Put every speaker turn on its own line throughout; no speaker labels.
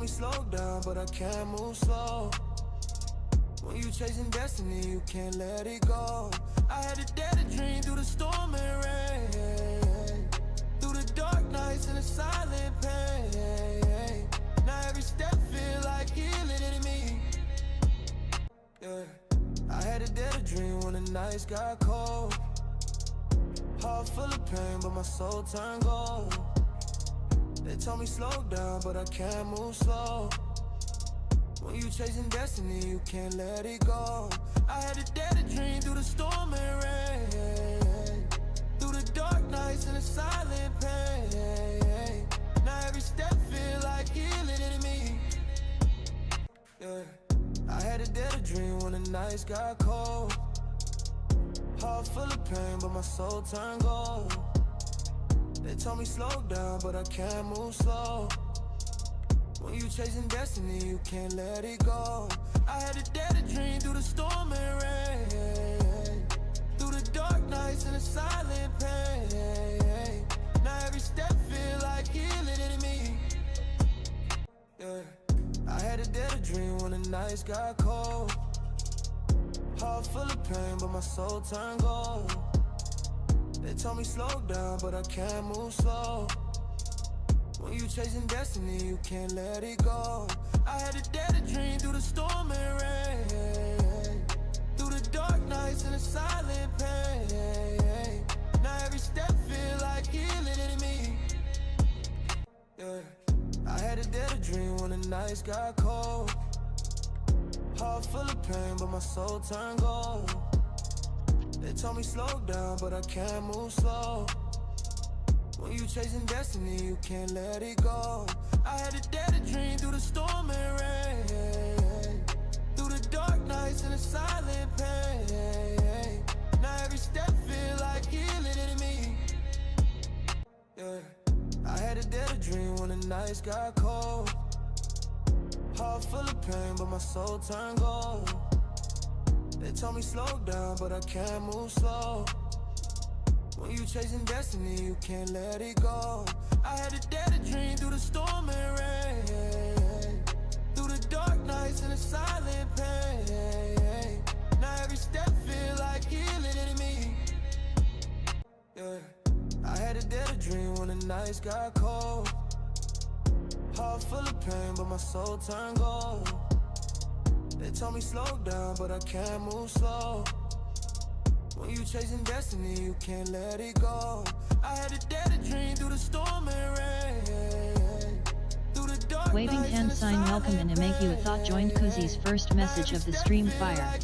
me slow down, but I can't move slow. When you chasing destiny, you can't let it go. I had to dare to dream through the storm and rain, through the dark nights and the silent pain. Now every step feel like healing in me. Yeah, I had to dare to dream when the nights got cold. Heart full of pain, but my soul turned gold. They told me slow down, but I can't move slow. When you chasing destiny, you can't let it go. I had to dare to dream through the storm and rain, through the dark nights and the silent pain. Now every step feel like healing in me. Yeah, I had to dare to dream when the nights got cold. Heart full of pain, but my soul turned gold. They told me slow down, but I can't move slow. When you chasing destiny, you can't let it go. I had to dare to dream through the storm and rain, through the dark nights and the silent pain. Now every step feel like healing in me. Yeah, I had to dare to dream when the nights got cold. Heart full of pain, but my soul turned gold. They told me slow down, but I can't move slow. When you chasing destiny, you can't let it go. I had to dare to dream through the storm and rain, through the dark nights and the silent pain. Now every step feel like healing in me. Yeah, I had to dare to dream when the nights got cold. Heart full of pain, but my soul turned gold. They told me slow down, but I can't move slow. When you chasing destiny, you can't let it go. I had to dare to dream through the storm and rain, through the dark nights and the silent pain. Now every step feel like healing in me. Yeah, I had to dare to dream when the nights got cold. Heart full of pain, but my soul turned gold. They told me slow down, but I can't move slow. When you chasing destiny, you can't let it go. I had to dare to dream through the storm and rain, through the dark nights and the silent pain. Now every step feel like healing in me. Yeah, I had to dare to dream when the nights got cold. Heart full of pain, but my soul turned gold. They told me slow down, but I can't move slow. When you chasing destiny, you can't let it go. I had to dare to dream through the storm and rain, through the dark
Waving
nights
hand
and the
sign welcome and to make you a thought joined Kuzi's first message of the stream fire.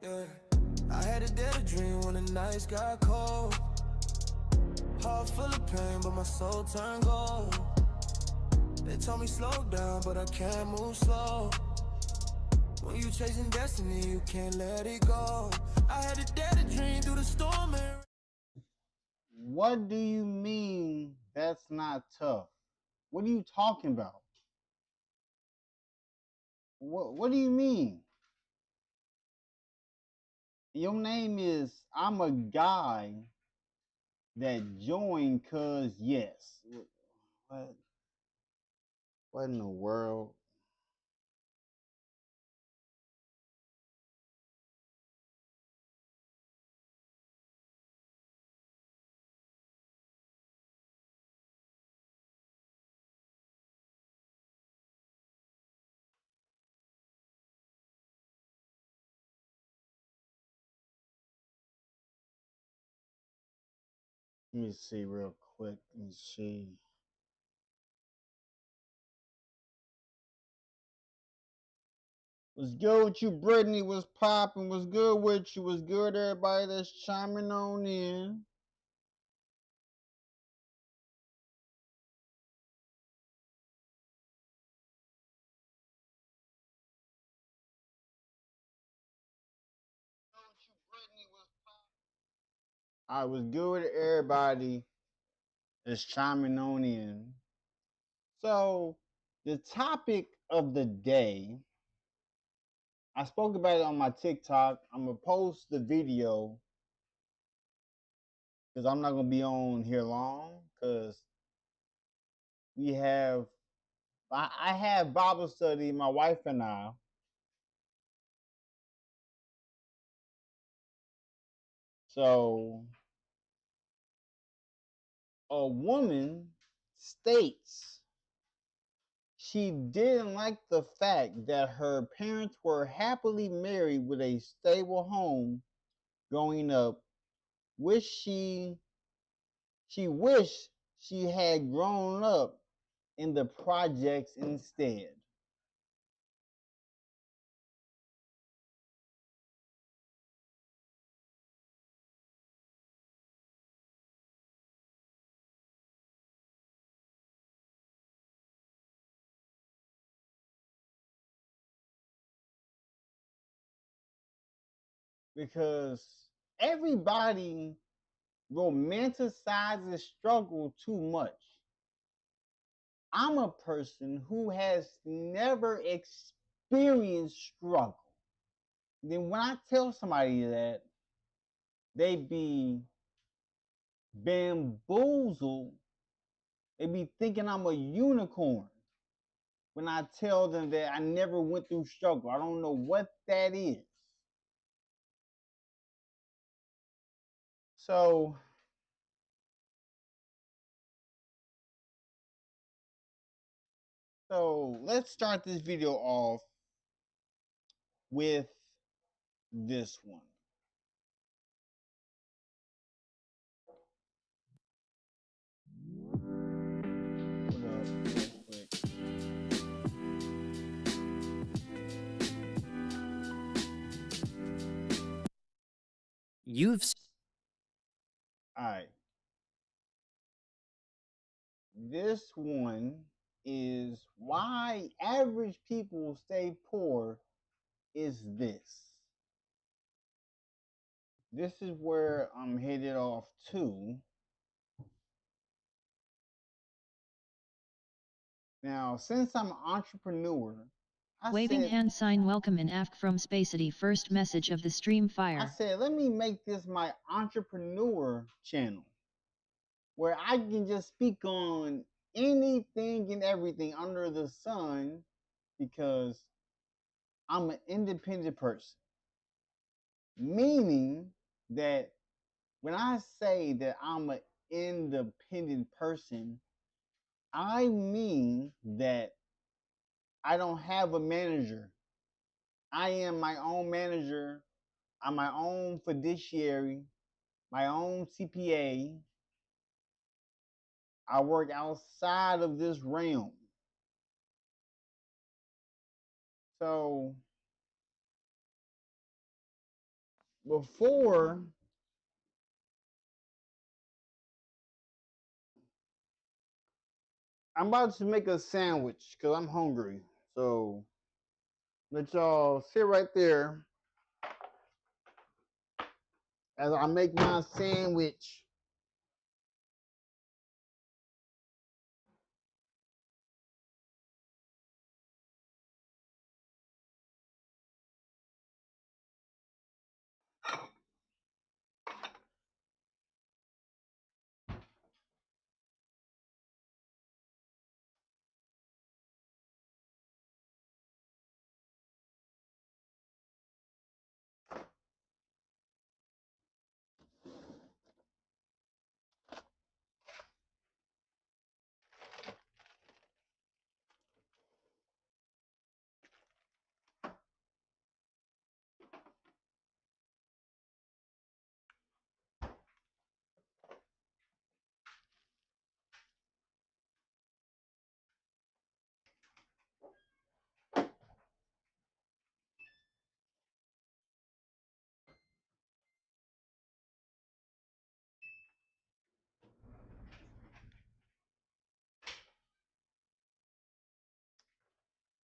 Yeah, I had to dare to dream when the nights got cold. Heart full of pain, but my soul turned gold. They told me slow down, but I can't move slow. When you chasing destiny, you can't let it go. I had to dare to dream through the storm and...
What do you mean that's not tough? What are you talking about? What do you mean? Your name is I'm a guy that joined cause yes. What? What in the world? Let me see real quick. Let me see. What's good with you, Brittany? What's popping? What's good with you? What's good, everybody that's chiming on in? All right, what's good with everybody that's chiming on in? So, the topic of the day, I spoke about it on my TikTok. I'm going to post the video because I'm not going to be on here long because We have I have Bible study, my wife and I. So a woman states she didn't like the fact that her parents were happily married with a stable home growing up. Wish she wished she had grown up in the projects instead. Because everybody romanticizes struggle too much. I'm a person who has never experienced struggle. Then when I tell somebody that, they be bamboozled. They be thinking I'm a unicorn when I tell them that I never went through struggle. I don't know what that is. So, let's start this video off with this one. Hold up, real quick.
You've
All right. This one is why average people stay poor is this. This is where I'm headed off to. Now, since I'm an entrepreneur,
Waving hand sign welcome and ask from Spacity first message of the stream
I
fire.
said, let me make this my entrepreneur channel where I can just speak on anything and everything under the sun because I'm an independent person. Meaning that when I say that I'm an independent person, I mean that I don't have a manager. I am my own manager. I'm my own fiduciary, my own CPA. I work outside of this realm. So before I'm about to make a sandwich because I'm hungry. So let y'all sit right there as I make my sandwich.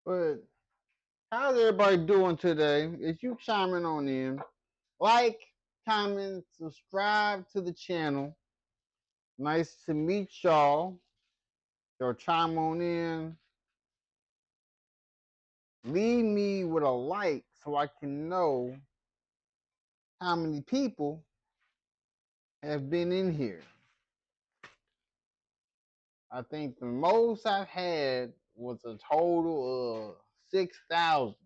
But how's everybody doing today? If you chiming on in, like, comment, subscribe to the channel. Nice to meet y'all. Y'all chime on in. Leave me with a like so I can know how many people have been in here. I think the most I've had was a total of 6,000.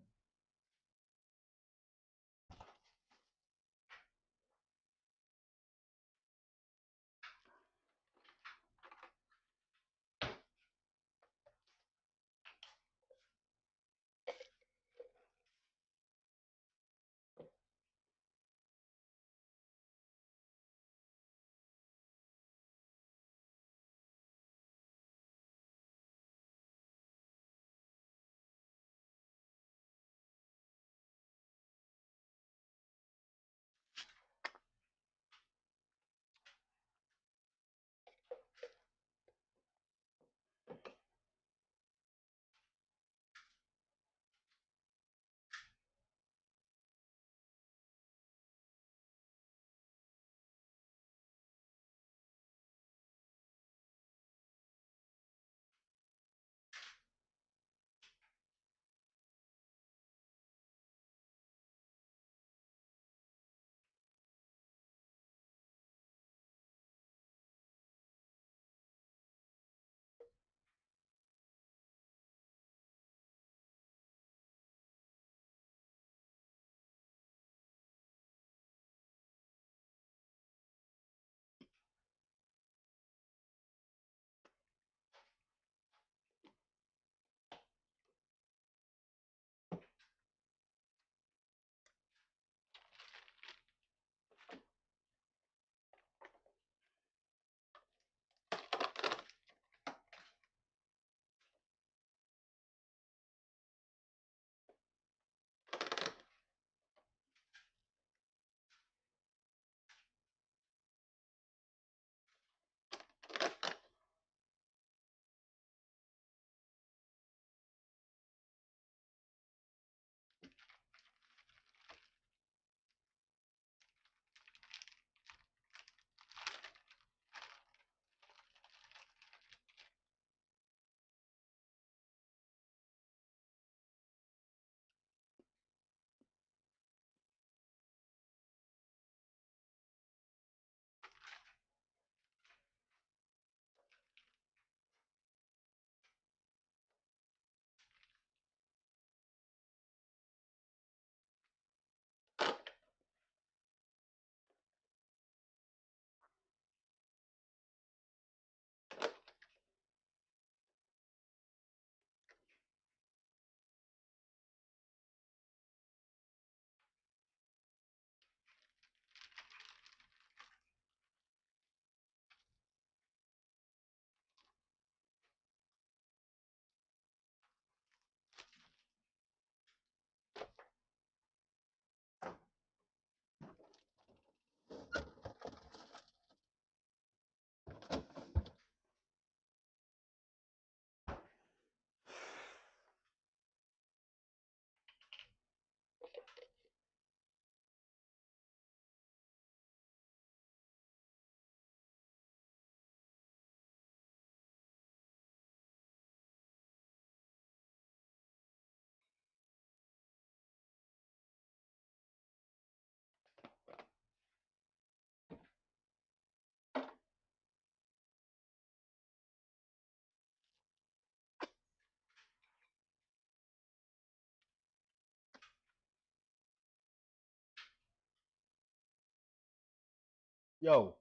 Yo,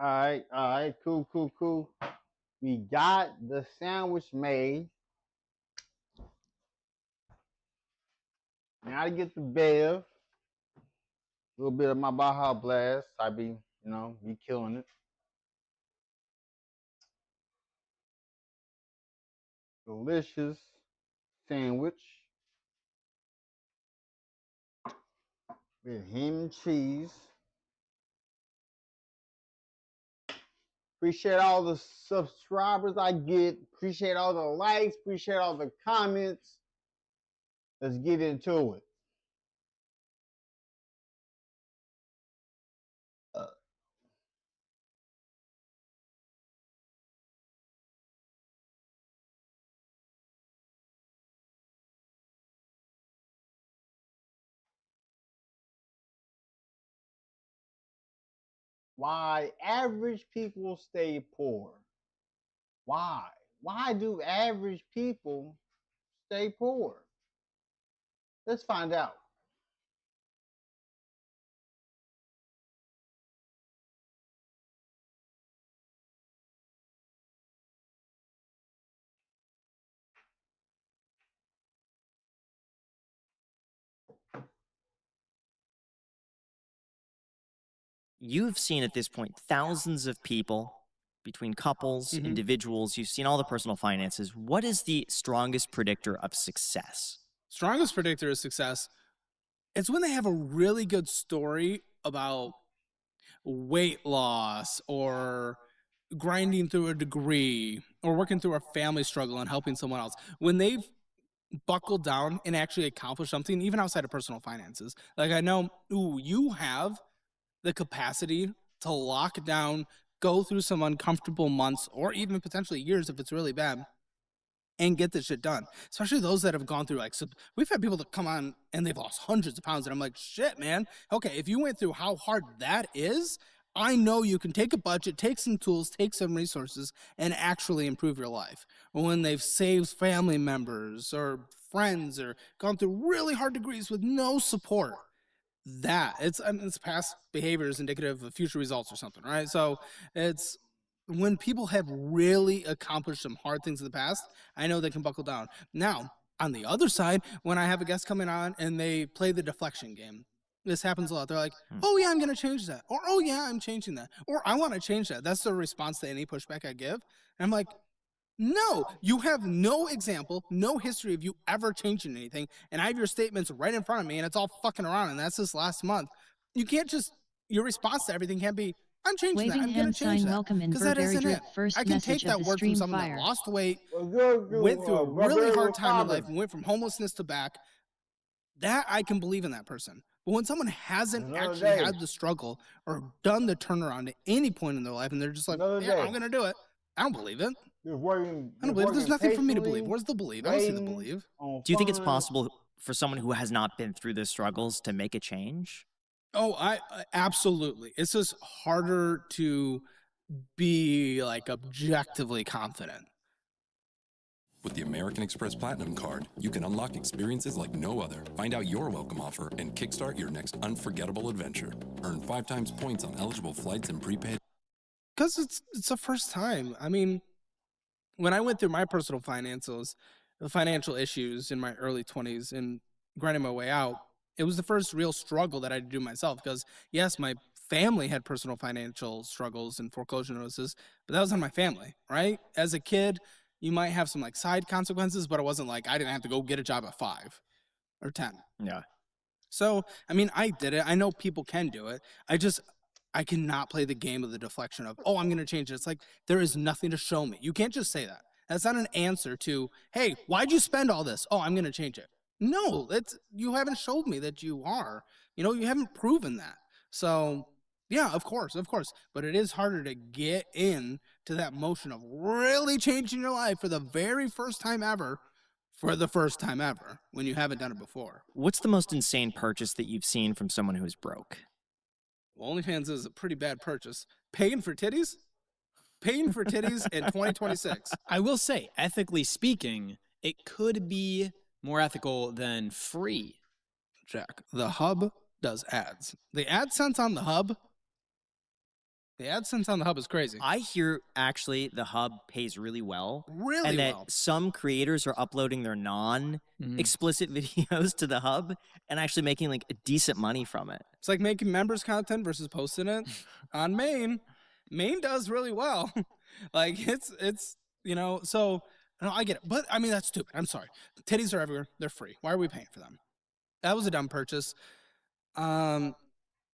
All right, cool. We got the sandwich made. Now to get the Bev. A little bit of my Baja Blast. I be, be killing it. Delicious sandwich with ham and cheese. Appreciate all the subscribers I get. Appreciate all the likes. Appreciate all the comments. Let's get into it. Why average people stay poor? Why? Why do average people stay poor? Let's find out.
You've seen at this point thousands of people between couples, individuals. You've seen all the personal finances. What is the strongest predictor of success?
Strongest predictor of success, it's when they have a really good story about weight loss or grinding through a degree or working through a family struggle and helping someone else. When they've buckled down and actually accomplished something, even outside of personal finances. Like I know, you have the capacity to lock down, go through some uncomfortable months or even potentially years if it's really bad, and get this shit done. Especially those that have gone through, like, so we've had people that come on and they've lost hundreds of pounds, and I'm like, shit, man. Okay, if you went through how hard that is, I know you can take a budget, take some tools, take some resources, and actually improve your life. Or when they've saved family members or friends or gone through really hard degrees with no support, that it's past behavior is indicative of future results or something, right? So it's when people have really accomplished some hard things in the past, I know they can buckle down. Now, on the other side, when I have a guest coming on and they play the deflection game, this happens a lot. They're like, oh yeah, I'm going to change that. Or, oh yeah, I'm changing that. Or I want to change that. That's the response to any pushback I give. And I'm like, no, you have no example, no history of you ever changing anything. And I have your statements right in front of me and it's all fucking around. And that's this last month. You can't just, your response to everything can't be, I'm changing
Waving
that. I'm going to change that.
welcome in
Because that isn't it.
first
I can take
message of
that
the
word from
stream
someone
fire.
that lost weight, went through a really hard time in life, and went from homelessness to back. That I can believe in that person. But when someone hasn't actually had the struggle or done the turnaround at any point in their life, and they're just like, yeah, I'm going to do it. I don't believe it. I don't believe it. There's nothing for me to believe. Where's the believe? I don't see the believe.
Do you think it's possible for someone who has not been through the struggles to make a change?
Oh, I absolutely. It's just harder to be like objectively confident.
With the American Express Platinum Card, you can unlock experiences like no other. Find out your welcome offer and kickstart your next unforgettable adventure. Earn 5 times points on eligible flights and prepaid.
Because it's the first time. I mean, when I went through my personal financial issues in my early 20s and grinding my way out, it was the first real struggle that I had to do myself. Because yes, my family had personal financial struggles and foreclosure notices, but that was on my family, right? As a kid, you might have some like side consequences, but it wasn't like I didn't have to go get a job at 5 or 10.
Yeah.
So, I mean, I did it. I know people can do it. I cannot play the game of the deflection of, oh, I'm going to change it. It's like, there is nothing to show me. You can't just say that. That's not an answer to, hey, why'd you spend all this? Oh, I'm going to change it. No, you haven't showed me that you are. You haven't proven that. So, yeah, of course. But it is harder to get in to that motion of really changing your life for the very first time ever, when you haven't done it before.
What's the most insane purchase that you've seen from someone who is broke?
Well, OnlyFans is a pretty bad purchase. Paying for titties in 2026.
I will say, ethically speaking, it could be more ethical than free.
Jack, the hub does ads. The AdSense on the hub The AdSense on the hub is crazy.
I hear actually the hub pays really well.
Really
and that
well.
some creators are uploading their non-explicit videos to the hub and actually making like decent money from it.
It's like making members content versus posting it on Maine. Maine does really well. Like it's so no, I get it. But I mean that's stupid. I'm sorry. Titties are everywhere. They're free. Why are we paying for them? That was a dumb purchase.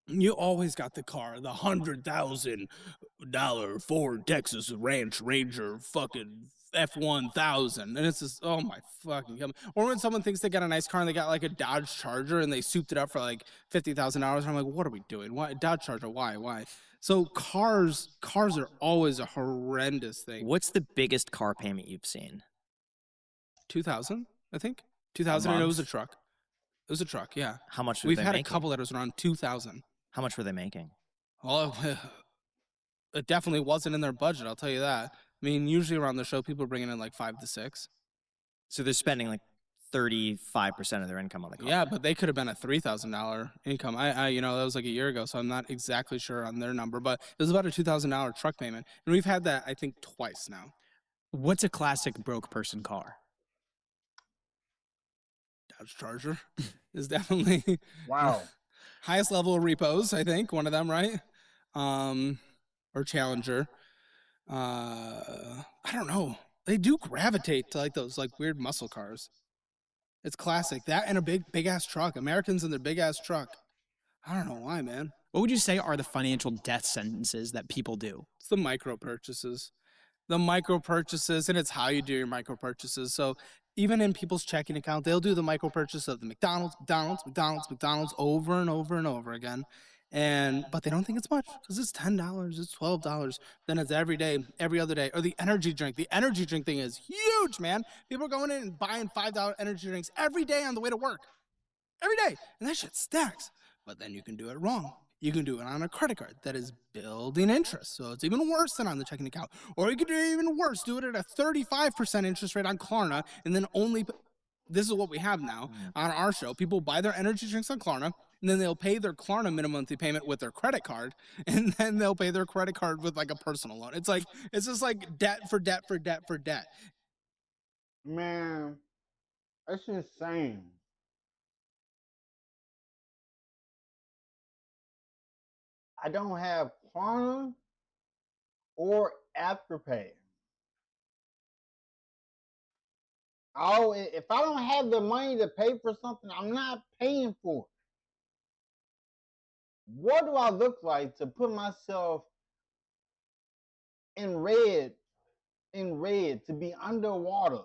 You always got the car, the $100,000 Ford Texas Ranch Ranger fucking F1000, and it's just, oh my fucking god. Or when someone thinks they got a nice car and they got like a Dodge Charger and they souped it up for like $50,000, and I'm like, what are we doing? Why Dodge Charger? Why? So cars are always a horrendous thing.
What's the biggest car payment you've seen?
2,000, I think. 2,000, and it was a truck. It was a truck, yeah.
How much were
We've
they
had
making?
a couple that was around 2,000.
How much were they making?
Well, it definitely wasn't in their budget, I'll tell you that. I mean, usually around the show, people are bringing in like 5 to 6.
So they're spending like 35% of their income on the car.
Yeah, but they could have been a $3,000 income. I that was like a year ago, so I'm not exactly sure on their number, but it was about a $2,000 truck payment, and we've had that I think twice now.
What's a classic broke person car?
Dodge Charger is definitely
Wow.
highest level of repos, I think, one of them, right? Or Challenger. I don't know. They do gravitate to like those like weird muscle cars. It's classic. That and a big ass truck. Americans in their big ass truck. I don't know why, man.
What would you say are the financial death sentences that people do?
It's the micro purchases. The micro purchases, and it's how you do your micro purchases. So even in people's checking account, they'll do the micro purchase of the McDonald's over and over and over again. But they don't think it's much because it's $10, it's $12. Then it's every day, every other day. Or the energy drink. The energy drink thing is huge, man. People are going in and buying $5 energy drinks every day on the way to work. Every day. And that shit stacks. But then you can do it wrong. You can do it on a credit card that is building interest. So it's even worse than on the checking account. Or you could do it even worse. Do it at a 35% interest rate on Klarna. And then this is what we have now on our show. People buy their energy drinks on Klarna. And then they'll pay their Klarna minimum monthly payment with their credit card. And then they'll pay their credit card with like a personal loan. It's just like debt for debt for debt for debt.
Man, that's insane. I don't have Klarna or Afterpay. If I don't have the money to pay for something, I'm not paying for it. What do I look like to put myself in red, to be underwater?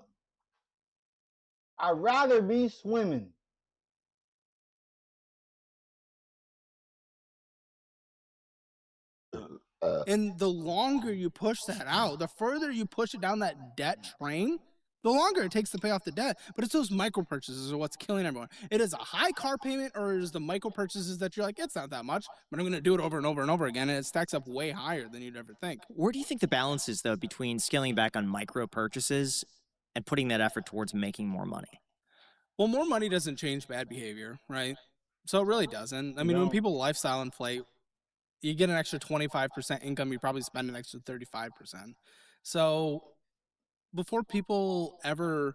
I'd rather be swimming.
And the longer you push that out, the further you push it down that debt train, the longer it takes to pay off the debt. But it's those micro purchases are what's killing everyone. It is a high car payment, or it is the micro purchases that you're like, it's not that much, but I'm going to do it over and over and over again, and it stacks up way higher than you'd ever think.
Where do you think the balance is, though, between scaling back on micro purchases and putting that effort towards making more money?
Well, more money doesn't change bad behavior, right? So it really doesn't. I mean, when people lifestyle inflate, you get an extra 25% income, you probably spend an extra 35%. So before people ever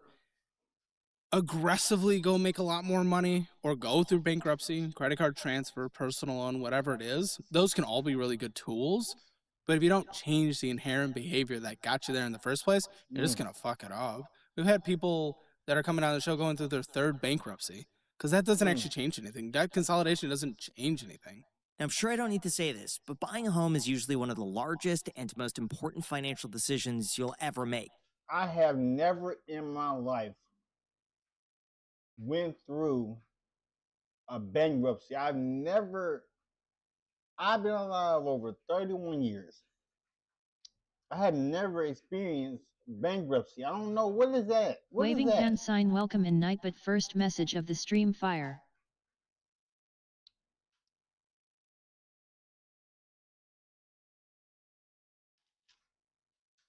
aggressively go make a lot more money or go through bankruptcy, credit card transfer, personal loan, whatever it is, those can all be really good tools. But if you don't change the inherent behavior that got you there in the first place, you're just going to fuck it up. We've had people that are coming on the show going through their third bankruptcy because that doesn't actually change anything. Debt consolidation doesn't change anything.
Now, I'm sure I don't need to say this, but buying a home is usually one of the largest and most important financial decisions you'll ever make.
I have never in my life went through a bankruptcy. I've been alive over 31 years. I have never experienced bankruptcy. I don't know. What is that?
Waving hand sign welcome in night, but first message of the stream fire.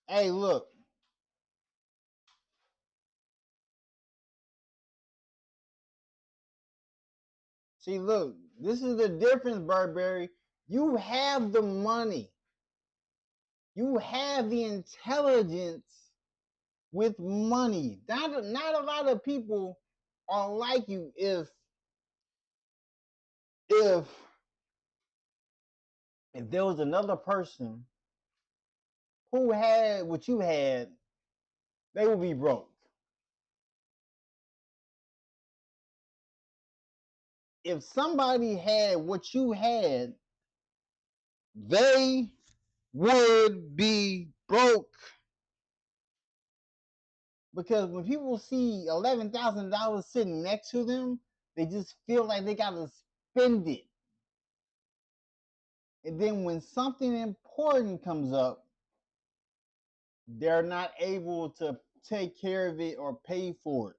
Hey, look. See, look, this is the difference, Burberry. You have the money. You have the intelligence with money. Not a lot of people are like you. If there was another person who had what you had, they would be broke. If somebody had what you had, they would be broke. Because when people see $11,000 sitting next to them, they just feel like they gotta spend it. And then when something important comes up, they're not able to take care of it or pay for it.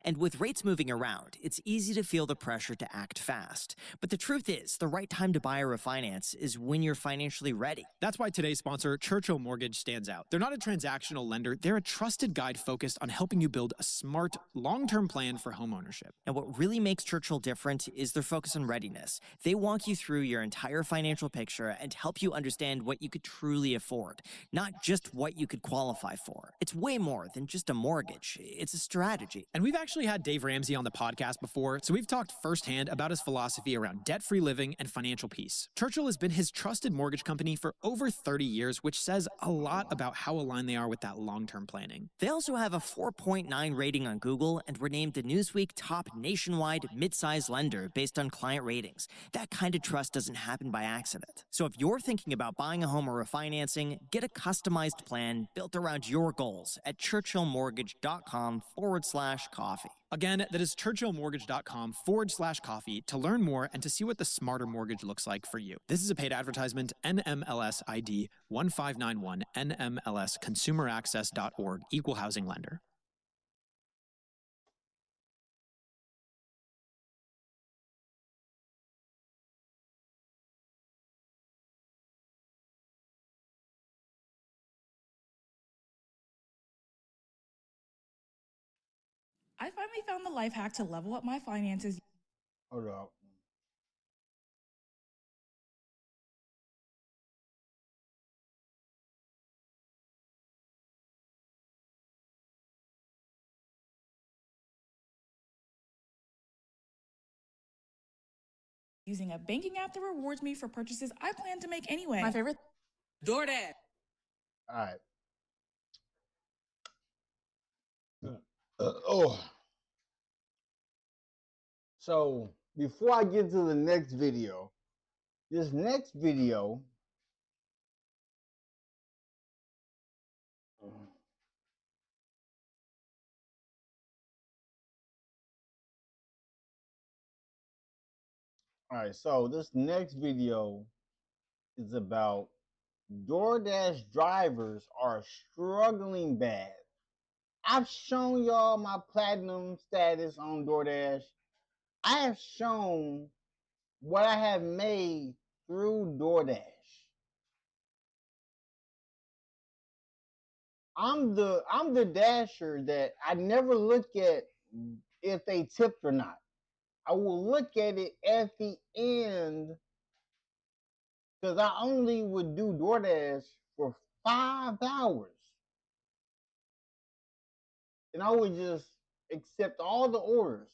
And with rates moving around, it's easy to feel the pressure to act fast. But the truth is, the right time to buy or refinance is when you're financially ready.
That's why today's sponsor, Churchill Mortgage, stands out. They're not a transactional lender. They're a trusted guide focused on helping you build a smart, long-term plan for homeownership.
And what really makes Churchill different is their focus on readiness. They walk you through your entire financial picture and help you understand what you could truly afford, not just what you could qualify for. It's way more than just a mortgage. It's a strategy.
And we've actually had Dave Ramsey on the podcast before, so we've talked firsthand about his philosophy around debt-free living and financial peace. Churchill has been his trusted mortgage company for over 30 years, which says a lot about how aligned they are with that long-term planning.
They also have a 4.9 rating on Google and were named the Newsweek top nationwide mid-size lender based on client ratings. That kind of trust doesn't happen by accident. So if you're thinking about buying a home or refinancing, get a customized plan built around your goals at churchillmortgage.com/coffee.
Again, that is churchillmortgage.com/coffee to learn more and to see what the smarter mortgage looks like for you. This is a paid advertisement, NMLS ID 1591, NMLS consumeraccess.org, equal housing lender.
I finally found the life hack to level up my finances.
Hold up.
Using a banking app that rewards me for purchases I plan to make anyway.
My favorite? DoorDash.
All right. Oh. So before I get to the next video, this next video all right, so this next video is about DoorDash drivers are struggling bad. I've shown y'all my platinum status on DoorDash. I have shown what I have made through DoorDash. I'm the dasher that I never look at if they tipped or not. I will look at it at the end because I only would do DoorDash for 5 hours. And I would just accept all the orders.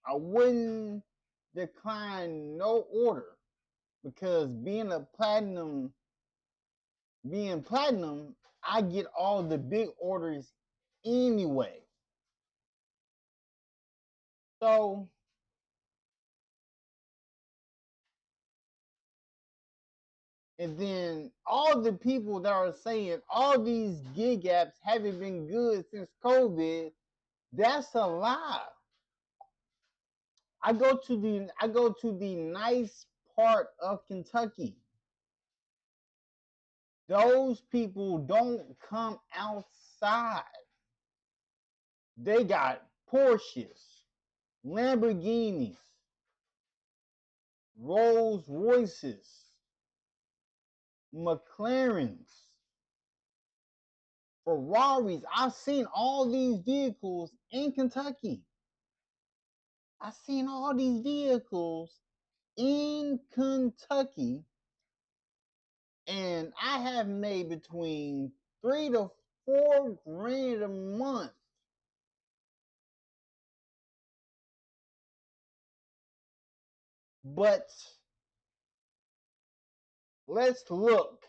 I wouldn't decline no order because being platinum, I get all the big orders anyway. So and then all the people that are saying all these gig apps haven't been good since COVID, that's a lie. I go to the nice part of Kentucky. Those people don't come outside. They got Porsches, Lamborghinis, Rolls Royces, McLarens, Ferraris. I've seen all these vehicles in Kentucky. I've seen all these vehicles in Kentucky, and I have made between $3,000 to $4,000 a month. But let's look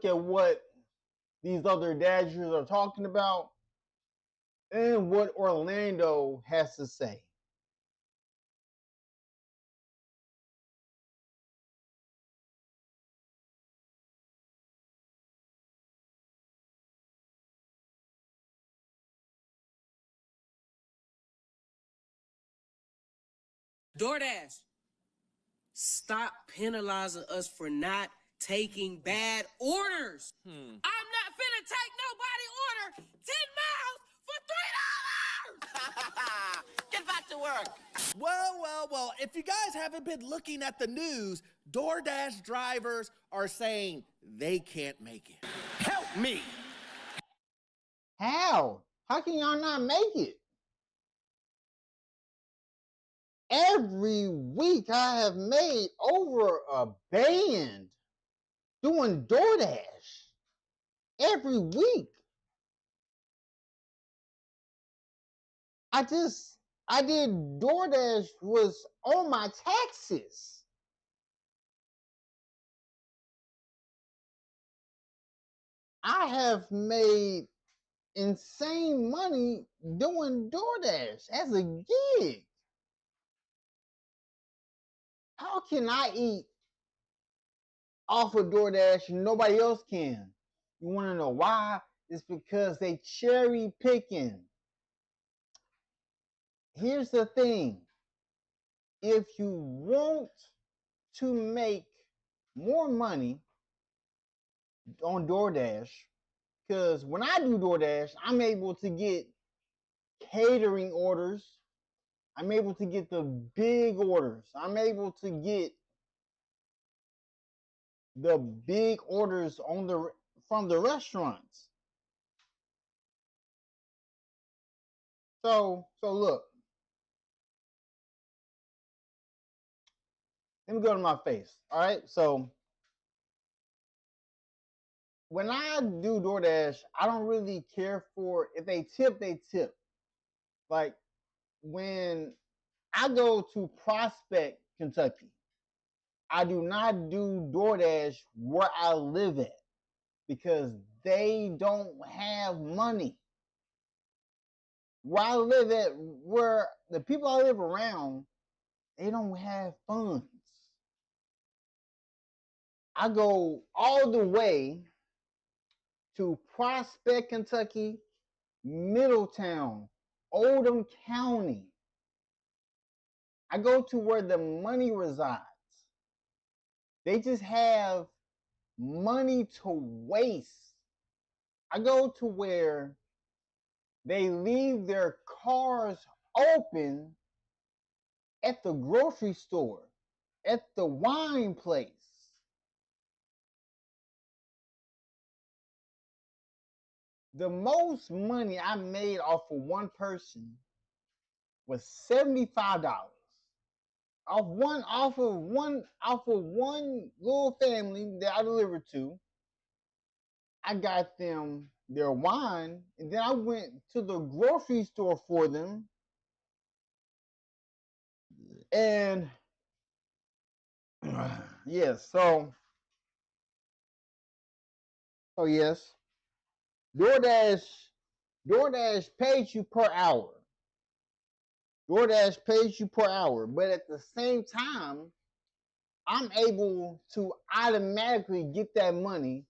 at what these other Dashers are talking about and what Orlando has to say.
DoorDash, stop penalizing us for not taking bad orders. I'm not finna take nobody order 10 miles for $3. Get back to work.
Well, if you guys haven't been looking at the news, DoorDash drivers are saying they can't make it. Help me!
How? How can y'all not make it? Every week I have made over $1,000 doing DoorDash. Every week. I did DoorDash was on my taxes. I have made insane money doing DoorDash as a gig. How can I eat off of DoorDash and nobody else can? You want to know why? It's because they cherry picking. Here's the thing. If you want to make more money on DoorDash, because when I do DoorDash, I'm able to get catering orders. I'm able to get the big orders. I'm able to get the big orders from the restaurants. So look. Let me go to my face. All right. So when I do DoorDash, I don't really care for if they tip, they tip. Like when I go to Prospect, Kentucky, I do not do DoorDash where I live at because they don't have money. Where I live at, where the people I live around, they don't have funds. I go all the way to Prospect, Kentucky, Middletown, Oldham County. I go to where the money resides. They just have money to waste. I go to where they leave their cars open at the grocery store, at the wine place. The most money I made off of one person was $75. Off of one little family that I delivered to. I got them their wine, and then I went to the grocery store for them. And yes, so yes, DoorDash pays you per hour. DoorDash pays you per hour, but at the same time, I'm able to automatically get that money.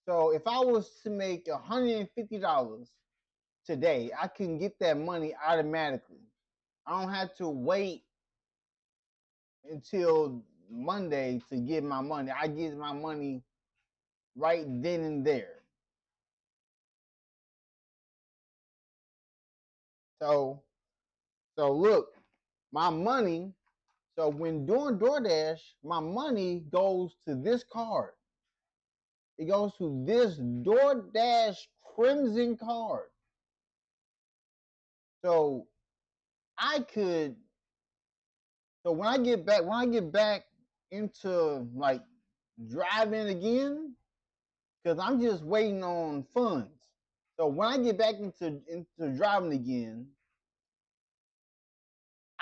So if I was to make $150 today, I can get that money automatically. I don't have to wait until Monday to get my money. I get my money right then and there. So look, my money. So when doing DoorDash, my money goes to this card. It goes to this DoorDash Crimson card. So I could So when I get back into like driving again, because I'm just waiting on funds. So when I get back into driving again,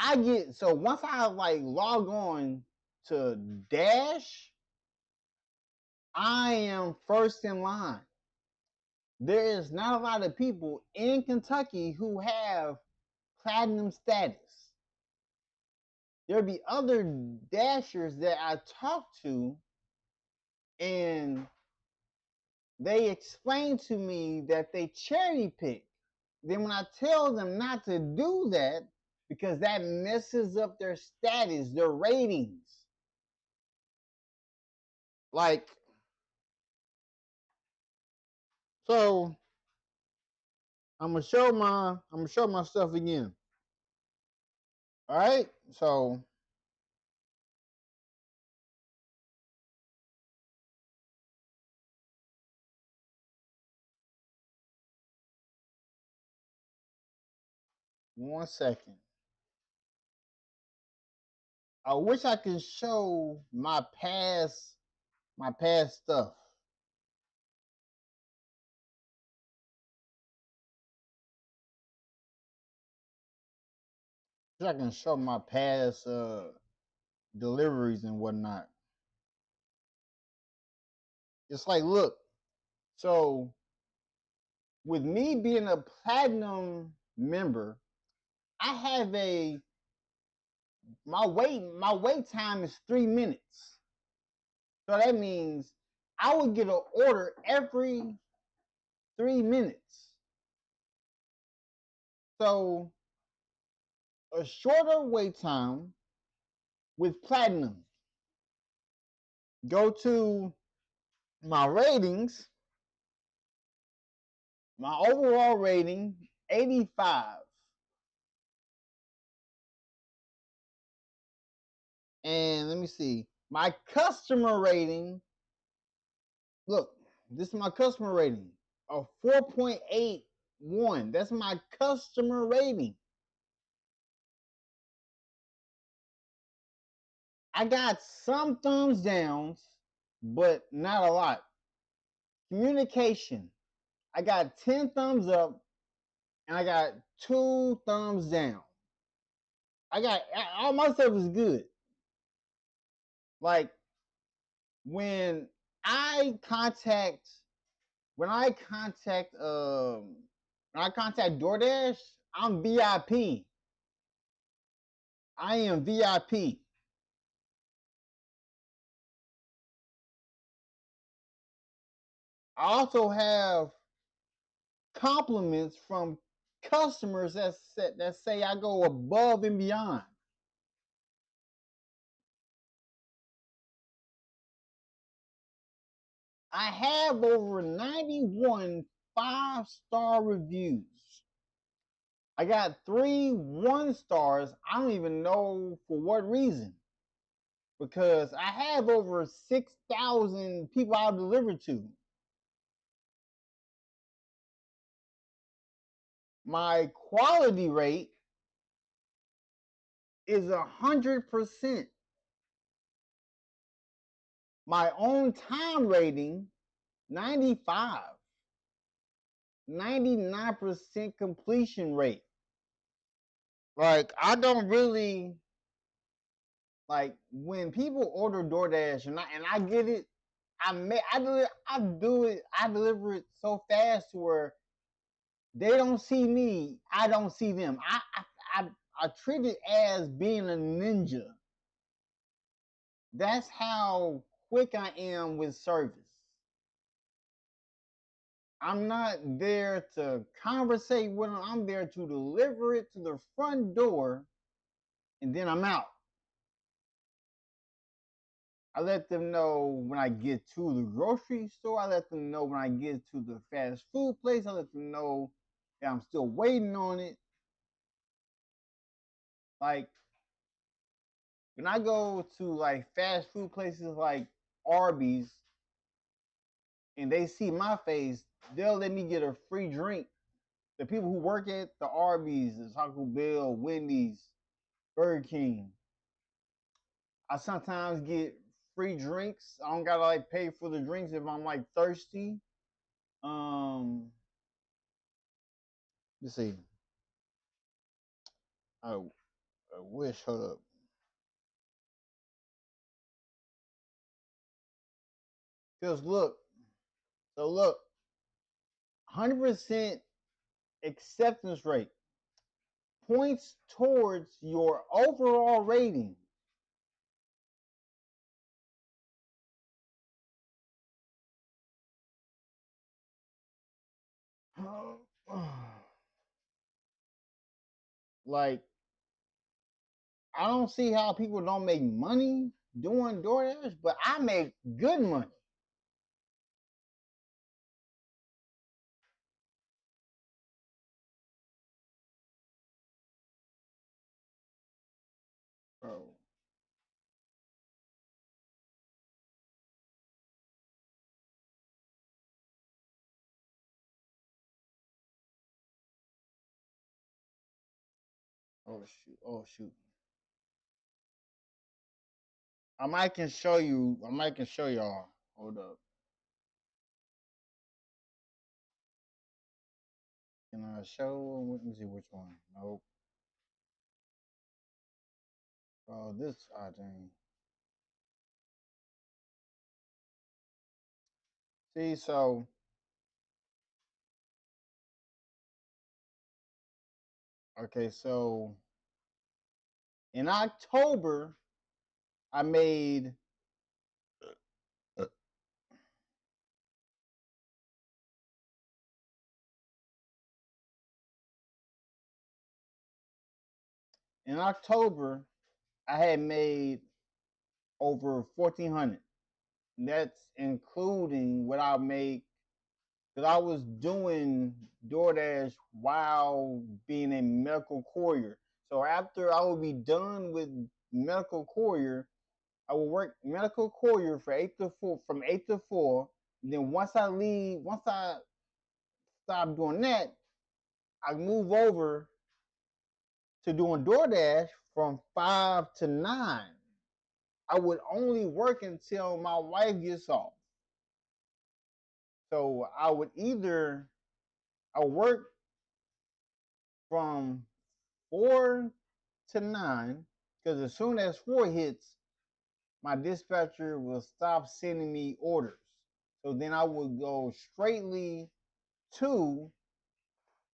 once I like log on to Dash, I am first in line. There is not a lot of people in Kentucky who have platinum status. There'll be other dashers that I talk to, and they explain to me that they cherry pick. Then when I tell them not to do that, because that messes up their status, their ratings. Like, so I'm gonna show my stuff again. All right, so one second. I wish I could show my past stuff. Wish I can show my past deliveries and whatnot. It's like, look, so with me being a platinum member, I have my wait time is 3 minutes. So that means I would get an order every 3 minutes. So a shorter wait time with platinum. Go to my ratings. My overall rating 85. And let me see. My customer rating, look, this is my customer rating, a 4.81. That's my customer rating. I got some thumbs downs, but not a lot. Communication, I got 10 thumbs up and I got 2 thumbs down. I got all my stuff is good. Like when I contact when I contact DoorDash, I'm VIP. I am VIP. I also have compliments from customers that say I go above and beyond. I have over 91 5-star reviews. I got 3 1-stars. I don't even know for what reason. Because I have over 6,000 people I've delivered to. My quality rate is 100%. My on time rating, 95. 99% completion rate. Like, I don't really like when people order DoorDash and I get it. I deliver it so fast to where they don't see me, I don't see them. I treat it as being a ninja. That's how quick I am with service. I'm not there to conversate with them. I'm there to deliver it to the front door, and then I'm out. I let them know when I get to the grocery store. I let them know when I get to the fast food place. I let them know that I'm still waiting on it. Like, when I go to like fast food places like Arby's and they see my face, they'll let me get a free drink. The people who work at the Arby's, the Taco Bell, Wendy's, Burger King, I sometimes get free drinks. I don't gotta like pay for the drinks if I'm like thirsty. Let's see. I wish. Hold up. Cause look. So look. 100% acceptance rate points towards your overall rating. Like, I don't see how people don't make money doing DoorDash, but I make good money. Bro. Oh shoot. Oh shoot. I might can show y'all. Hold up. Can I show? Let me see which one. Nope. Oh, this. Ah, dang. See, so. Okay, so. In October, I made. In October, I had made over 1,400. That's including what I make, because I was doing DoorDash while being a medical courier. So after I would be done with medical courier, I would work medical courier for 8 to 4, from 8 to 4. Then once I stop doing that, I move over to doing DoorDash from 5 to 9. I would only work until my wife gets off. So I would work from 4 to 9, because as soon as 4 hits, my dispatcher will stop sending me orders. So then I would go straightly to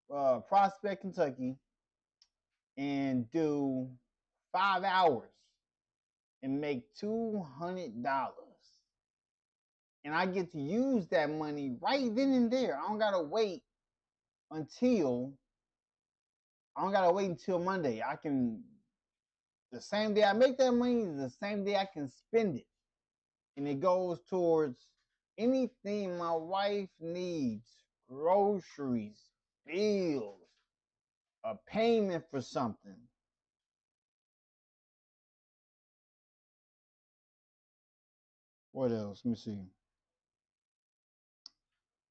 Prospect, Kentucky, and do 5 hours and make $200. And I get to use that money right then and there. I don't gotta wait until Monday. The same day I make that money is the same day I can spend it. And it goes towards anything my wife needs: groceries, bills, a payment for something. What else? Let me see.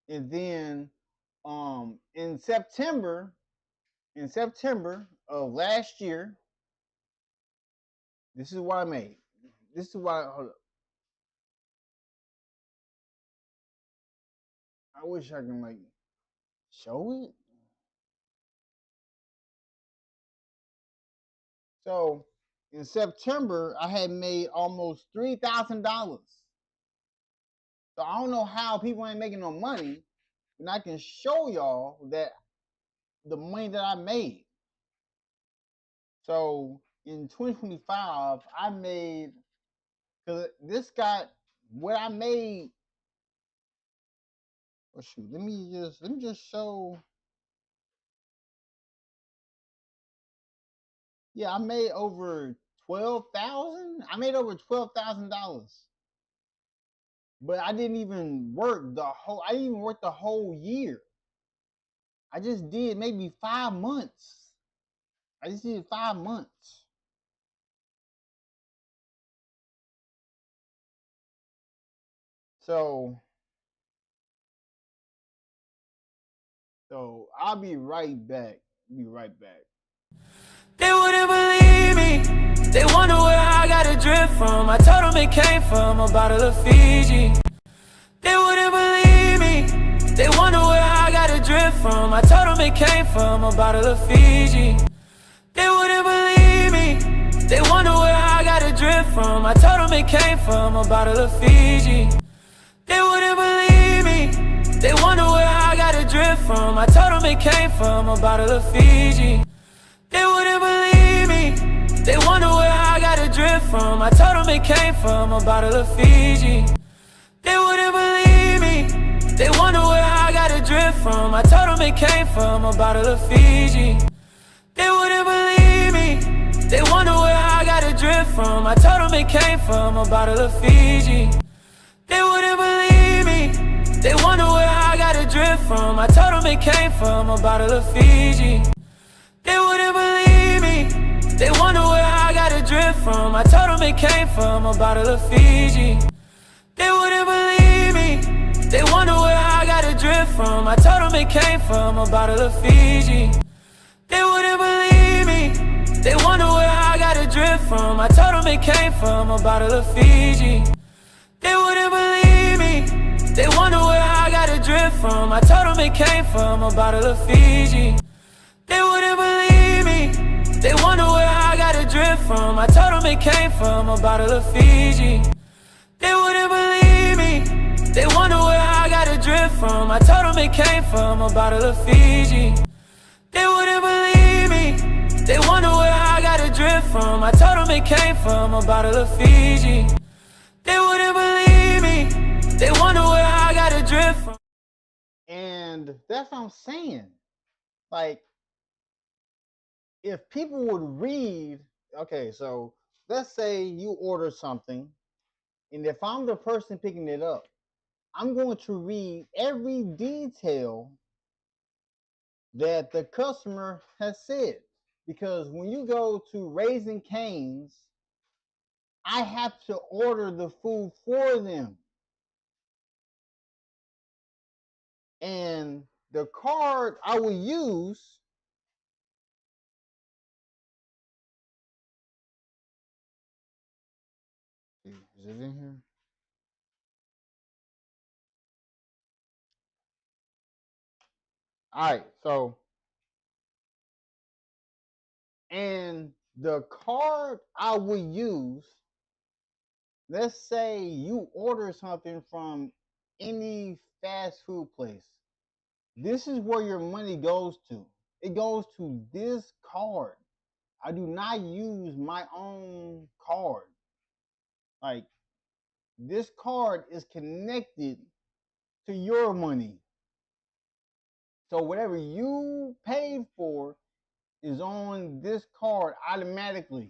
And then in September of last year, this is what I made. This is what hold up. I wish I can like show it. So in September, I had made almost $3,000. So I don't know how people ain't making no money, and I can show y'all that the money that I made. So in 2025, I made, because this got what I made. Oh shoot, let me just show. Yeah, I made over 12,000. I made over $12,000. But I didn't even work the whole year. I just did maybe 5 months. I just did 5 months. So I'll be right back. Be right back.
They wouldn't believe me. They wonder where I got a drip from. it came from a bottle of Fiji. They wouldn't believe me. They wonder where I got a drip from. I told them it came from a bottle of Fiji. They wouldn't believe me. They wonder where I got a drip from. I told them it came from a bottle of Fiji. They wouldn't believe me. They wonder where I got a drip from. I told them it came from a bottle of Fiji. They wouldn't believe me. They wonder where I got a drip from. I told them it came from a bottle of Fiji. They wouldn't believe me. They wonder where I got a drip from. I told them it came from a bottle of Fiji. They wouldn't believe me. They wonder where I got a drip from. I told them it came from a bottle of Fiji. They wouldn't believe me. They wonder where I got a drip from. I told them it came from a bottle of Fiji. They wouldn't believe me. They wonder where I got a drip from. I told them it came from a bottle of Fiji. They wouldn't believe me. They wonder where I got a drip from. I told them it came from a bottle of Fiji. They wouldn't believe me. They wonder where I got a drip from. I told them it came from a bottle of Fiji. They wouldn't believe me. They wonder where I got a drip from. I told them it came from a bottle of Fiji. They wouldn't believe me. They wonder where I got a drip from. I told them it came from a bottle of Fiji. They wouldn't believe me. They wonder where I got a drip from. I told them it came from a bottle of Fiji. They wouldn't believe me. They wonder where I got a drip from. I told them it came from a bottle of Fiji. They wouldn't believe me. They wonder where I got a drip from.
And that's what I'm saying. Like, if people would read, okay, so let's say you order something, and if I'm the person picking it up, I'm going to read every detail that the customer has said. Because when you go to Raising Cane's, I have to order the food for them. And the card I will use, is it in here? All right, so, and the card I will use, let's say you order something from any fast food place. This is where your money goes to. It goes to this card. I do not use my own card. Like, this card is connected to your money. So whatever you paid for is on this card automatically.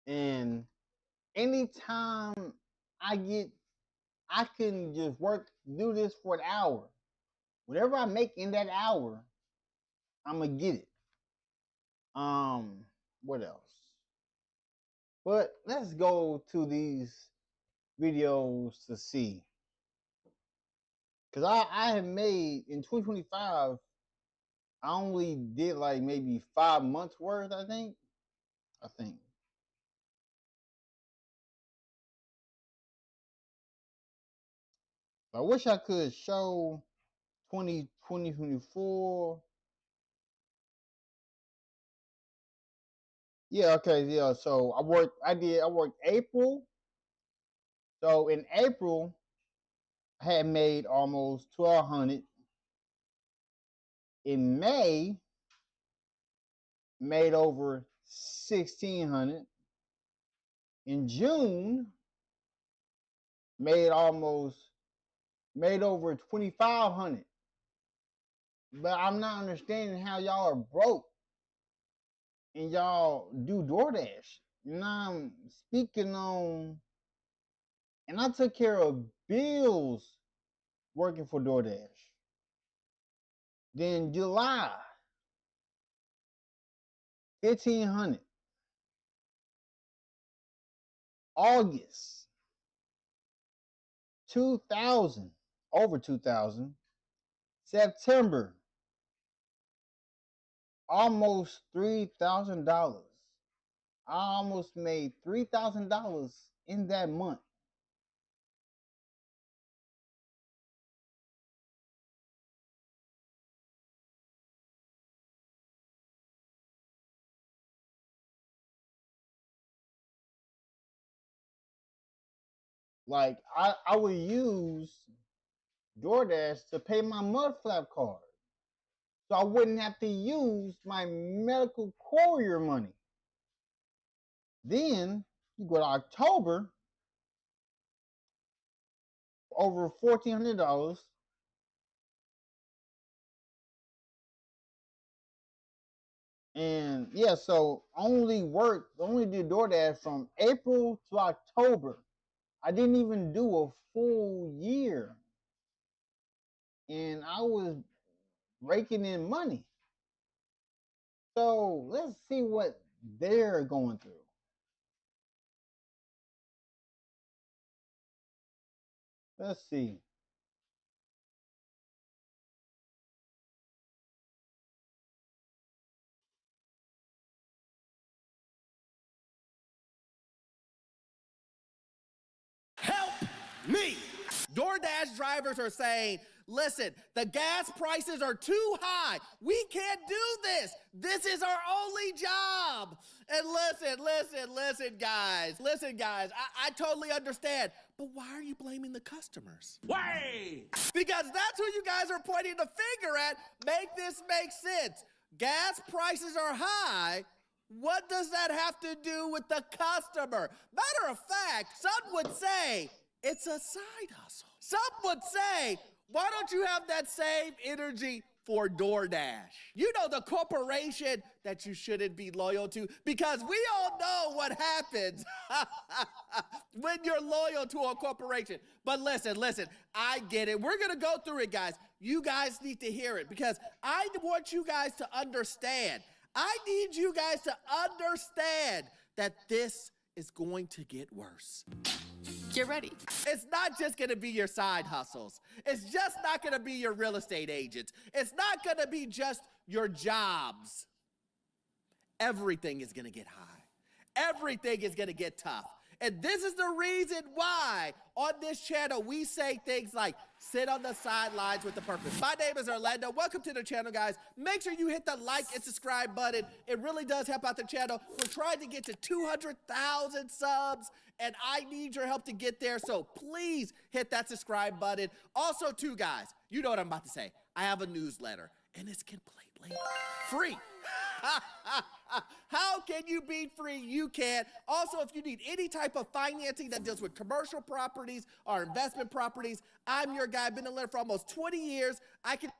And anytime I can just do this for an hour. Whatever I make in that hour, I'm gonna get it. What else? But let's go to these videos to see. Cause I have made in 2025, I only did like maybe 5 months worth, I think. I wish I could show 2024. Yeah, okay, yeah. So I worked April. So in April, I had made almost 1,200. In May, made over 1,600. In June, made over 2,500. But I'm not understanding how y'all are broke and y'all do DoorDash. Now I'm speaking on, and I took care of bills working for DoorDash. Then July, 1,500. August, 2,000, over 2,000. September, almost $3,000. I almost made $3,000 in that month. Like I would use DoorDash to pay my mud flap card. So I wouldn't have to use my medical courier money. Then you go to October, over $1,400. And yeah, so only did DoorDash from April to October. I didn't even do a full year. And I was raking in money. So let's see what they're going through. Let's see.
Help me! DoorDash drivers are saying, listen, the gas prices are too high. We can't do this. This is our only job. And listen, guys. Listen, guys, I totally understand. But why are you blaming the customers? Why? Because that's who you guys are pointing the finger at. Make this make sense. Gas prices are high. What does that have to do with the customer? Matter of fact, some would say it's a side hustle. Some would say, why don't you have that same energy for DoorDash? You know, the corporation that you shouldn't be loyal to, because we all know what happens when you're loyal to a corporation. But listen, I get it. We're gonna go through it, guys. You guys need to hear it because I want you guys to understand. I need you guys to understand that this is going to get worse. Get ready. It's not just gonna be your side hustles. It's just not gonna be your real estate agents. It's not gonna be just your jobs. Everything is gonna get high. Everything is gonna get tough. And this is the reason why on this channel we say things like sit on the sidelines with a purpose. My name is Orlando. Welcome to the channel, guys. Make sure you hit the like and subscribe button. It really does help out the channel. We're trying to get to 200,000 subs, and I need your help to get there, so please hit that subscribe button. Also, too, guys, you know what I'm about to say. I have a newsletter, and it's completely free. How can you beat free? You can. Also, if you need any type of financing that deals with commercial properties or investment properties, I'm your guy. I've been in Atlanta for almost 20 years. I can.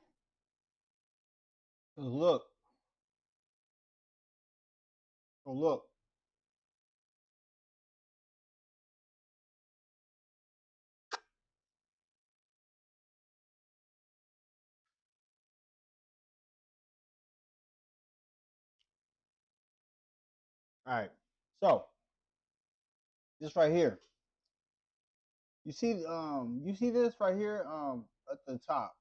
Look. Oh, look. All right. So this right here. You see this right here at the top.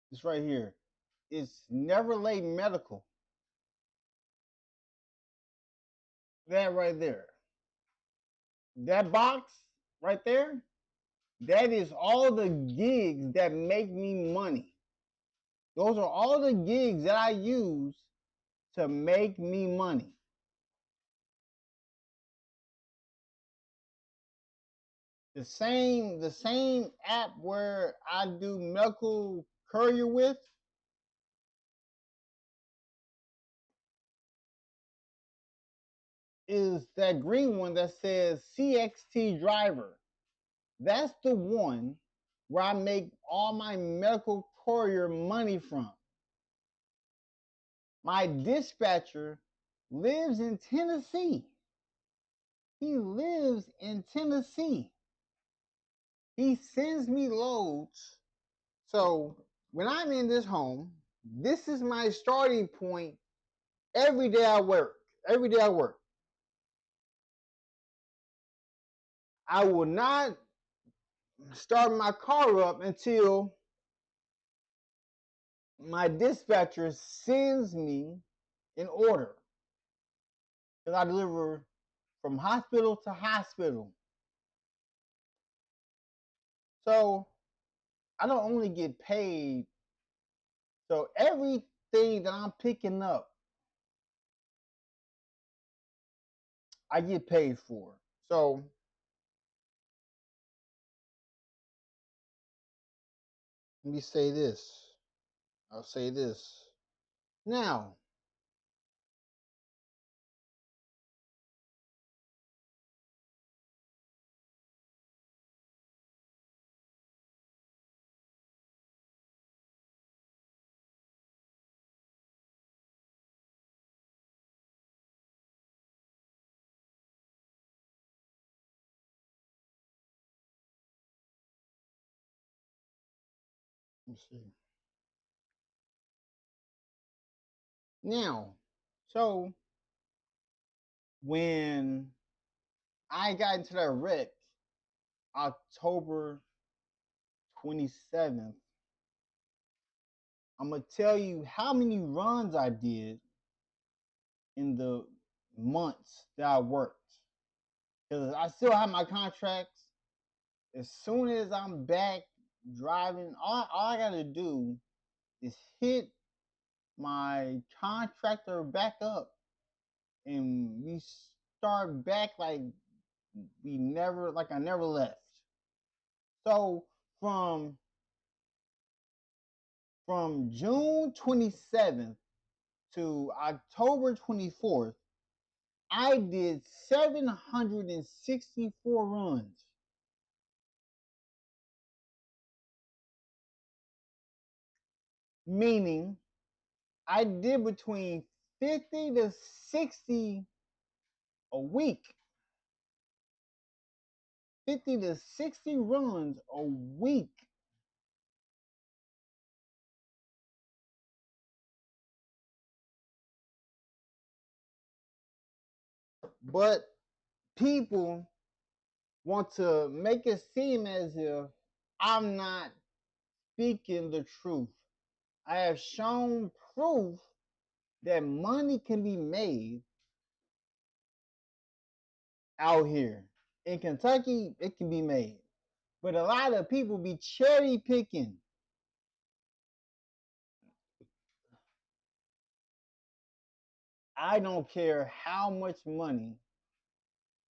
This right here. It's never late medical. That right there. That box right there, that is all the gigs that make me money. Those are all the gigs that I use to make me money. The same app where I do medical courier with is that green one that says CXT driver. That's the one where I make all my medical courier money from. My dispatcher lives in Tennessee. He lives in Tennessee. He sends me loads. So when I'm in this home, this is my starting point every day I work. Every day I work. I will not start my car up until my dispatcher sends me an order because I deliver from hospital to hospital. So I don't only get paid. So everything that I'm picking up, I get paid for. So let me say this. I'll say this. Now, let's see. Now, so when I got into that wreck, October 27th, I'm going to tell you how many runs I did in the months that I worked. Because I still have my contracts. As soon as I'm back driving, all I got to do is hit my contractor back up and we start back like I never left. So from June 27th to October 24th, I did 764 runs. Meaning I did between 50 to 60 a week. 50 to 60 runs a week. But people want to make it seem as if I'm not speaking the truth. I have shown proof that money can be made out here. In Kentucky, it can be made. But a lot of people be cherry picking. I don't care how much money.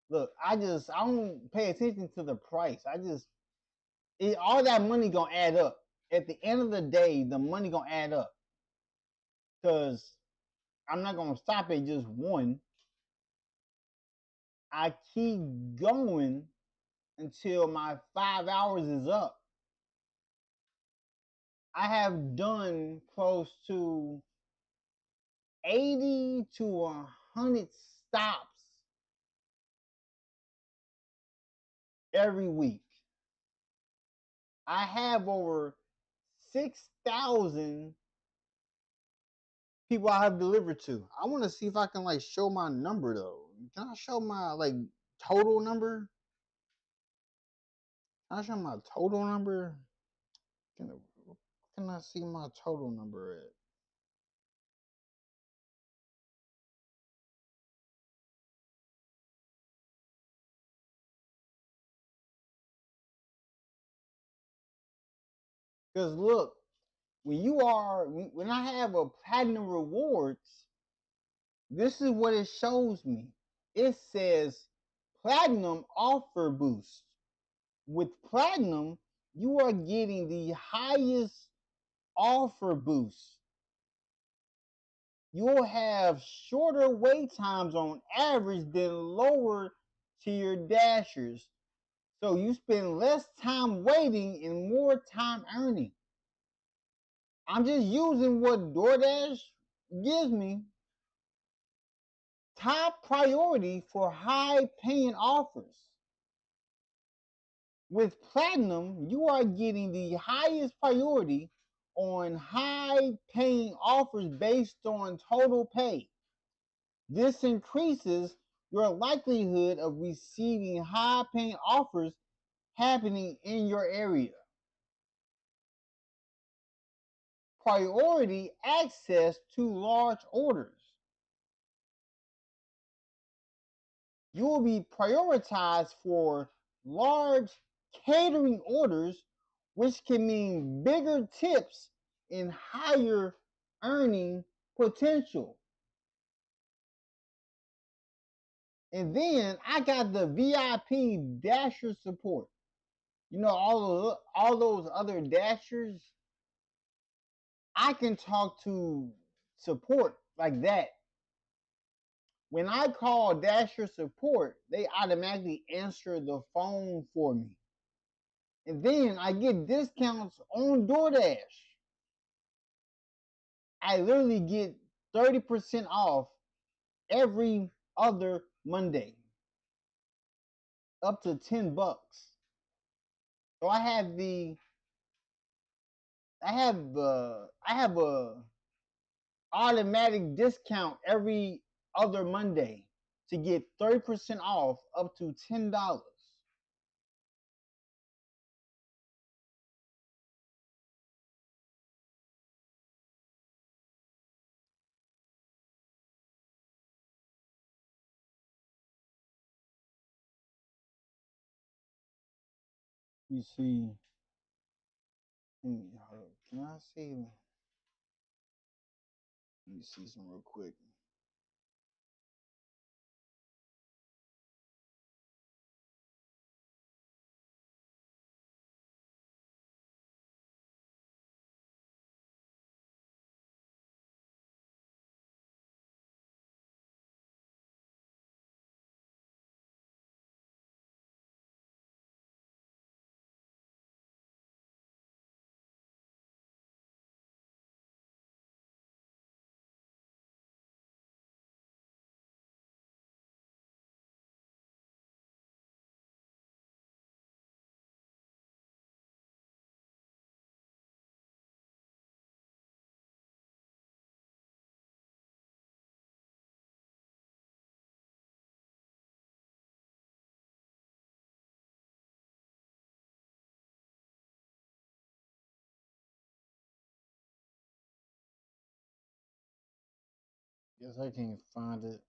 Look, I don't pay attention to the price. All that money gonna add up. At the end of the day, the money gonna add up. Because I'm not gonna stop at just one. I keep going until my 5 hours is up. I have done close to 80 to 100 stops every week. I have over 6,000 people I have delivered to. I want to see if I can show my number though. Can I show my total number? Can I show my total number? Can I see my total number at? Because look, when I have a platinum rewards, this is what it shows me. It says platinum offer boost. With platinum, you are getting the highest offer boost. You'll have shorter wait times on average than lower tier dashers. So you spend less time waiting and more time earning. I'm just using what DoorDash gives me. Top priority for high paying offers. With Platinum, you are getting the highest priority on high paying offers based on total pay. This increases your likelihood of receiving high paying offers happening in your area. priority access to large orders. You will be prioritized for large catering orders, which can mean bigger tips and higher earning potential. And then I got the VIP Dasher support. You know, all those other Dashers, I can talk to support like that. When I call Dasher support, they automatically answer the phone for me. And then I get discounts on DoorDash. I literally get 30% off every other Monday, up to $10. So I have a automatic discount every other Monday to get 30% off up to $10. You see, can I see? Let me see some real quick. Guess I can't find it.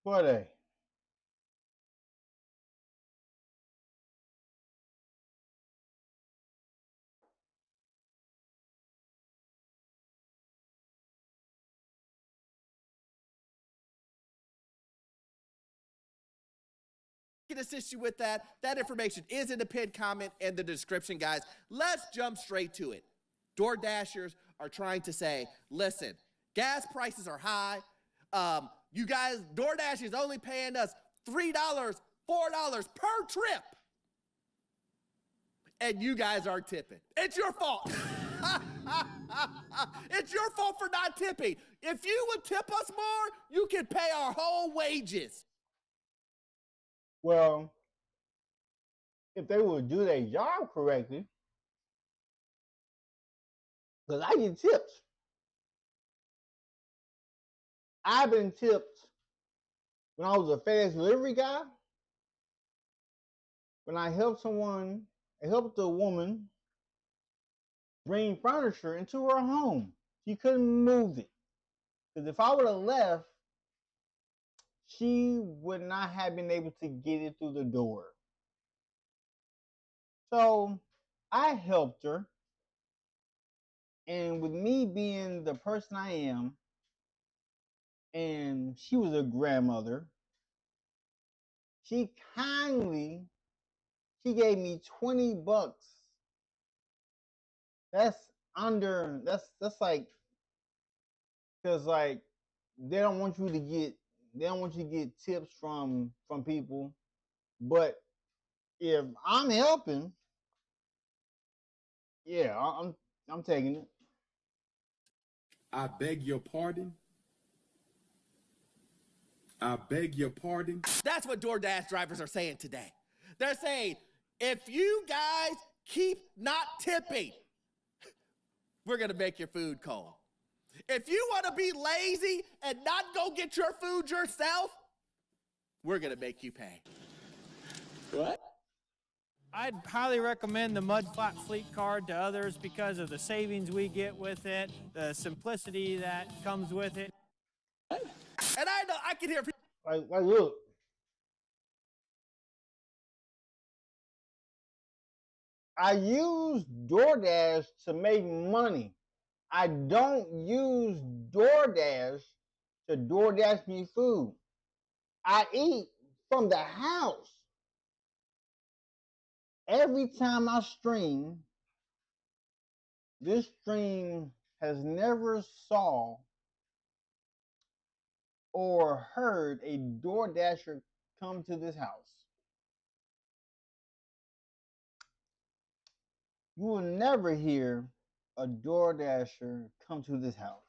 But hey,
Can assist you with that. That information is in the pinned comment and the description, guys. Let's jump straight to it. Door Dashers are trying to say, listen, gas prices are high. You guys, DoorDash is only paying us $3, $4 per trip. And you guys are tipping. It's your fault. It's your fault for not tipping. If you would tip us more, you could pay our whole wages.
well, if they would do their job correctly, because I get tips. I've been tipped when I was a FedEx delivery guy. When I helped a woman bring furniture into her home. She couldn't move it. Because if I would have left, she would not have been able to get it through the door. So I helped her. And with me being the person I am, and she was a grandmother, she gave me $20. That's like, because like they don't want you to get tips from people, but if I'm helping, yeah, I'm taking it.
I beg your pardon. I beg your pardon.
That's what DoorDash drivers are saying today. They're saying, if you guys keep not tipping, we're going to make your food cold. If you want to be lazy and not go get your food yourself, we're going to make you pay. What?
I'd highly recommend the Mud Flat Fleet card to others because of the savings we get with it, the simplicity that comes with it.
And I know I can hear people.
Like, look. I use DoorDash to make money. I don't use DoorDash to DoorDash me food. I eat from the house. Every time I stream, this stream has never saw or heard a DoorDasher come to this house. You will never hear a DoorDasher come to this house.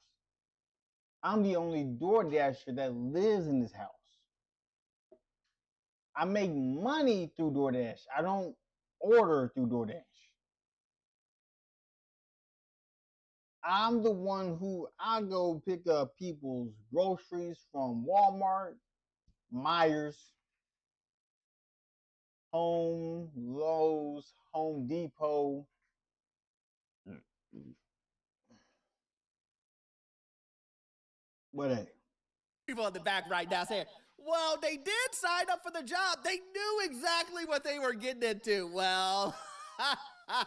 I'm the only DoorDasher that lives in this house. I make money through DoorDash. I don't order through DoorDash. I'm the one who I go pick up people's groceries from Walmart, Myers, Home, Lowe's, Home Depot. What are they?
People in the back right now saying, well, they did sign up for the job. They knew exactly what they were getting into. Well, I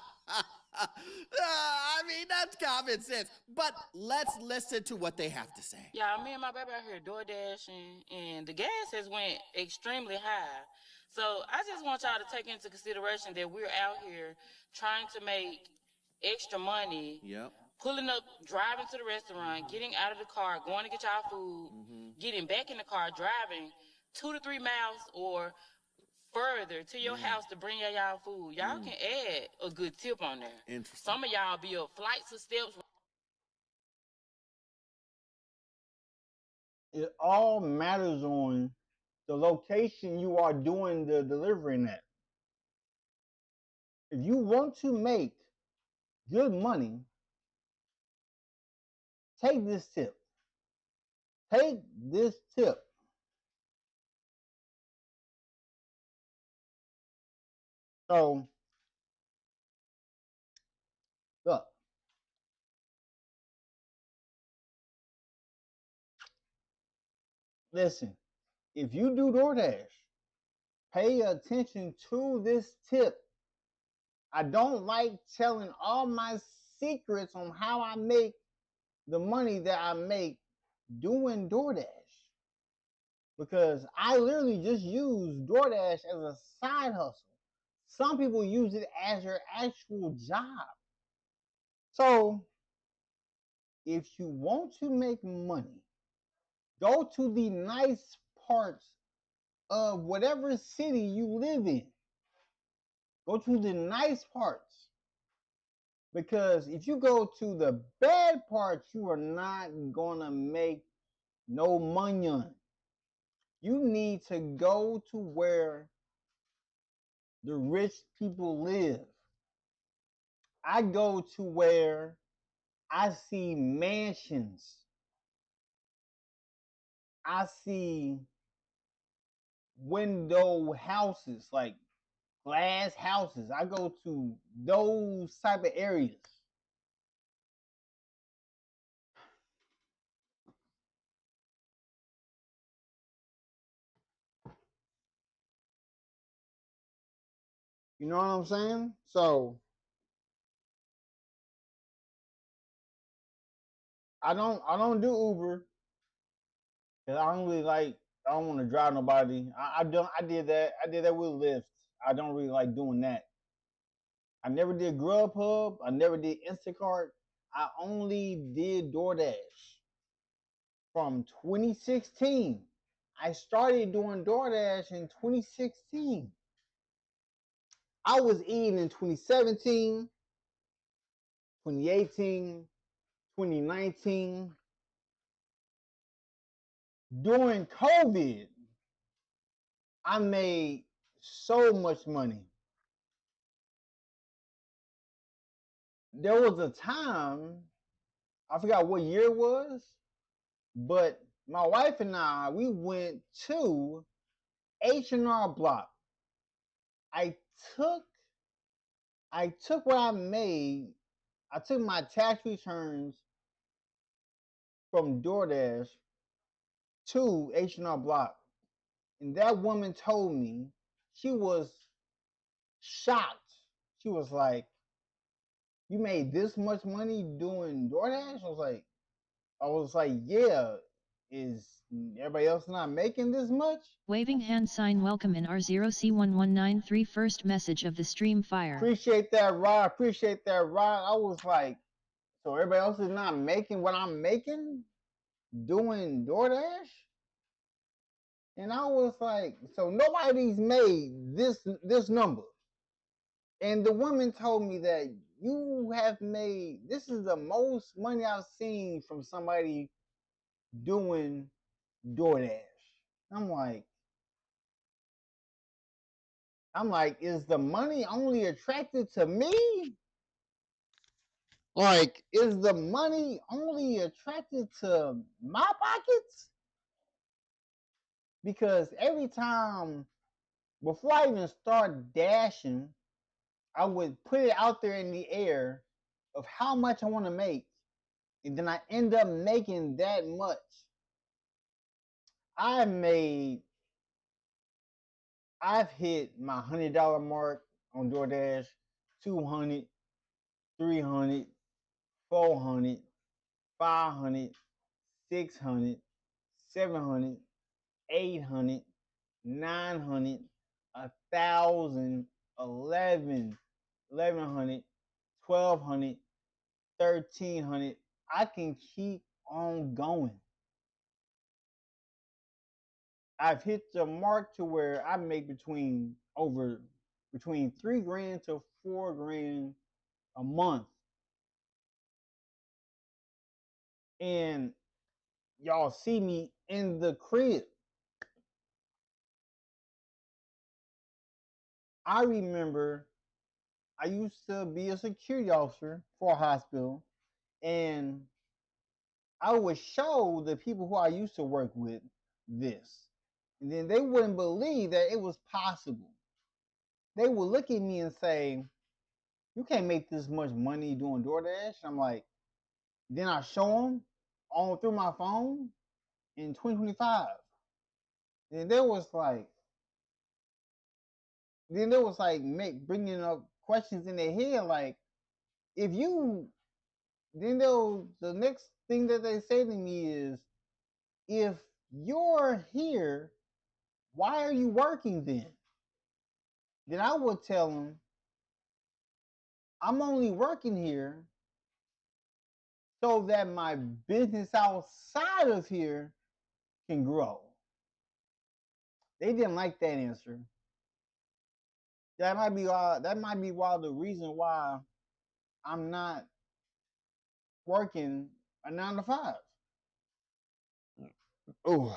mean, that's common sense. But let's listen to what they have to say.
Yeah, me and my baby out here door dashing, and the gas has went extremely high. So I just want y'all to take into consideration that we're out here trying to make extra money.
Yep.
Pulling up, driving to the restaurant, getting out of the car, going to get y'all food, getting back in the car, driving 2 to 3 miles or further to your house to bring y'all food. Y'all can add a good tip on there.
Interesting.
Some of y'all be up flights of steps.
It all matters on the location you are doing the delivering at. If you want to make good money, take this tip. Take this tip. So, look. Listen, if you do DoorDash, pay attention to this tip. I don't like telling all my secrets on how I make the money that I make doing DoorDash. Because I literally just use DoorDash as a side hustle. Some people use it as their actual job. So, if you want to make money, go to the nice parts of whatever city you live in. Go to the nice parts. Because if you go to the bad parts, you are not going to make no money. You need to go to where the rich people live. I go to where I see mansions. I see window houses, like glass houses. I go to those type of areas. You know what I'm saying? So I don't do Uber because I don't really like. I don't want to drive nobody. I did that. I did that with Lyft. I don't really like doing that. I never did Grubhub. I never did Instacart. I only did DoorDash from 2016. I started doing DoorDash in 2016. I was eating in 2017, 2018, 2019. During COVID, I made so much money. There was a time, I forgot what year it was, but my wife and I, we went to H&R Block. I took what I made. I took my tax returns from DoorDash to H&R Block, and that woman told me she was shocked. She was like, "You made this much money doing DoorDash?" I was like, "Yeah. Is everybody else not making this much?"
Waving hand sign welcome in R0C1193 first message of the stream fire.
Appreciate that, Rod. Appreciate that, Rod. I was like, so everybody else is not making what I'm making doing DoorDash? And I was like, so nobody's made this number. And the woman told me that you have made, this is the most money I've seen from somebody doing DoorDash. I'm like, is the money only attracted to me? Like, is the money only attracted to my pockets? Because every time, before I even start dashing, I would put it out there in the air of how much I want to make. And then I end up making that much. I've hit my $100 mark on DoorDash, 200, 300, 400, 500, 600, 700, 800, 900, 1,000, 1,100, 1,200, 1,300. I can keep on going. I've hit the mark to where I make between $3,000 to $4,000 a month. And y'all see me in the crib. I remember I used to be a security officer for a hospital, and I would show the people who I used to work with this. And then they wouldn't believe that it was possible. They would look at me and say, "You can't make this much money doing DoorDash." I'm like, then I show them on through my phone in 2025. And there was like, bringing up questions in their head like, if you, the next thing that they say to me is, if you're here, why are you working then? Then I would tell them, I'm only working here so that my business outside of here can grow. They didn't like that answer. That might be why the reason why I'm not working a 9 to 5. Oh.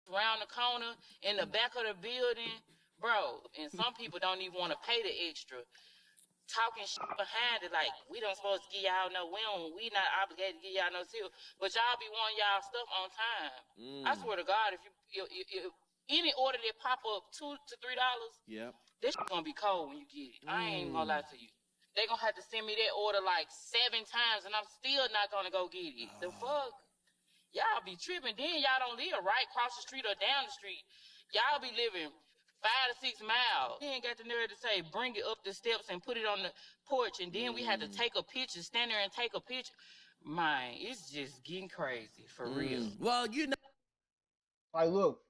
Around the corner in the back of the building, bro. And some people don't even want to pay the extra. Talking shit behind it, like we don't supposed to give y'all no, we not obligated to give y'all no seal, but y'all be wanting y'all stuff on time. I swear to God, if any order that pop up $2 to $3,
Yep.
this shit gonna be cold when you get it. I ain't even gonna lie to you. They gonna have to send me that order like 7 times, and I'm still not gonna go get it. The fuck? Y'all be tripping. Then y'all don't live right across the street or down the street. Y'all be living 5 to 6 miles. He ain't got the nerve to say, bring it up the steps and put it on the porch, and then we had to take a picture, stand there and take a picture. Man, it's just getting crazy, for real.
Well, you know.
Like, look.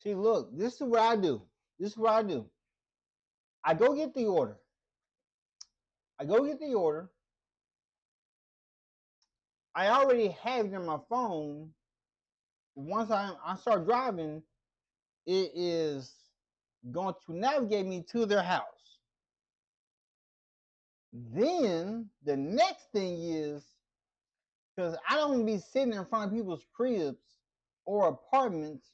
See, look, this is what I do. I go get the order. I already have it in my phone. Once I start driving, it is going to navigate me to their house. Then the next thing is, because I don't be sitting in front of people's cribs or apartments,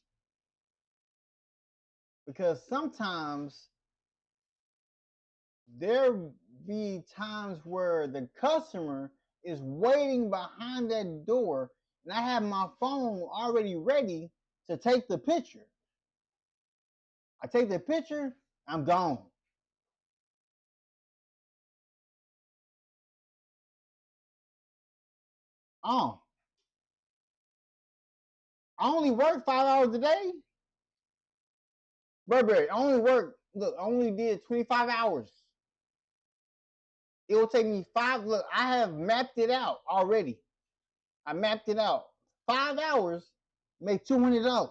because sometimes there be times where the customer is waiting behind that door and I have my phone already ready to take the picture. I take the picture, I'm gone. I only work 5 hours a day. Burberry, I only did 25 hours. It will take me 5, look, I have mapped it out already. I mapped it out. 5 hours, make $200.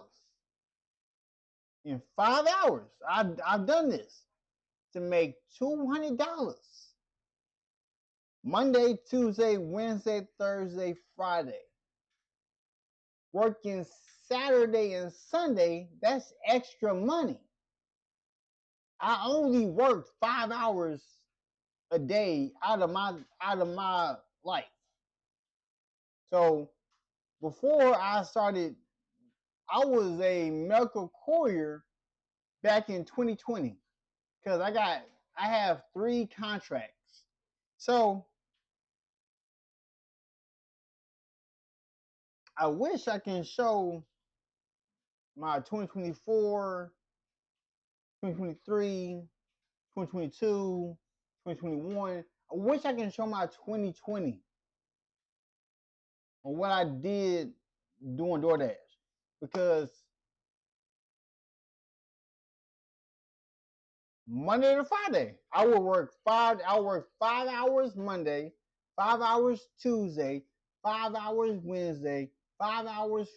In 5 hours, I've done this to make $200. Monday, Tuesday, Wednesday, Thursday, Friday. Working Saturday and Sunday, that's extra money. I only worked 5 hours a day out of my life. So before I started, I was a medical courier back in 2020 because I have 3 contracts. So I wish I can show my 2024, 2023, 2022, 2021. I wish I can show my 2020 on what I did doing DoorDash, because Monday to Friday, I would work 5 hours Monday, 5 hours Tuesday, 5 hours Wednesday, 5 hours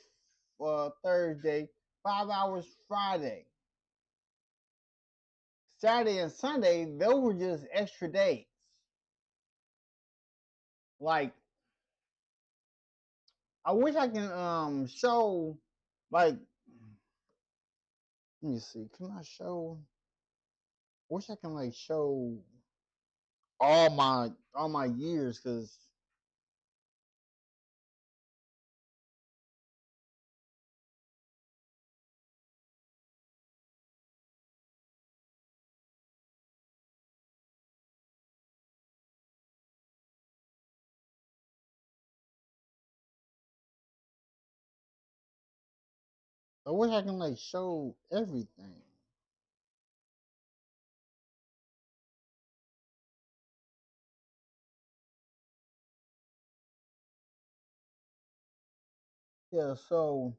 Thursday, 5 hours Friday. Saturday and Sunday, those were just extra days. Like, I wish I can show, like, let me see, can I show? I wish I can like show all my years, because I wish I can like show everything. Yeah, so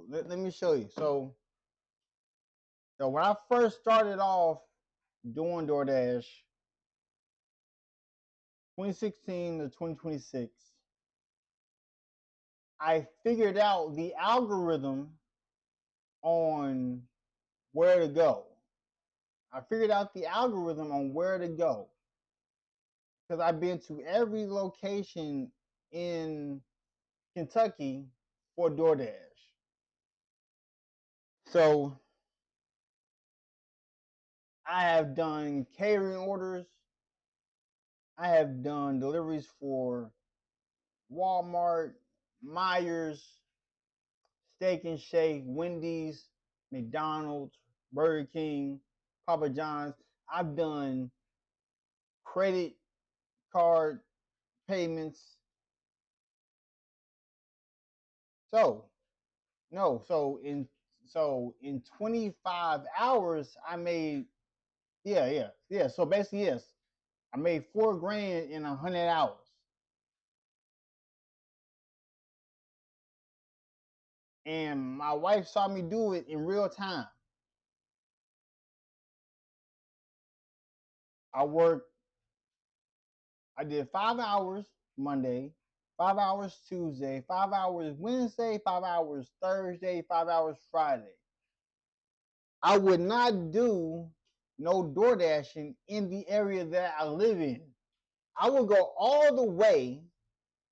let me show you. So when I first started off doing DoorDash, 2016 to 2026, I figured out the algorithm on where to go. I figured out the algorithm on where to go, because I've been to every location in Kentucky for DoorDash. So I have done catering orders. I have done deliveries for Walmart, Myers, Steak and Shake, Wendy's, McDonald's, Burger King, Papa John's. I've done credit card payments. So in 25 hours I made, yeah. So basically, yes, I made $4,000 in 100 hours. And my wife saw me do it in real time. I did 5 hours Monday, 5 hours Tuesday, 5 hours Wednesday, 5 hours Thursday, 5 hours Friday. I would not do no door dashing in the area that I live in. I would go all the way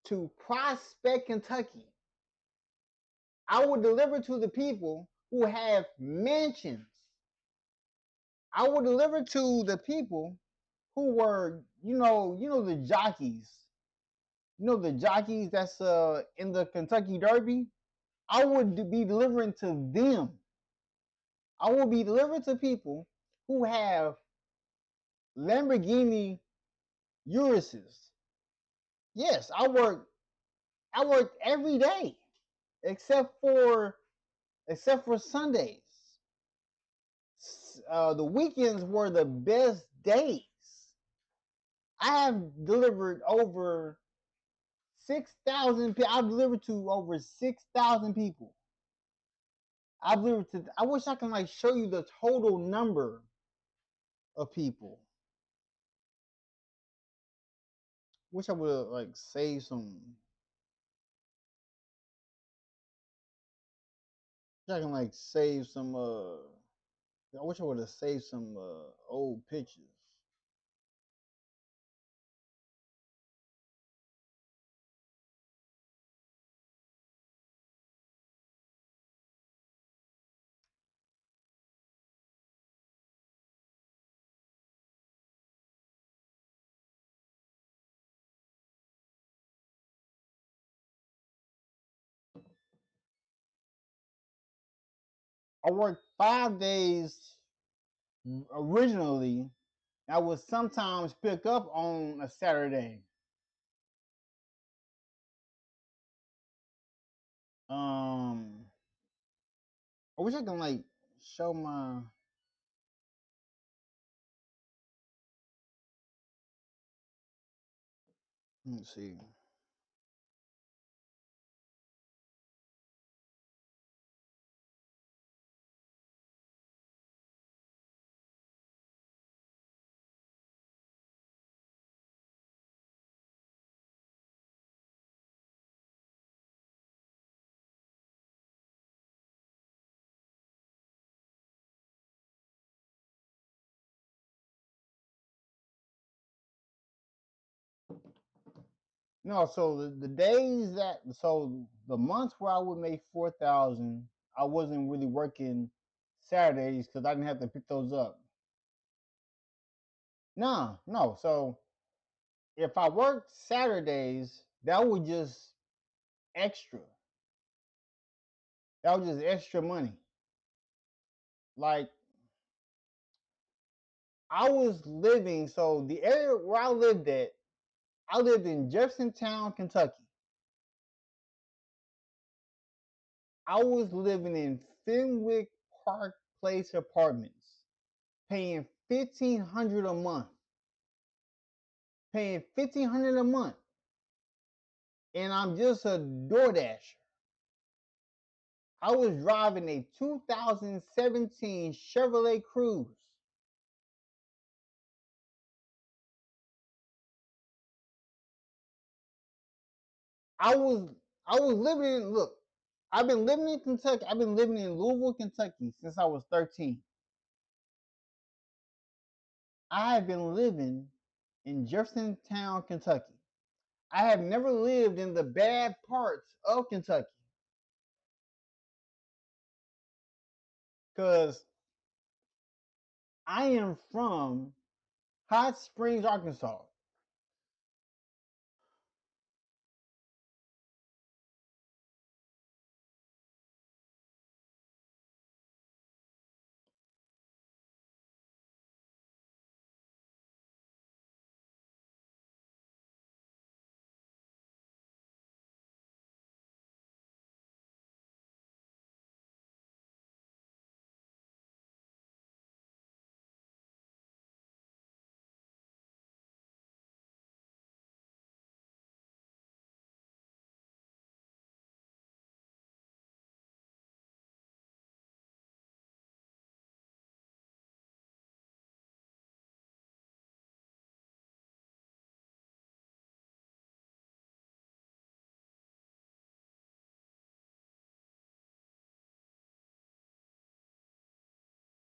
to Prospect, Kentucky. I would deliver to the people who have mansions I would deliver to the people who were, the jockeys. You know the jockeys that's in the Kentucky Derby? I would be delivering to them. I will be delivering to people who have Lamborghini Uruses. Yes, I work every day except for Sundays. The weekends were the best days. I have delivered over 6,000 people. I've delivered to over 6,000 people. I wish I can show you the total number of people. Wish I would have saved some. I can save some. I wish I would have saved some old pictures. I worked 5 days originally. I would sometimes pick up on a Saturday. I wish I can show my. Let's see. No, so the days the months where I would make 4,000, I wasn't really working Saturdays because I didn't have to pick those up. No. So if I worked Saturdays, that was just extra. That was just extra money. Like I was living, so the area where I lived at, I lived in Jeffersontown, Kentucky. I was living in Fenwick Park Place Apartments, paying $1,500 a month. Paying $1,500 a month. And I'm just a DoorDasher. I was driving a 2017 Chevrolet Cruze. I was living in I've been living in Kentucky. I've been living in Louisville, Kentucky since I was 13. I have been living in Jeffersontown, Kentucky. I have never lived in the bad parts of Kentucky. Because I am from Hot Springs, Arkansas.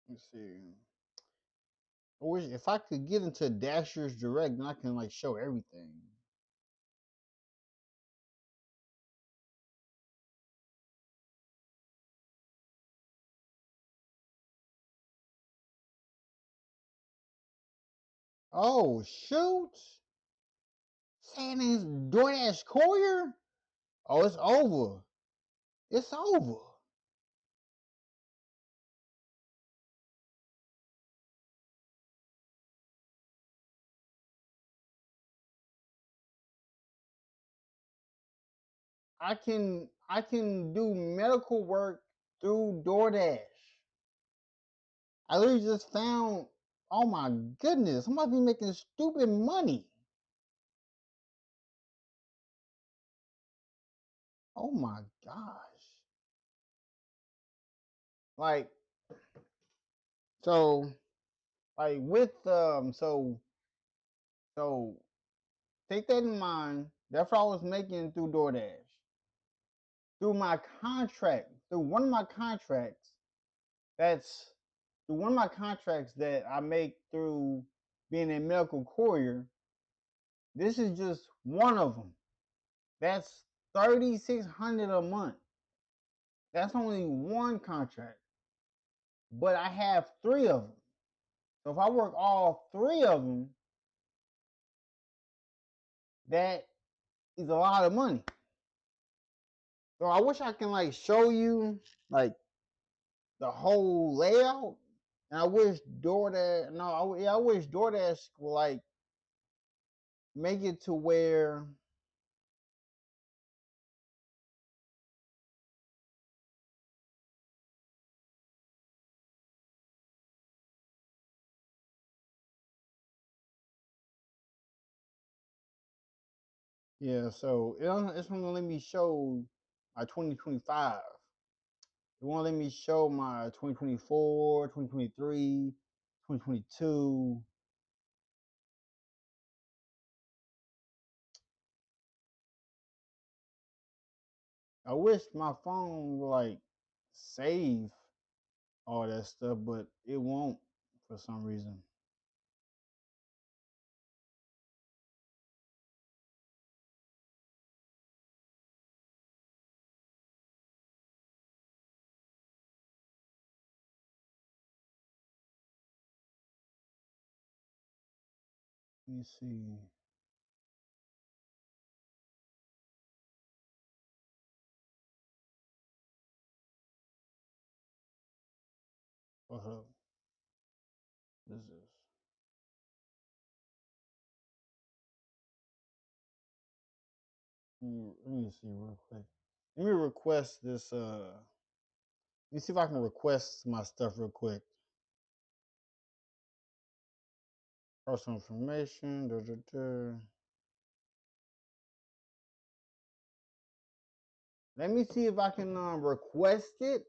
Let's see. I wish if I could get into Dasher's Direct, then I can show everything. Oh shoot! Saying his DoorDash courier? Oh, it's over. It's over. I can do medical work through DoorDash. I literally just found. Oh my goodness! I'm about to be making stupid money. Oh my gosh! Like so, like with so take that in mind. That's what I was making through DoorDash. Through my contract, through one of my contracts, that's through one of my contracts that I make through being a medical courier. This is just one of them. That's 3,600 a month. That's only one contract, but I have three of them. So if I work all three of them, that is a lot of money. So I wish I can like show you like the whole layout. And I wish DoorDash, no, I wish DoorDash would like make it to where yeah, so it's gonna let me show my 2025. It won't let me show my 2024, 2023, 2022. I wish my phone would like save all that stuff, but it won't for some reason. Let me see. What's up? This is. Let me see real quick. Let me request this. Let me see if I can request my stuff real quick. Personal information. Da, da, da. Let me see if I can request it.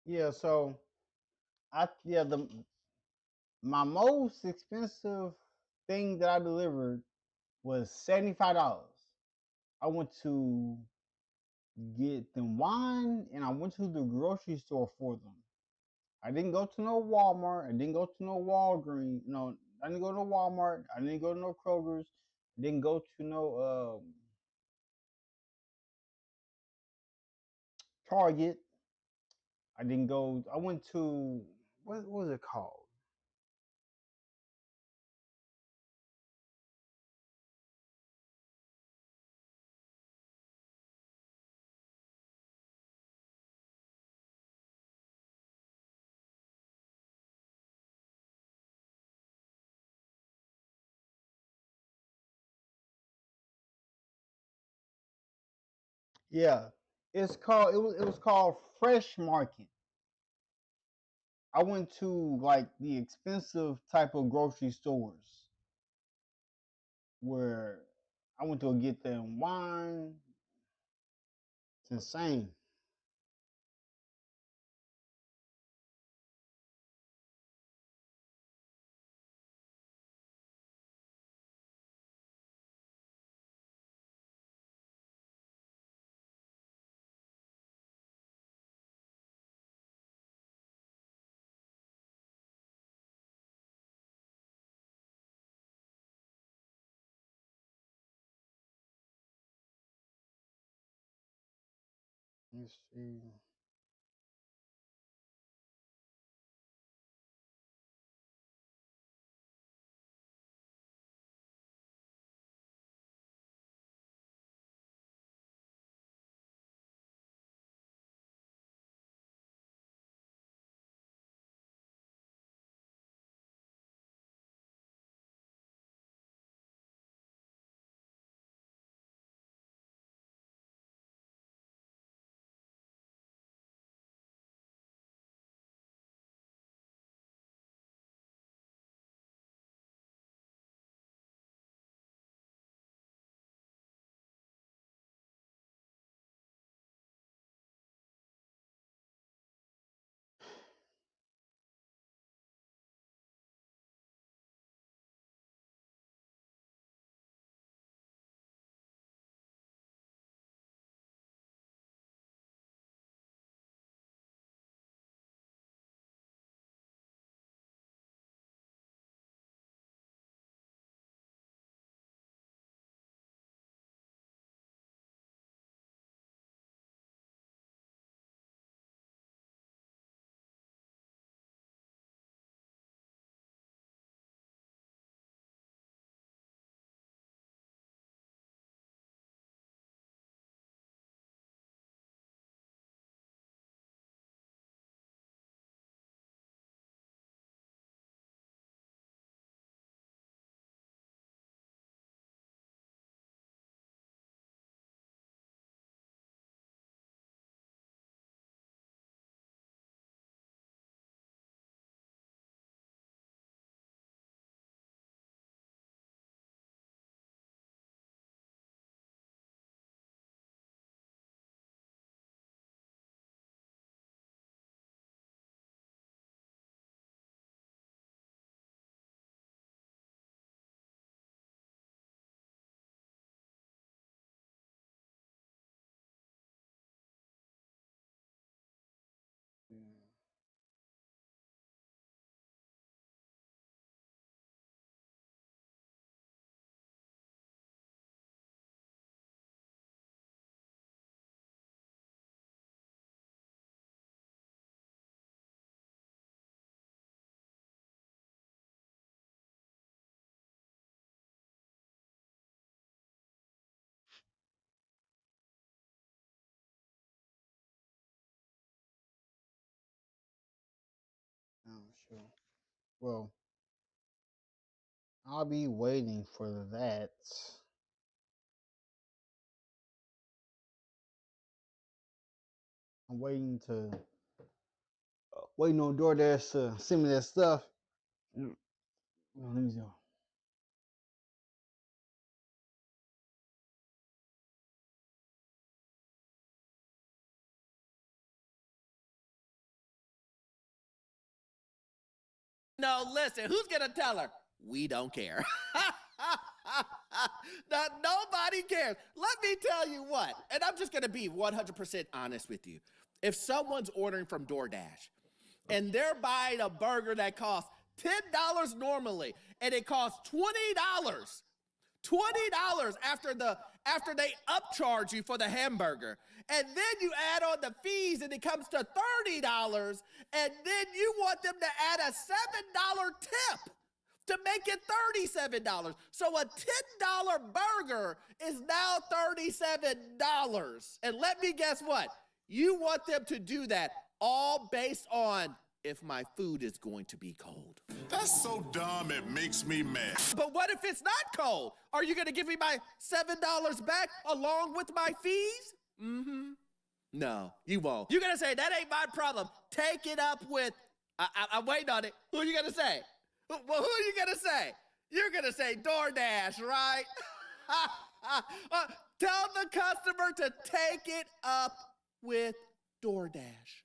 Yeah, so the my most expensive thing that I delivered was $75. I went to get them wine and I went to the grocery store for them. I didn't go to no Walmart. I didn't go to no Walgreens. No, I didn't go to no Walmart. I didn't go to no Kroger's. I didn't go to no Target. I didn't go. I went to what was it called? Yeah, it was called Fresh Market. I went to like the expensive type of grocery stores where I went to get them wine. It's insane. Let's see. Oh, sure. Well, I'll be waiting for that. I'm waiting on DoorDash to send me that stuff. Let me see.
No, listen, who's gonna tell her? We don't care. Now, nobody cares. Let me tell you what, and I'm just gonna be 100% honest with you. If someone's ordering from DoorDash and they're buying a burger that costs $10 normally and it costs $20, after they upcharge you for the hamburger, and then you add on the fees and it comes to $30, and then you want them to add a $7 tip to make it $37. So a $10 burger is now $37. And let me guess what? You want them to do that all based on if my food is going to be cold.
That's so dumb it makes me mad.
But what if it's not cold? Are you going to give me my $7 back along with my fees? No, you won't. You're going to say, that ain't my problem. Take it up with, I'm waiting on it. Who are you going to say? Well, who are you going to say? You're going to say DoorDash, right? Tell the customer to take it up with DoorDash.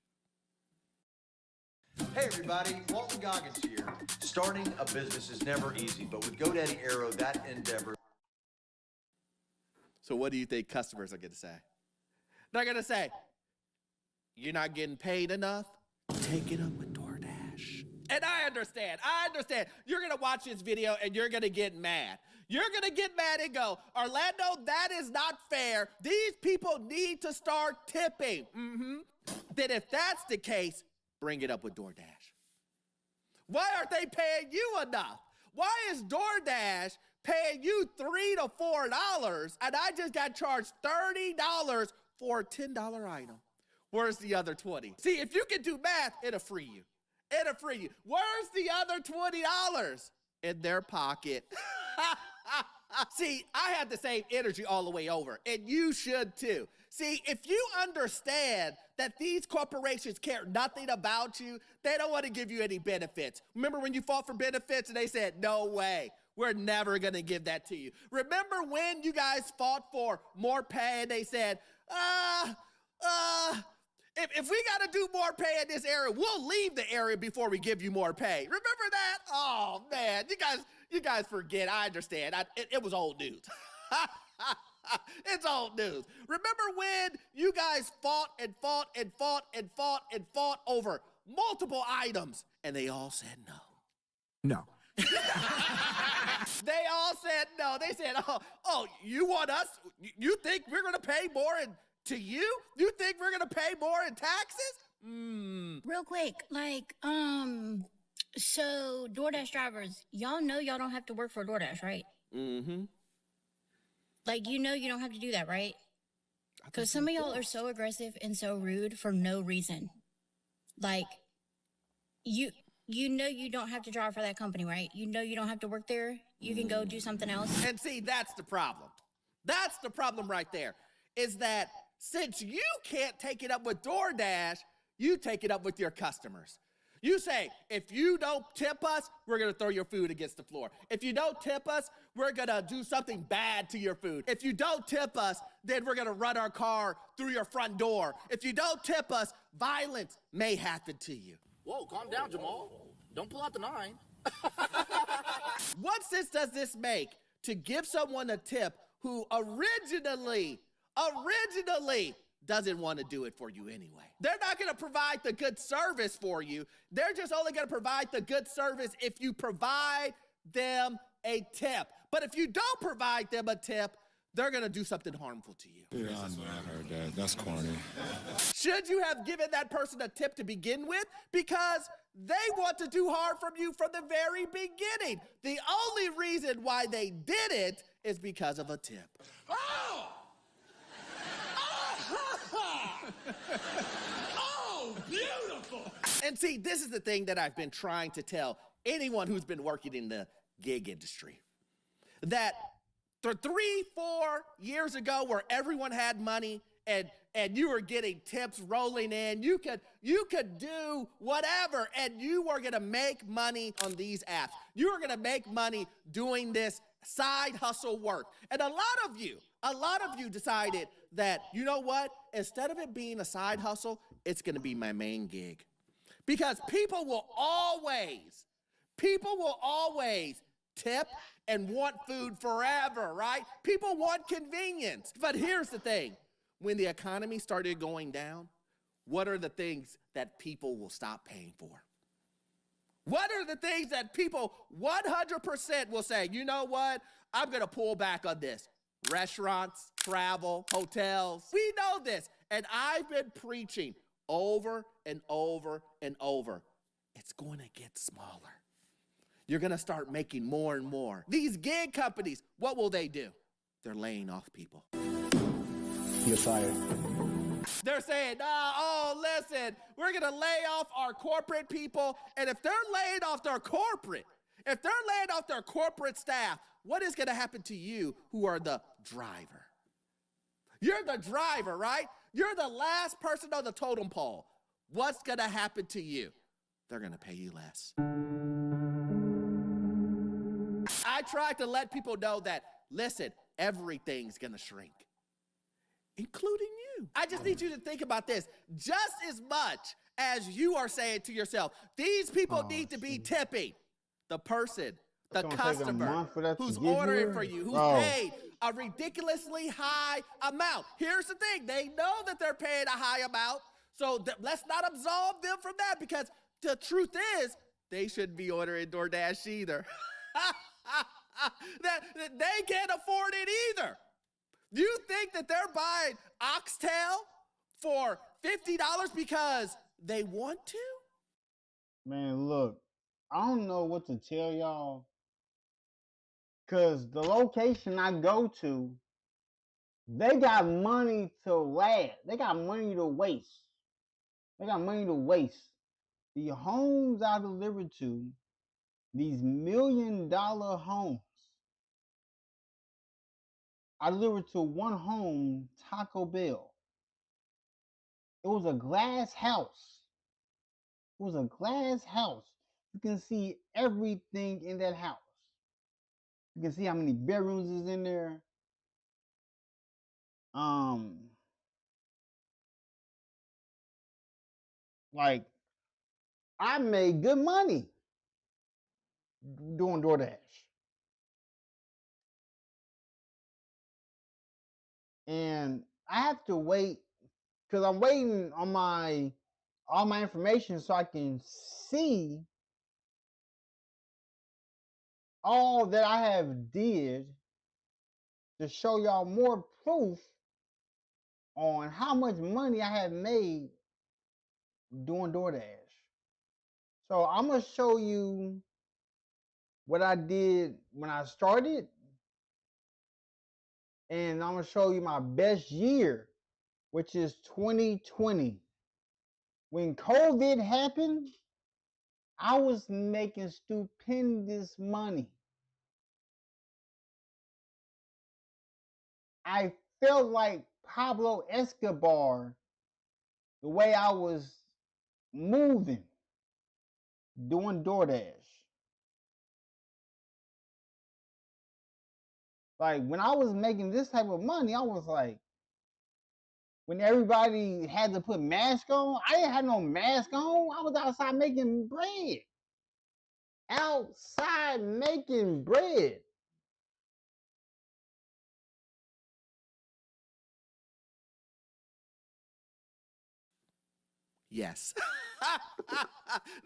Hey everybody, Walton Goggins here. Starting a business is never easy, but with GoDaddy Arrow, that endeavor.
So what do you think customers are going to say? They're going to say, you're not getting paid enough? Take it up with DoorDash. And I understand. You're going to watch this video and you're going to get mad. You're going to get mad and go, Orlando, that is not fair. These people need to start tipping. Then if that's the case, bring it up with DoorDash. Why aren't they paying you enough? Why is DoorDash paying you $3 to $4 and I just got charged $30 for a $10 item? Where's the other 20? See, if you can do math, it'll free you. Where's the other $20? In their pocket. See, I have the same energy all the way over, and you should too. See, if you understand that these corporations care nothing about you, they don't want to give you any benefits. Remember when you fought for benefits and they said, no way, we're never going to give that to you. Remember when you guys fought for more pay and they said, if we got to do more pay in this area, we'll leave the area before we give you more pay. Remember that? Oh, man, you guys forget. I understand. It was old news. It's old news. Remember when you guys fought over multiple items and they all said no?
No.
They all said no. They said, oh, you want us? You think we're going to pay more to you? You think we're going to pay more in taxes?
Real quick, so DoorDash drivers, y'all know y'all don't have to work for DoorDash, right? Like, you know you don't have to do that, right? Because some of y'all are so aggressive and so rude for no reason. Like, you know you don't have to drive for that company, right? You know you don't have to work there. You can go do something else.
And see, that's the problem. That's the problem right there, is that since you can't take it up with DoorDash, you take it up with your customers. You say, if you don't tip us, we're going to throw your food against the floor. If you don't tip us, we're going to do something bad to your food. If you don't tip us, then we're going to run our car through your front door. If you don't tip us, violence may happen to you.
Whoa, calm down, Jamal. Don't pull out the 9.
What sense does this make to give someone a tip who originally doesn't want to do it for you anyway? They're not going to provide the good service for you. They're just only going to provide the good service if you provide them a tip. But if you don't provide them a tip, they're going to do something harmful to you.
Yeah, I know, I heard that. That's corny.
Should you have given that person a tip to begin with? Because they want to do harm from you from the very beginning. The only reason why they did it is because of a tip.
Oh! Oh, beautiful!
And see, this is the thing that I've been trying to tell anyone who's been working in the gig industry. That 3-4 years ago, where everyone had money and you were getting tips rolling in, you could do whatever, and you were gonna make money on these apps. You were gonna make money doing this side hustle work. And a lot of you decided that, you know what? Instead of it being a side hustle, it's gonna be my main gig. Because people will always tip and want food forever, right? People want convenience. But here's the thing. When the economy started going down, what are the things that people will stop paying for? What are the things that people 100% will say, you know what? I'm gonna pull back on this. Restaurants, travel, hotels. We know this. And I've been preaching over and over and over. It's going to get smaller. You're going to start making more and more. These gig companies, what will they do? They're laying off people.
You're fired.
They're saying, listen, we're going to lay off our corporate people. And if they're laying off their corporate staff, what is going to happen to you who are the driver? You're the driver, right? You're the last person on the totem pole. What's going to happen to you? They're going to pay you less. I try to let people know that, listen, everything's going to shrink, including you. I just need you to think about this. Just as much as you are saying to yourself, these people need to be tipping the person, the customer who's ordering for you, who's paid a ridiculously high amount. Here's the thing. They know that they're paying a high amount, so let's not absolve them from that, because the truth is they shouldn't be ordering DoorDash either. They can't afford it either. You think that they're buying oxtail for $50 because they want to?
Man, look, I don't know what to tell y'all, because the location I go to, they got money to last. They got money to waste. They got money to waste. The homes I delivered to, these $1 million homes, I delivered to one home, Taco Bell. It was a glass house. It was a glass house. You can see everything in that house. You can see how many bedrooms is in there. Like, I made good money doing DoorDash. And I have to wait, because I'm waiting on all my information so I can see all that I have did to show y'all more proof on how much money I have made doing DoorDash. So I'm going to show you what I did when I started, and I'm going to show you my best year, which is 2020. When COVID happened, I was making stupendous money. I felt like Pablo Escobar, the way I was moving, doing DoorDash. Like, when I was making this type of money, I was like, when everybody had to put masks on, I didn't have no mask on. I was outside making bread. Outside making bread.
Yes.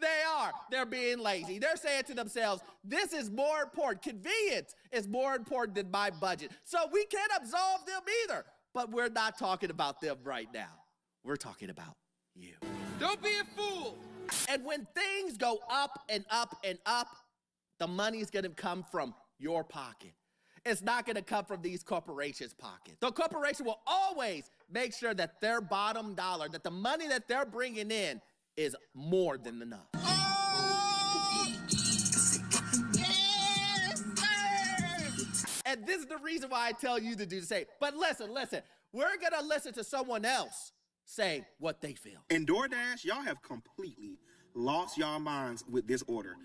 They are. They're being lazy. They're saying to themselves, this is more important. Convenience is more important than my budget. So we can't absolve them either. But we're not talking about them right now. We're talking about you.
Don't be a fool.
And when things go up and up and up, the money's going to come from your pocket. It's not going to come from these corporations' pockets. The corporation will always make sure that their bottom dollar, that the money that they're bringing in is more than enough. And this is the reason why I tell you to do the same. But listen, we're going to listen to someone else say what they feel.
In DoorDash, y'all have completely lost y'all minds with this order.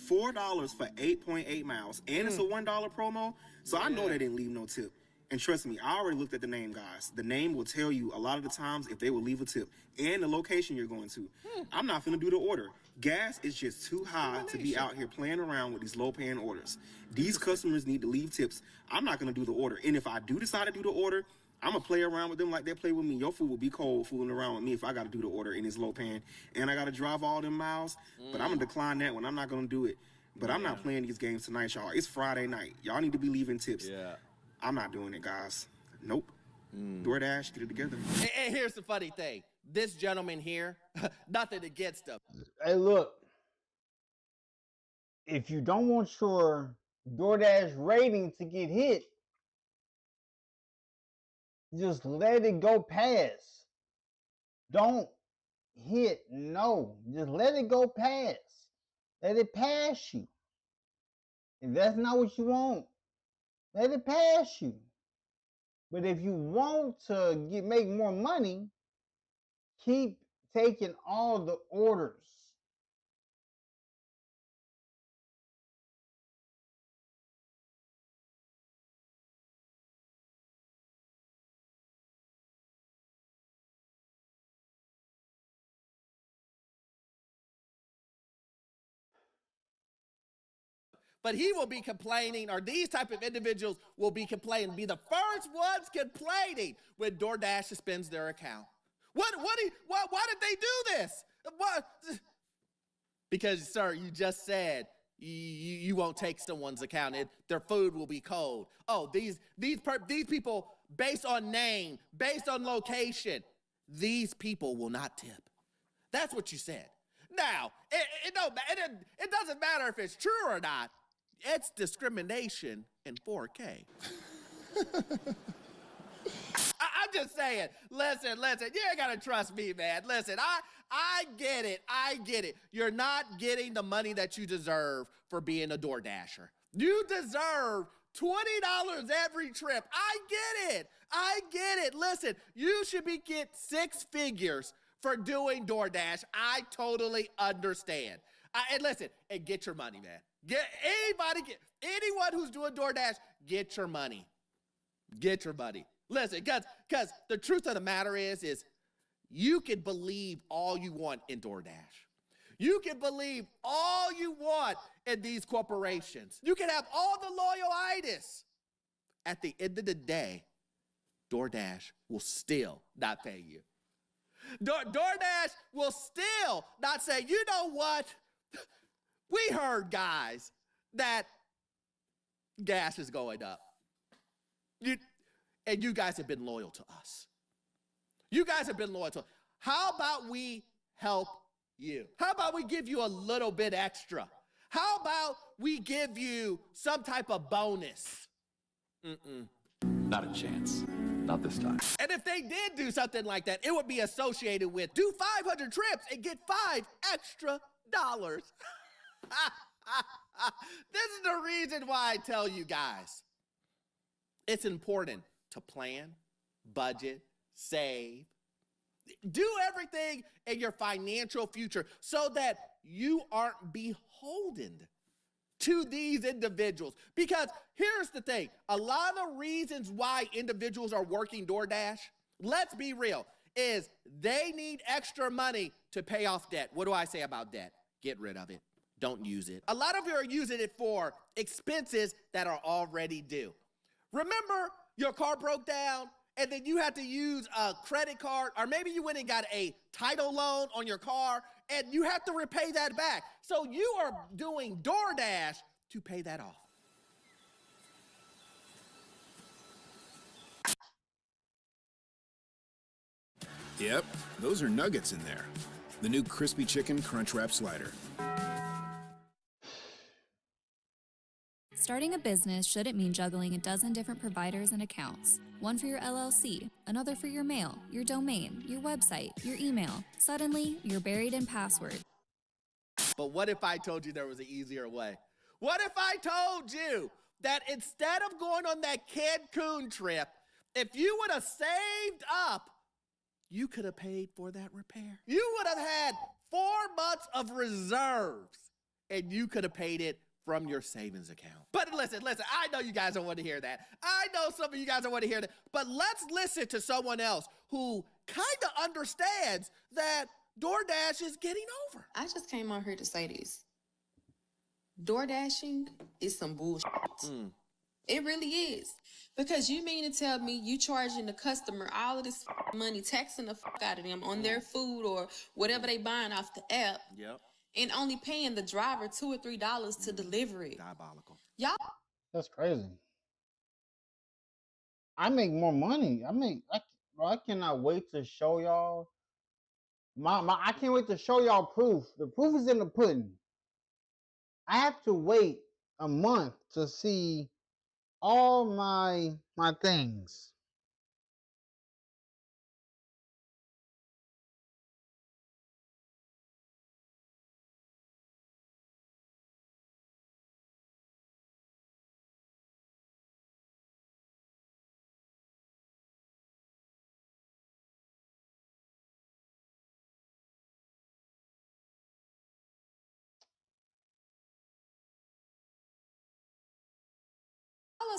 $4 for 8.8 miles, and it's a $1 promo, so I know they didn't leave no tip. And trust me, I already looked at the name, guys. The name will tell you a lot of the times if they will leave a tip and the location you're going to. I'm not finna do the order. Gas is just too high to be out here playing around with these low-paying orders. These customers need to leave tips. I'm not gonna do the order. And if I do decide to do the order, I'm gonna play around with them like they play with me. Your food will be cold fooling around with me if I gotta do the order and it's low paying and I gotta drive all them miles. But I'm gonna decline that one. I'm not gonna do it. But I'm not playing these games tonight, y'all. It's Friday night. Y'all need to be leaving tips.
Yeah.
I'm not doing it, guys. Nope. DoorDash, get it together.
And here's the funny thing. This gentleman here, nothing against him.
Hey, look. If you don't want your DoorDash rating to get hit, just let it go past. Don't hit no. Just let it go past. Let it pass you. If that's not what you want, let it pass you. But if you want to make more money, keep taking all the orders.
But he will be complaining, or these type of individuals will be complaining, be the first ones complaining when DoorDash suspends their account. Why did they do this? What? Because, sir, you just said you won't take someone's account. Their food will be cold. Oh, these people, based on name, based on location, these people will not tip. That's what you said. Now, it doesn't matter if it's true or not. It's discrimination in 4K. I'm just saying, listen, you ain't gotta trust me, man. Listen, I get it. You're not getting the money that you deserve for being a DoorDasher. You deserve $20 every trip. I get it. Listen, you should get 6 figures for doing DoorDash. I totally understand. And listen, and get your money, man. Anyone who's doing DoorDash, get your money. Get your money. Listen, because the truth of the matter is you can believe all you want in DoorDash. You can believe all you want in these corporations. You can have all the loyalitis. At the end of the day, DoorDash will still not pay you. DoorDash will still not say, you know what? We heard, guys, that gas is going up. And you guys have been loyal to us. You guys have been loyal to us. How about we help you? How about we give you a little bit extra? How about we give you some type of bonus?
Not a chance. Not this time.
And if they did do something like that, it would be associated with do 500 trips and get $5 extra. This is the reason why I tell you guys, it's important to plan, budget, save, do everything in your financial future so that you aren't beholden to these individuals. Because here's the thing, a lot of reasons why individuals are working DoorDash, let's be real, is they need extra money to pay off debt. What do I say about debt? Get rid of it. Don't use it. A lot of you are using it for expenses that are already due. Remember your car broke down and then you had to use a credit card, or maybe you went and got a title loan on your car and you have to repay that back. So you are doing DoorDash to pay that off.
Yep, those are nuggets in there. The new crispy chicken crunch wrap slider.
Starting a business shouldn't mean juggling a dozen different providers and accounts. One for your LLC, another for your mail, your domain, your website, your email. Suddenly, you're buried in passwords.
But what if I told you there was an easier way? What if I told you that instead of going on that Cancun trip, if you would have saved up, you could have paid for that repair. You would have had 4 months of reserves, and you could have paid it from your savings account. But listen, I know you guys don't want to hear that. I know some of you guys don't want to hear that. But let's listen to someone else who kind of understands that DoorDash is getting over.
I just came on here to say this. DoorDashing is some bullshit. It really is. Because you mean to tell me you charging the customer all of this money, taxing the out of them on their food or whatever they buying off the app.
Yep.
And only paying the driver $2 or $3 to deliver it.
Diabolical.
Y'all.
That's crazy. I make more money. I cannot wait to show y'all. I can't wait to show y'all proof. The proof is in the pudding. I have to wait a month to see all my things.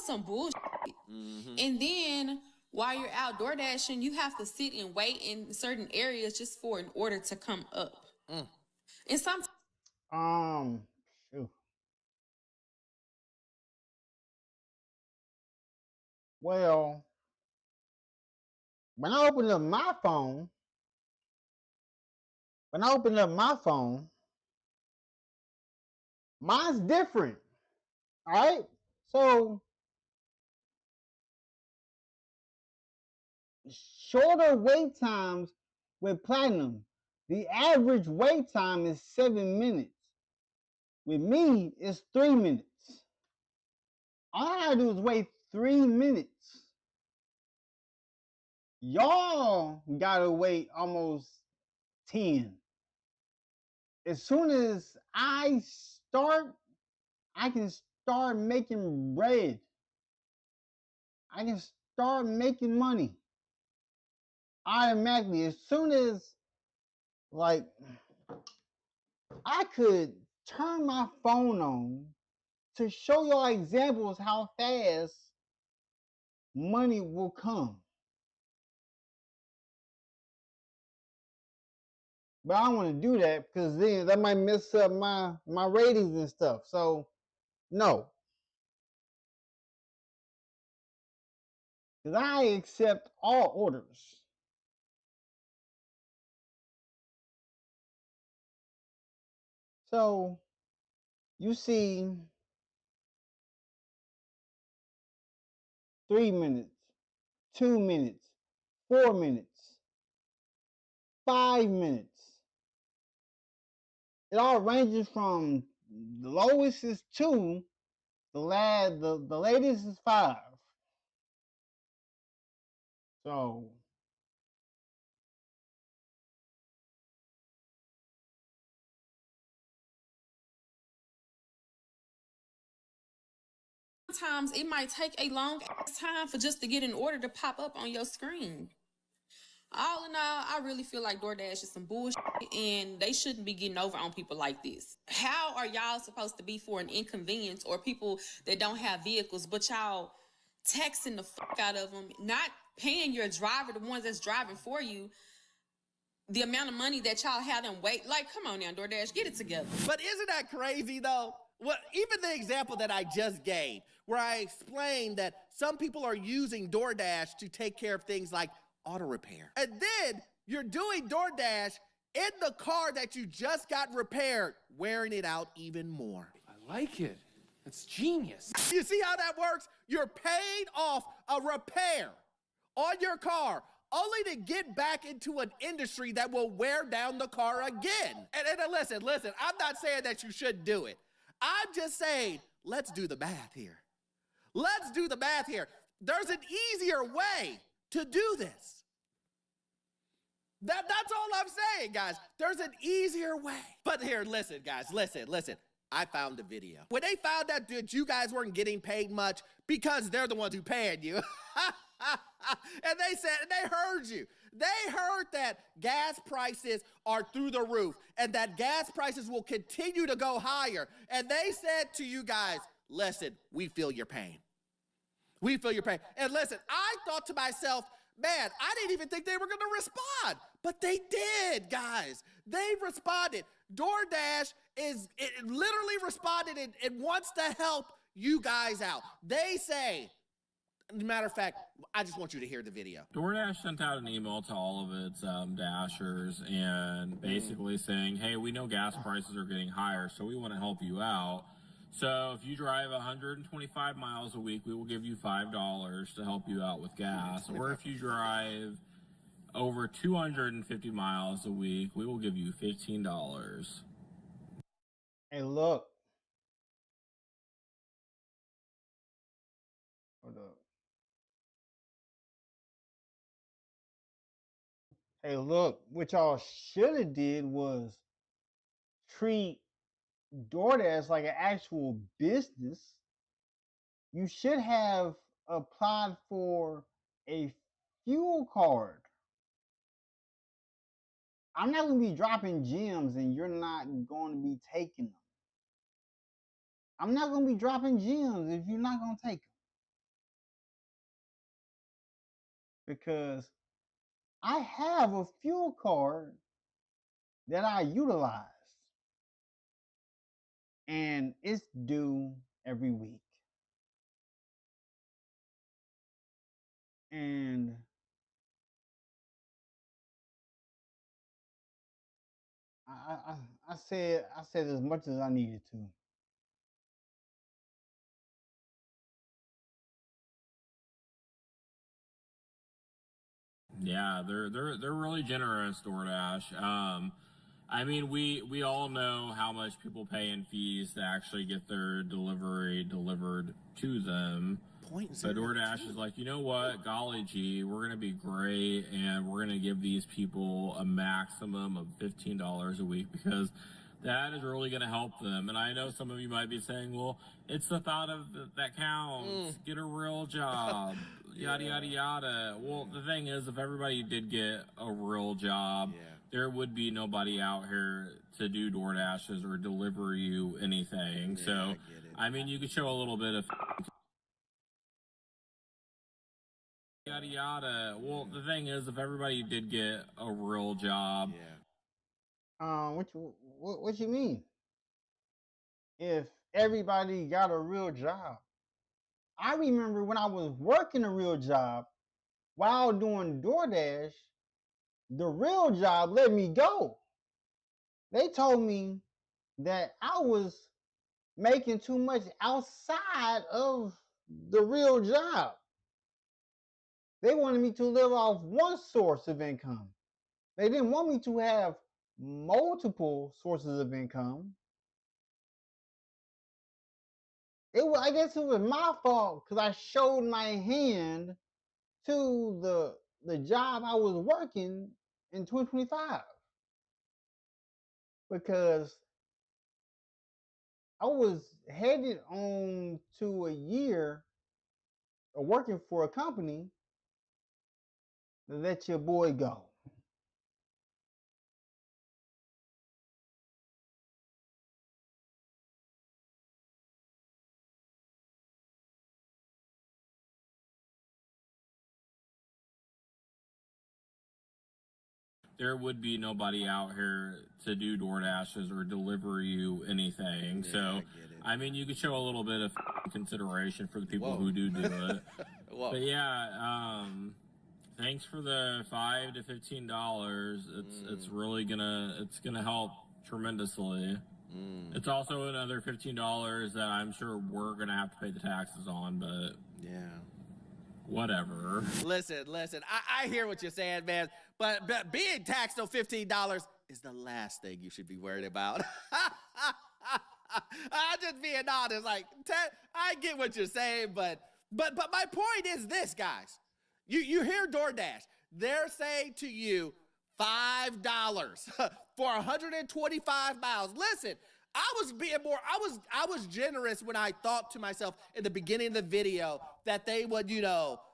is some bullshit. And then while you're out door dashing, you have to sit and wait in certain areas just for an order to come up. And sometimes
shoot. Well, when I opened up my phone, mine's different. All right? So, shorter wait times with Platinum. The average wait time is 7 minutes. With me, it's 3 minutes. All I gotta do is wait 3 minutes. Y'all gotta wait almost 10. As soon as I start, I can start making bread. I can start making money automatically. As soon as, like, I could turn my phone on to show y'all examples how fast money will come. But I don't want to do that because then that might mess up my ratings and stuff. So, no. Because I accept all orders. So, you see 3 minutes, 2 minutes, 4 minutes, 5 minutes. It all ranges from the lowest is 2, the latest is 5. So
sometimes it might take a long time for just to get an order to pop up on your screen. All in all, I really feel like DoorDash is some bullshit and they shouldn't be getting over on people like this. How are y'all supposed to be for an inconvenience or people that don't have vehicles, but y'all texting the fuck out of them, not paying your driver, the ones that's driving for you, the amount of money that y'all had them wait? Like, come on now, DoorDash, get it together.
But isn't that crazy though? Well, even the example that I just gave, where I explained that some people are using DoorDash to take care of things like auto repair. And then you're doing DoorDash in the car that you just got repaired, wearing it out even more.
I like it. It's genius.
You see how that works? You're paying off a repair on your car only to get back into an industry that will wear down the car again. And listen, I'm not saying that you should do it. I'm just saying, let's do the math here. Let's do the math here. There's an easier way to do this. That's all I'm saying, guys. There's an easier way. But here, listen, guys, listen. I found a video. When they found out that you guys weren't getting paid much because they're the ones who paid you, and they said, they heard you. They heard that gas prices are through the roof and that gas prices will continue to go higher. And they said to you guys, listen, we feel your pain. We feel your pain. And listen, I thought to myself, man, I didn't even think they were going to respond. But they did, guys. They responded. DoorDash it literally responded and wants to help you guys out. They say, as a matter of fact, I just want you to hear the video.
DoorDash sent out an email to all of its dashers and basically saying, hey, we know gas prices are getting higher, so we want to help you out. So if you drive 125 miles a week, we will give you $5 to help you out with gas. Or if you drive over 250 miles a week, we will give you $15.
Hey, look. Hold up. Hey, look. What y'all should have did was treat DoorDash like an actual business. You should have applied for a fuel card. I'm not going to be dropping gems and you're not going to be taking them. I'm not going to be dropping gems if you're not going to take them. because I have a fuel card that I utilize, and it's due every week. And I said as much as I needed to.
Yeah, they're really generous, DoorDash. I mean, we all know how much people pay in fees to actually get their delivery delivered to them. But DoorDash is like, you know what, golly gee, we're gonna be great, and we're gonna give these people a maximum of $15 a week because that is really gonna help them. And I know some of you might be saying, well, it's the thought of that counts. Get a real job. Yada yada yada. Well, the thing is, if everybody did get a real job, there would be nobody out here to do DoorDashes or deliver you anything. So, I mean, you could show a little bit of yada yada. Well, the thing is, if everybody did get a real job,
What you mean? If everybody got a real job, I remember when I was working a real job while doing DoorDash, the real job let me go. They told me that I was making too much outside of the real job. They wanted me to live off one source of income. They didn't want me to have multiple sources of income. I guess it was my fault because I showed my hand to the job I was working in 2025 because I was headed on to a year of working for a company to let your boy go.
there would be nobody out here to do DoorDashes or deliver you anything. So, I mean, you could show a little bit of consideration for the people who do it. But yeah, thanks for the $5 to $15. It's really gonna help tremendously. It's also another $15 that I'm sure we're gonna have to pay the taxes on, but
yeah.
Whatever.
Listen. I hear what you're saying, man. But being taxed on $15 is the last thing you should be worried about. I'm just being honest. Like, I get what you're saying, but my point is this, guys. You hear DoorDash. They're saying to you $5 for 125 miles. Listen, I was generous when I thought to myself in the beginning of the video that they would,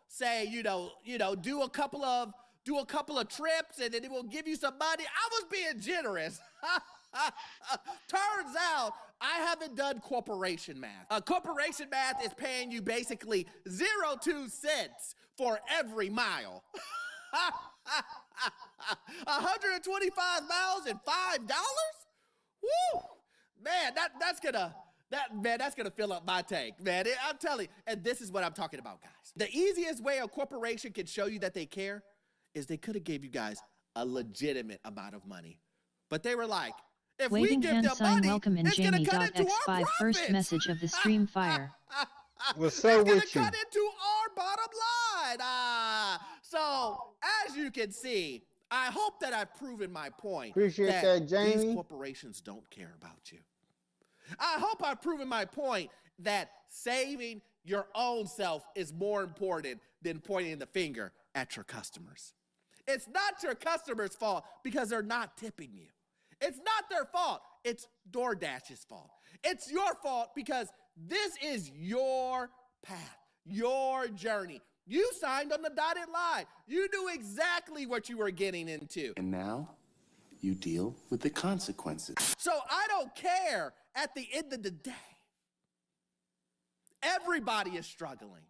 say, do a couple of trips and then it will give you some money. I was being generous. Turns out I haven't done corporation math. Corporation math is paying you basically 0.2 cents for every mile. 125 miles and $5? Woo! Man, that's gonna fill up my tank, man. I'm telling you, and this is what I'm talking about, guys. The easiest way a corporation can show you that they care is they could have gave you guys a legitimate amount of money. But they were like, if
Waving
we give
hand
them
sign
money,
welcome in
it's gonna cut into our
Jamie.x5 first
profits.
message of the stream fire.
What's up with you?
Cut into our bottom line. So, as you can see, I hope that I've proven my point.
Appreciate that, Jamie.
These corporations don't care about you. I hope I've proven my point that saving your own self is more important than pointing the finger at your customers. It's not your customers' fault because they're not tipping you. It's not their fault. It's DoorDash's fault. It's your fault because this is your path, your journey. You signed on the dotted line. You knew exactly what you were getting into.
And now you deal with the consequences.
So I don't care at the end of the day. Everybody is struggling.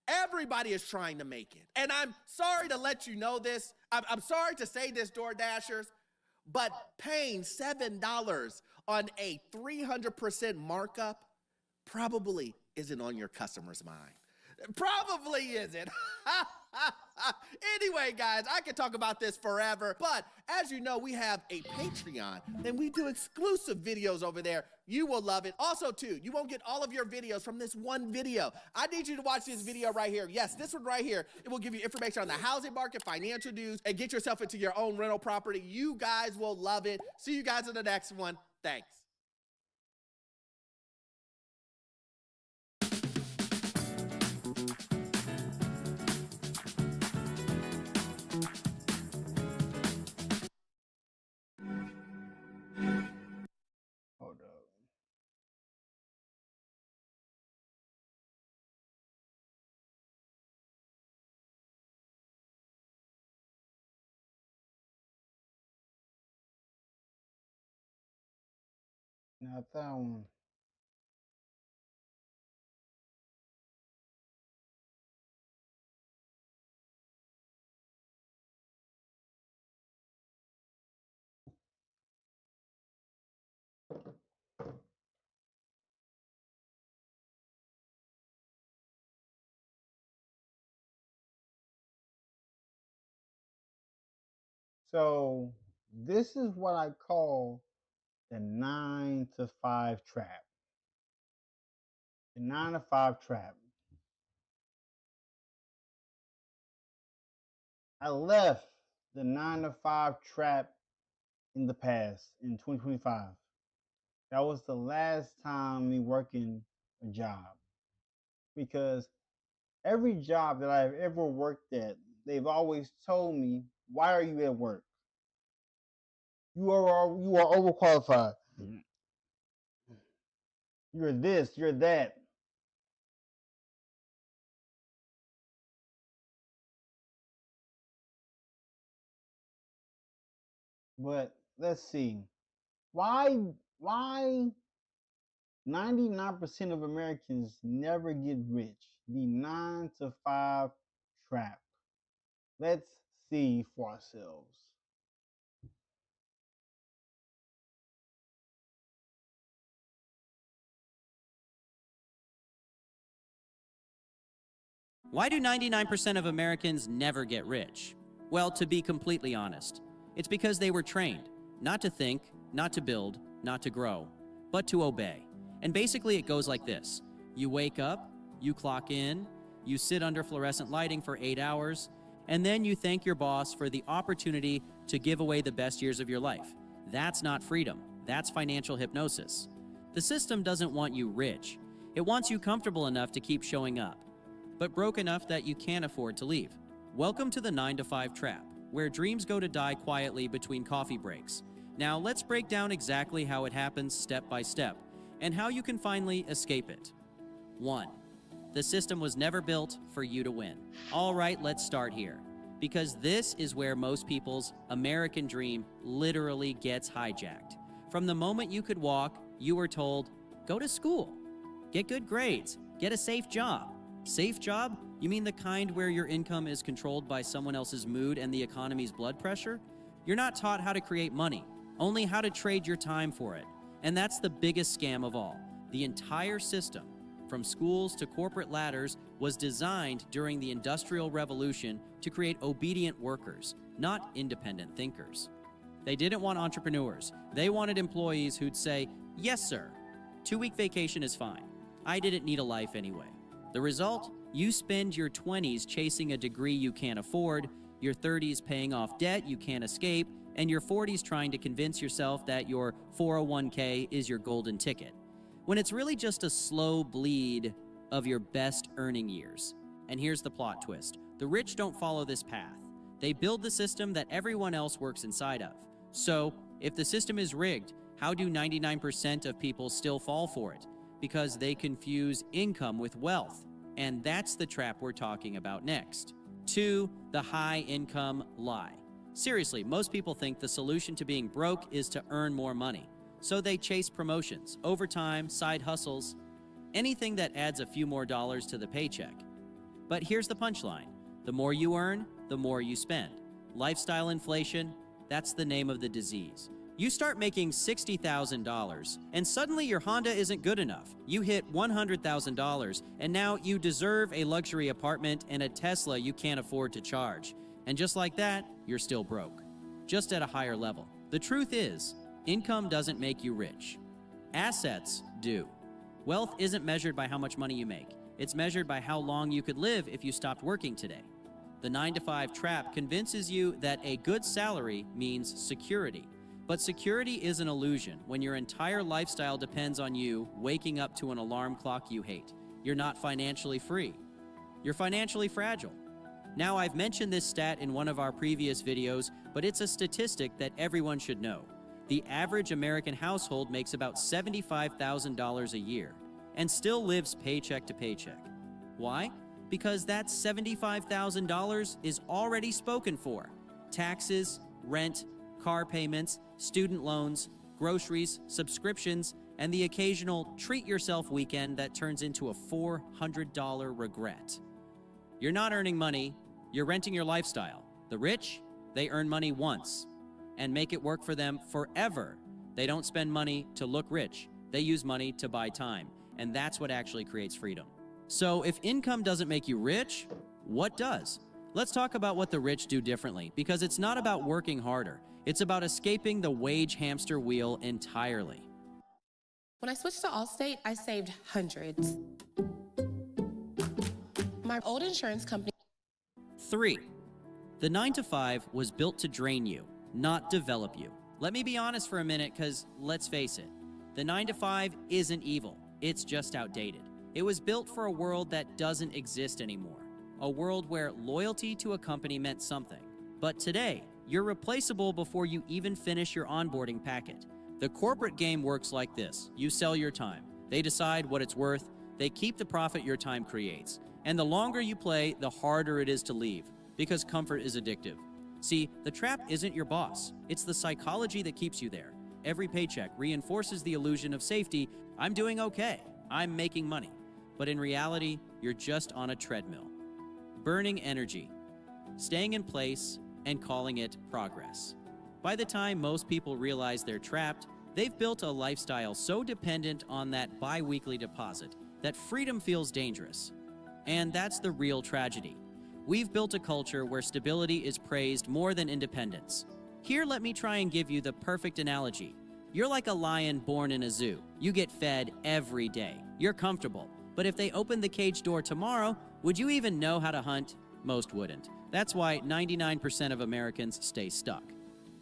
Everybody is trying to make it. And I'm sorry to let you know this. I'm sorry to say this, DoorDashers, but paying $7 on a 300% markup probably isn't on your customer's mind. Probably isn't. Anyway, guys, I could talk about this forever, but as you know, we have a Patreon, and we do exclusive videos over there. You will love it. Also, too, you won't get all of your videos from this one video. I need you to watch this video right here. Yes, this one right here. It will give you information on the housing market, financial news, and get yourself into your own rental property. You guys will love it. See you guys in the next one. Thanks.
Hold up. Not that one. So this is what I call the 9 to 5 trap. The 9 to 5 trap. I left the 9 to 5 trap in the past, in 2025. That was the last time me working a job. Because every job that I've ever worked at, they've always told me, why are you at work? You are overqualified. You're this, you're that. But let's see. Why 99% of Americans never get rich? The 9 to 5 trap. Let's see for ourselves.
Why do 99% of Americans never get rich? Well, to be completely honest, it's because they were trained not to think, not to build, not to grow, but to obey. And basically it goes like this. You wake up, you clock in, you sit under fluorescent lighting for 8 hours, and then you thank your boss for the opportunity to give away the best years of your life. That's not freedom. That's financial hypnosis. The system doesn't want you rich. It wants you comfortable enough to keep showing up, but broke enough that you can't afford to leave. Welcome to the 9 to 5 trap, where dreams go to die quietly between coffee breaks. Now let's break down exactly how it happens step by step, and how you can finally escape it. 1. The system was never built for you to win. All right, let's start here, because this is where most people's American dream literally gets hijacked. From the moment you could walk, you were told, go to school, get good grades, get a safe job. Safe job? You mean the kind where your income is controlled by someone else's mood and the economy's blood pressure? You're not taught how to create money, only how to trade your time for it. And that's the biggest scam of all. The entire system, from schools to corporate ladders, was designed during the Industrial Revolution to create obedient workers, not independent thinkers. They didn't want entrepreneurs. They wanted employees who'd say, yes, sir, 2-week vacation is fine. I didn't need a life anyway. The result? You spend your 20s chasing a degree you can't afford, your 30s paying off debt you can't escape, and your 40s trying to convince yourself that your 401k is your golden ticket, when it's really just a slow bleed of your best earning years. And here's the plot twist. The rich don't follow this path. They build the system that everyone else works inside of. So, if the system is rigged, how do 99% of people still fall for it? Because they confuse income with wealth. And that's the trap we're talking about next. 2, the high income lie. Seriously, most people think the solution to being broke is to earn more money. So they chase promotions, overtime, side hustles, anything that adds a few more dollars to the paycheck. But here's the punchline. The more you earn, the more you spend. Lifestyle inflation, that's the name of the disease. You start making $60,000, and suddenly your Honda isn't good enough. You hit $100,000, and now you deserve a luxury apartment and a Tesla you can't afford to charge. And just like that, you're still broke, just at a higher level. The truth is, income doesn't make you rich. Assets do. Wealth isn't measured by how much money you make. It's measured by how long you could live if you stopped working today. The 9-to-5 trap convinces you that a good salary means security. But security is an illusion when your entire lifestyle depends on you waking up to an alarm clock you hate. You're not financially free. You're financially fragile. Now, I've mentioned this stat in one of our previous videos, but it's a statistic that everyone should know. The average American household makes about $75,000 a year and still lives paycheck to paycheck. Why? Because that $75,000 is already spoken for. Taxes, rent, car payments, student loans, groceries, subscriptions, and the occasional treat-yourself weekend that turns into a $400 regret. You're not earning money, you're renting your lifestyle. The rich, they earn money once and make it work for them forever. They don't spend money to look rich. They use money to buy time, and that's what actually creates freedom. So if income doesn't make you rich, what does? Let's talk about what the rich do differently, because it's not about working harder. It's about escaping the wage hamster wheel entirely.
When I switched to Allstate, I saved hundreds. My old insurance company.
3. The 9-to-5 was built to drain you, not develop you. Let me be honest for a minute, because let's face it, the 9-to-5 isn't evil. It's just outdated. It was built for a world that doesn't exist anymore. A world where loyalty to a company meant something. But today, you're replaceable before you even finish your onboarding packet. The corporate game works like this. You sell your time. They decide what it's worth. They keep the profit your time creates. And the longer you play, the harder it is to leave, because comfort is addictive. See, the trap isn't your boss. It's the psychology that keeps you there. Every paycheck reinforces the illusion of safety. I'm doing okay. I'm making money. But in reality, you're just on a treadmill. Burning energy, staying in place, and calling it progress. By the time most people realize they're trapped, they've built a lifestyle so dependent on that bi-weekly deposit that freedom feels dangerous. And that's the real tragedy. We've built a culture where stability is praised more than independence. Here, let me try and give you the perfect analogy. You're like a lion born in a zoo. You get fed every day. You're comfortable. But if they opened the cage door tomorrow, would you even know how to hunt? Most wouldn't. That's why 99% of Americans stay stuck.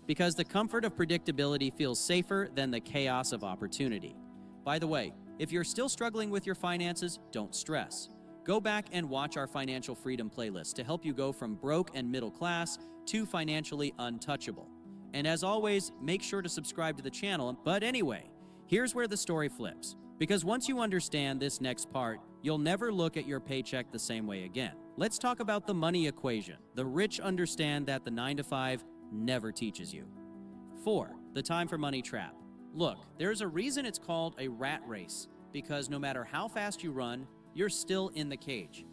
Because the comfort of predictability feels safer than the chaos of opportunity. By the way, if you're still struggling with your finances, don't stress. Go back and watch our financial freedom playlist to help you go from broke and middle class to financially untouchable. And as always, make sure to subscribe to the channel. But anyway, here's where the story flips. Because once you understand this next part, you'll never look at your paycheck the same way again. Let's talk about the money equation. The rich understand that the 9-to-5 never teaches you. 4. The time for money trap. Look, there's a reason it's called a rat race, because no matter how fast you run, you're still in the cage.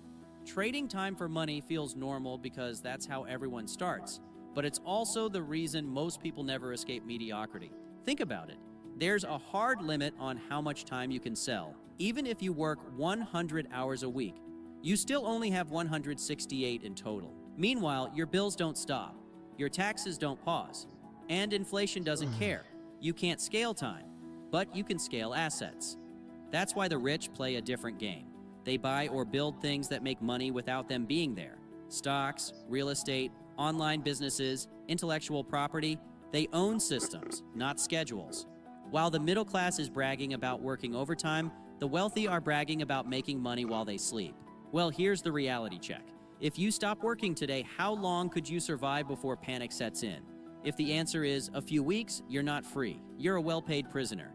Trading time for money feels normal because that's how everyone starts, but it's also the reason most people never escape mediocrity. Think about it. There's a hard limit on how much time you can sell. Even if you work 100 hours a week, you still only have 168 in total. Meanwhile, your bills don't stop, your taxes don't pause, and inflation doesn't care. You can't scale time, but you can scale assets. That's why the rich play a different game. They buy or build things that make money without them being there. Stocks, real estate, online businesses, intellectual property. They own systems, not schedules. While the middle class is bragging about working overtime, the wealthy are bragging about making money while they sleep. Well, here's the reality check. If you stop working today, how long could you survive before panic sets in? If the answer is a few weeks, you're not free. You're a well-paid prisoner.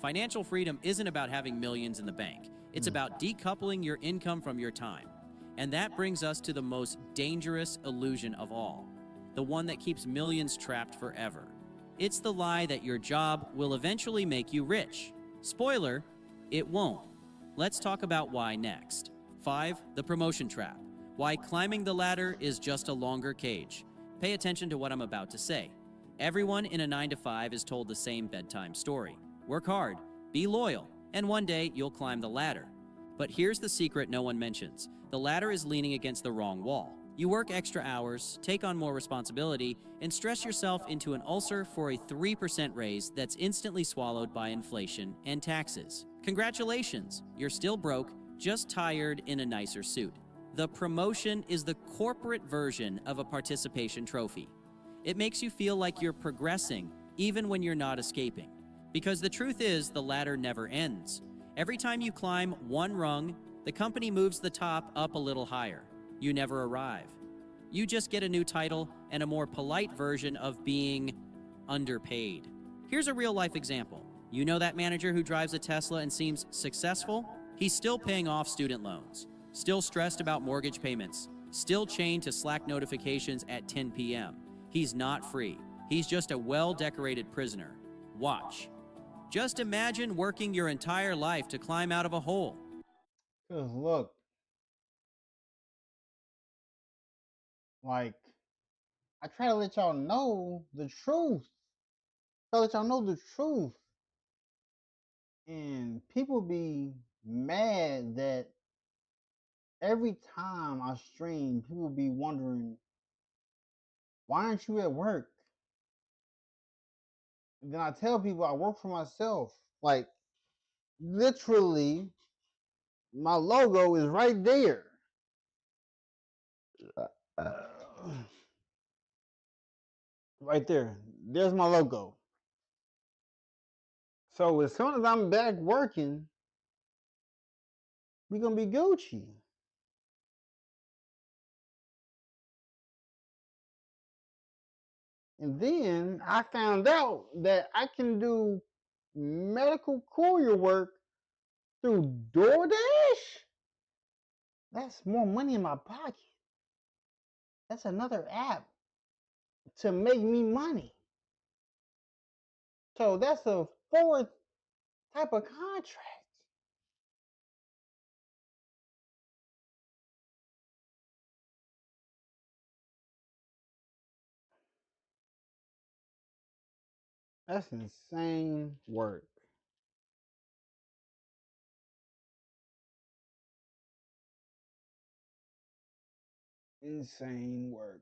Financial freedom isn't about having millions in the bank. It's about decoupling your income from your time. And that brings us to the most dangerous illusion of all, the one that keeps millions trapped forever. It's the lie that your job will eventually make you rich. Spoiler, it won't. Let's talk about why next. 5. The promotion trap. Why climbing the ladder is just a longer cage. Pay attention to what I'm about to say. Everyone in a 9 to 5 is told the same bedtime story. Work hard, be loyal, and one day you'll climb the ladder. But here's the secret no one mentions. The ladder is leaning against the wrong wall. You work extra hours, take on more responsibility, and stress yourself into an ulcer for a 3% raise that's instantly swallowed by inflation and taxes. Congratulations, you're still broke, just tired in a nicer suit. The promotion is the corporate version of a participation trophy. It makes you feel like you're progressing, even when you're not escaping. Because the truth is, the ladder never ends. Every time you climb one rung, the company moves the top up a little higher. You never arrive. You just get a new title and a more polite version of being underpaid. Here's a real-life example. You know that manager who drives a Tesla and seems successful? He's still paying off student loans, still stressed about mortgage payments, still chained to Slack notifications at 10 p.m. He's not free. He's just a well-decorated prisoner. Watch. Just imagine working your entire life to climb out of a hole.
Because look, like, I try to let y'all know the truth. Try to let y'all know the truth. And people be mad that every time I stream, people be wondering, why aren't you at work? And then I tell people I work for myself. Like, literally, my logo is right there. Right there. There's my logo. So as soon as I'm back working, we're going to be Gucci. And then I found out that I can do medical courier work through DoorDash. That's more money in my pocket. That's another app to make me money. So that's a fourth type of contract. That's insane work. Insane work.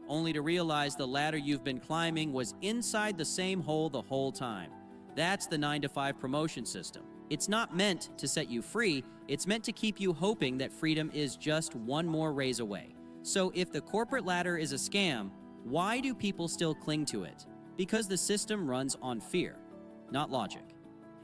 Only to realize the ladder you've been climbing was inside the same hole the whole time. That's the 9 to 5 promotion system. It's not meant to set you free, it's meant to keep you hoping that freedom is just one more raise away. So if the corporate ladder is a scam, why do people still cling to it? Because the system runs on fear, not logic.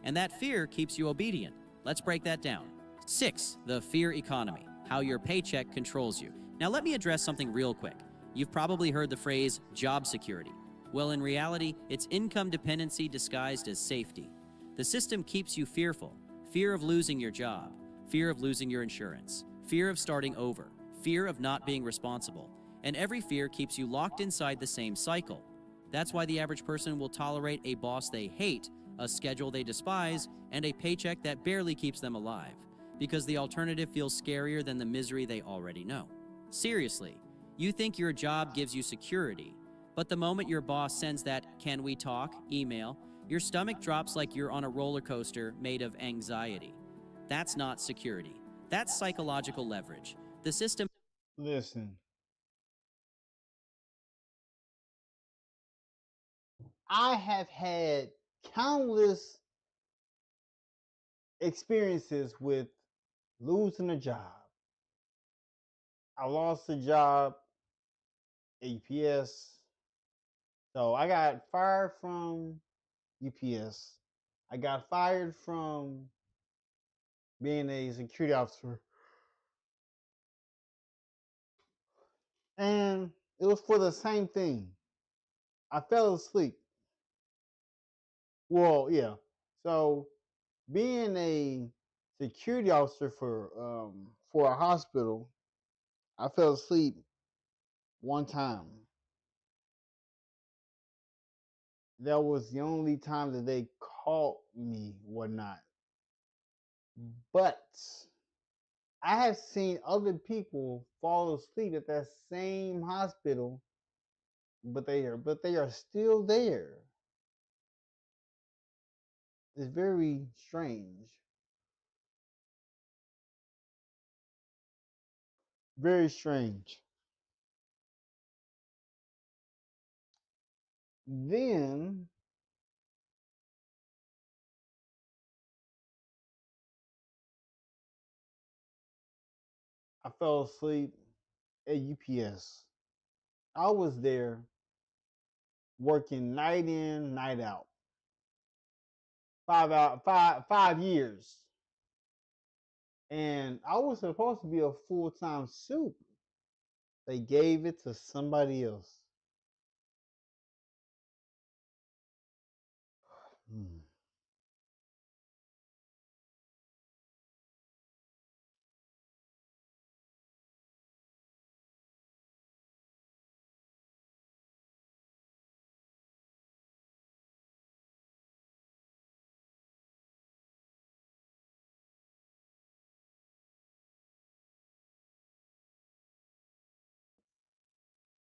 And that fear keeps you obedient. Let's break that down. 6, the fear economy, how your paycheck controls you. Now let me address something real quick. You've probably heard the phrase job security. Well, in reality, it's income dependency disguised as safety. The system keeps you fearful. Fear of losing your job, fear of losing your insurance, fear of starting over, fear of not being responsible. And every fear keeps you locked inside the same cycle. That's why the average person will tolerate a boss they hate, a schedule they despise, and a paycheck that barely keeps them alive. Because the alternative feels scarier than the misery they already know. Seriously. You think your job gives you security, but the moment your boss sends that "can we talk" email, your stomach drops like you're on a roller coaster made of anxiety. That's not security. That's psychological leverage. The system...
Listen. I have had countless experiences with losing a job. I lost a job at UPS. So I got fired from UPS. I got fired from being a security officer. And it was for the same thing. I fell asleep. Well, yeah. So being a security officer for a hospital, I fell asleep one time. That was the only time that they caught me, whatnot. But I have seen other people fall asleep at that same hospital, but they are still there. It's very strange. Very strange. Then I fell asleep at UPS. I was there working night in, night out. 5 years. And I was supposed to be a full-time soup. They gave it to somebody else. Hmm.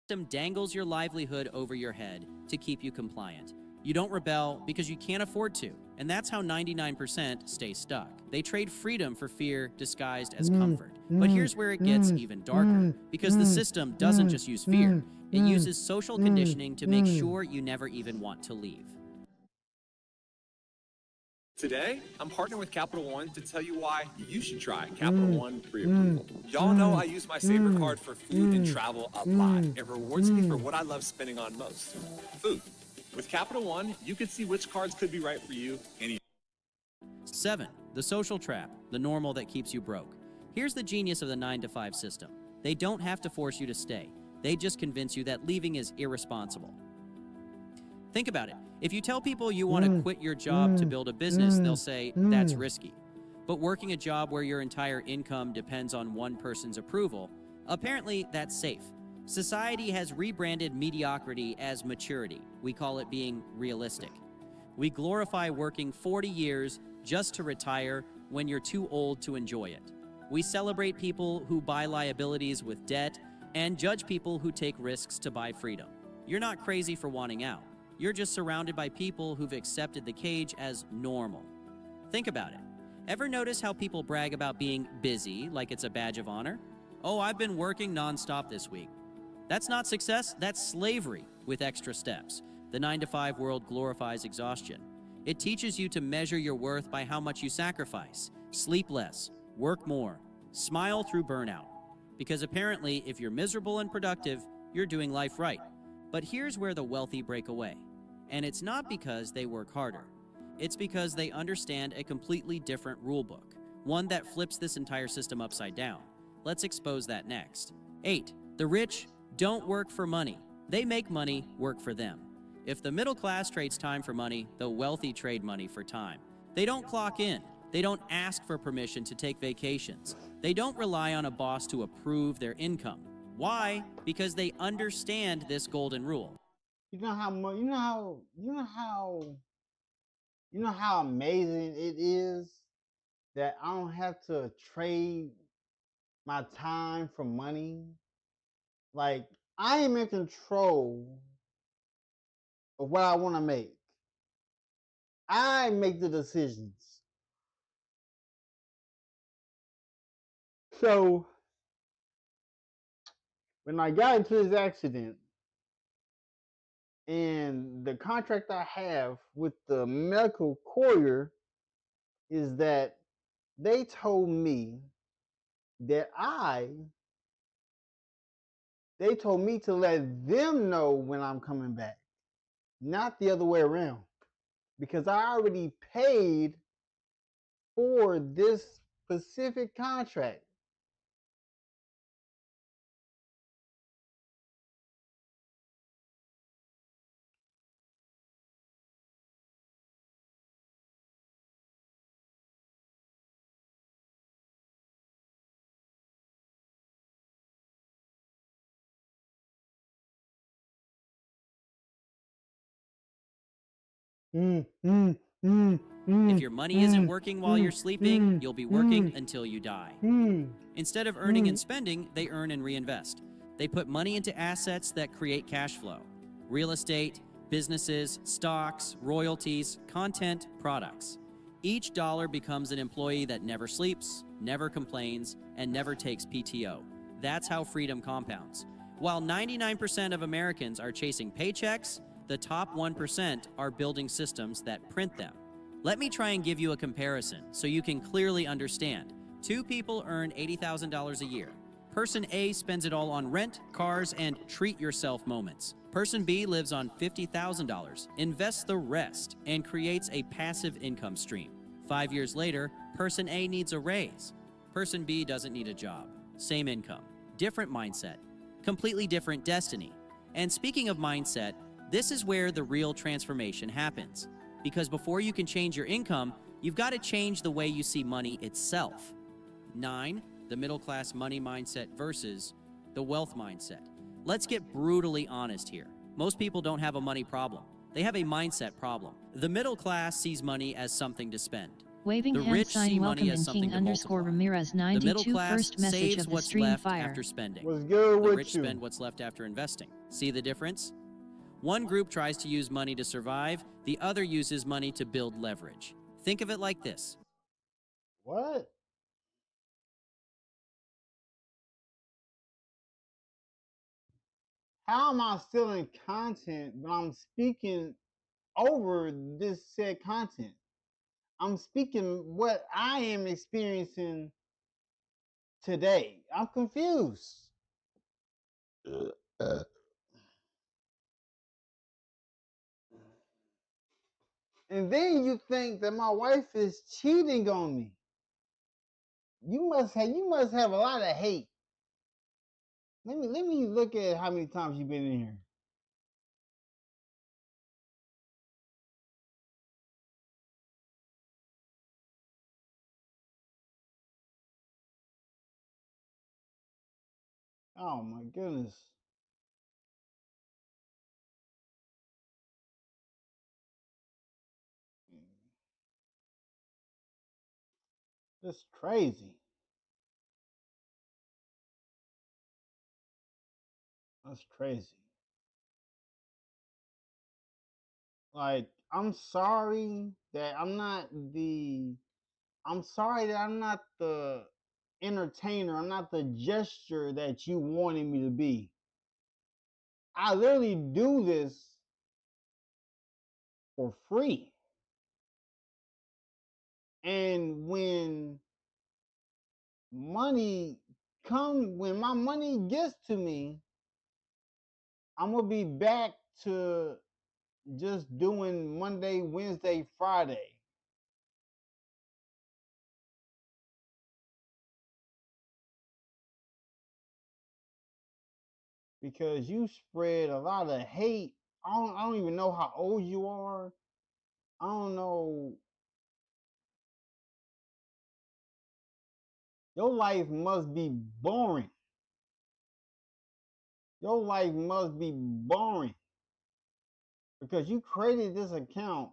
System dangles your livelihood over your head to keep you compliant. You don't rebel because you can't afford to, and that's how 99% stay stuck. They trade freedom for fear disguised as comfort. But here's where it gets even darker, because the system doesn't just use fear, it uses social conditioning to make sure you never even want to leave.
Today, I'm partnering with Capital One to tell you why you should try Capital One pre-approval. Y'all know I use my Saver card for food and travel a lot. It rewards me for what I love spending on most, food. With Capital One, you can see which cards could be right for you.
7. The social trap, the normal that keeps you broke. Here's the genius of the 9-to-5 system. They don't have to force you to stay. They just convince you that leaving is irresponsible. Think about it. If you tell people you want to quit your job to build a business, they'll say, that's risky. But working a job where your entire income depends on one person's approval, apparently that's safe. Society has rebranded mediocrity as maturity. We call it being realistic. We glorify working 40 years just to retire when you're too old to enjoy it. We celebrate people who buy liabilities with debt and judge people who take risks to buy freedom. You're not crazy for wanting out. You're just surrounded by people who've accepted the cage as normal. Think about it. Ever notice how people brag about being busy like it's a badge of honor? Oh, I've been working nonstop this week. That's not success, that's slavery with extra steps. The 9-to-5 world glorifies exhaustion. It teaches you to measure your worth by how much you sacrifice. Sleep less, work more, smile through burnout. Because apparently, if you're miserable and productive, you're doing life right. But here's where the wealthy break away. And it's not because they work harder. It's because they understand a completely different rule book, one that flips this entire system upside down. Let's expose that next. 8. The rich don't work for money. They make money work for them. If the middle class trades time for money, the wealthy trade money for time. They don't clock in. They don't ask for permission to take vacations. They don't rely on a boss to approve their income. Why? Because they understand this golden rule.
You know how amazing it is that I don't have to trade my time for money. Like, I am in control of what I want to make. I make the decisions. So when I got into this accident, and the contract I have with the medical courier is that they told me that they told me to let them know when I'm coming back, not the other way around, because I already paid for this specific contract.
If your money isn't working while you're sleeping, you'll be working until you die. Instead of earning and spending, they earn and reinvest. They put money into assets that create cash flow. Real estate, businesses, stocks, royalties, content, products. Each dollar becomes an employee that never sleeps, never complains, and never takes PTO. That's how freedom compounds. While 99% of Americans are chasing paychecks, the top 1% are building systems that print them. Let me try and give you a comparison so you can clearly understand. Two people earn $80,000 a year. Person A spends it all on rent, cars, and treat-yourself moments. Person B lives on $50,000, invests the rest, and creates a passive income stream. 5 years later, Person A needs a raise. Person B doesn't need a job. Same income. Different mindset. Completely different destiny. And speaking of mindset, this is where the real transformation happens. Because before you can change your income, you've got to change the way you see money itself. 9. The middle-class money mindset versus the wealth mindset. Let's get brutally honest here. Most people don't have a money problem. They have a mindset problem. The middle class sees money as something to spend.
Waving
The
hand
rich
sign
see
welcome
money as
in
something
King
to
underscore
multiply.
Ramirez
The middle
92
class
first message
saves
of the
what's
stream
left
fire.
after spending.
What's good
The
with
rich
you?
spend what's left after investing. See the difference? One group tries to use money to survive. The other uses money to build leverage. Think of it like this.
What? How am I stealing content, but I'm speaking over this said content? I'm speaking what I am experiencing today. I'm confused. And then you think that my wife is cheating on me. You must have a lot of hate. Let me look at how many times you've been in here. Oh my goodness. That's crazy. That's crazy. Like, I'm sorry that I'm not the entertainer. I'm not the gesture that you wanted me to be. I literally do this for free. And when when my money gets to me, I'm gonna be back to just doing Monday, Wednesday, Friday. Because you spread a lot of hate. I don't even know how old you are. I don't know. Your life must be boring. Your life must be boring. Because you created this account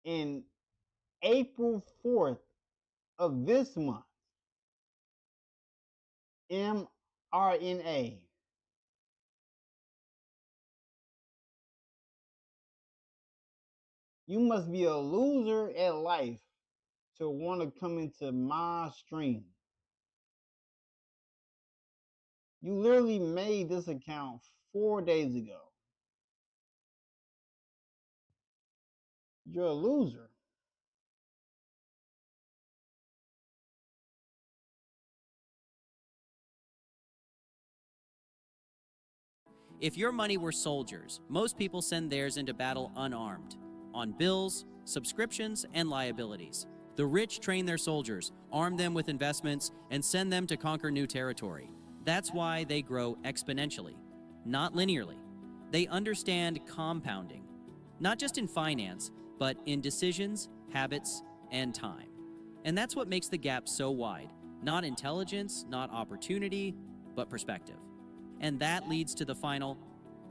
in April 4th of this month. mRNA. You must be a loser at life to want to come into my stream. You literally made this account 4 days ago. You're a loser.
If your money were soldiers, most people send theirs into battle unarmed, on bills, subscriptions, and liabilities. The rich train their soldiers, arm them with investments, and send them to conquer new territory. That's why they grow exponentially, not linearly. They understand compounding, not just in finance, but in decisions, habits, and time. And that's what makes the gap so wide. Not intelligence, not opportunity, but perspective. And that leads to the final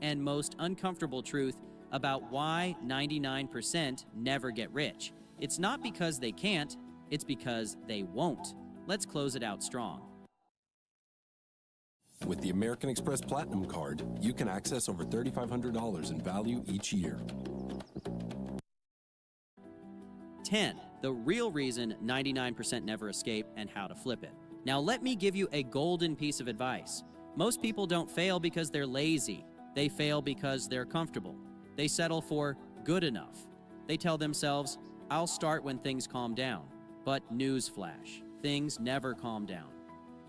and most uncomfortable truth about why 99% never get rich. It's not because they can't, it's because they won't. Let's close it out strong.
With the American Express Platinum Card, you can access over $3,500 in value each year.
10. The real reason 99% never escape and how to flip it. Now let me give you a golden piece of advice. Most people don't fail because they're lazy. They fail because they're comfortable. They settle for good enough. They tell themselves, I'll start when things calm down. But newsflash, things never calm down.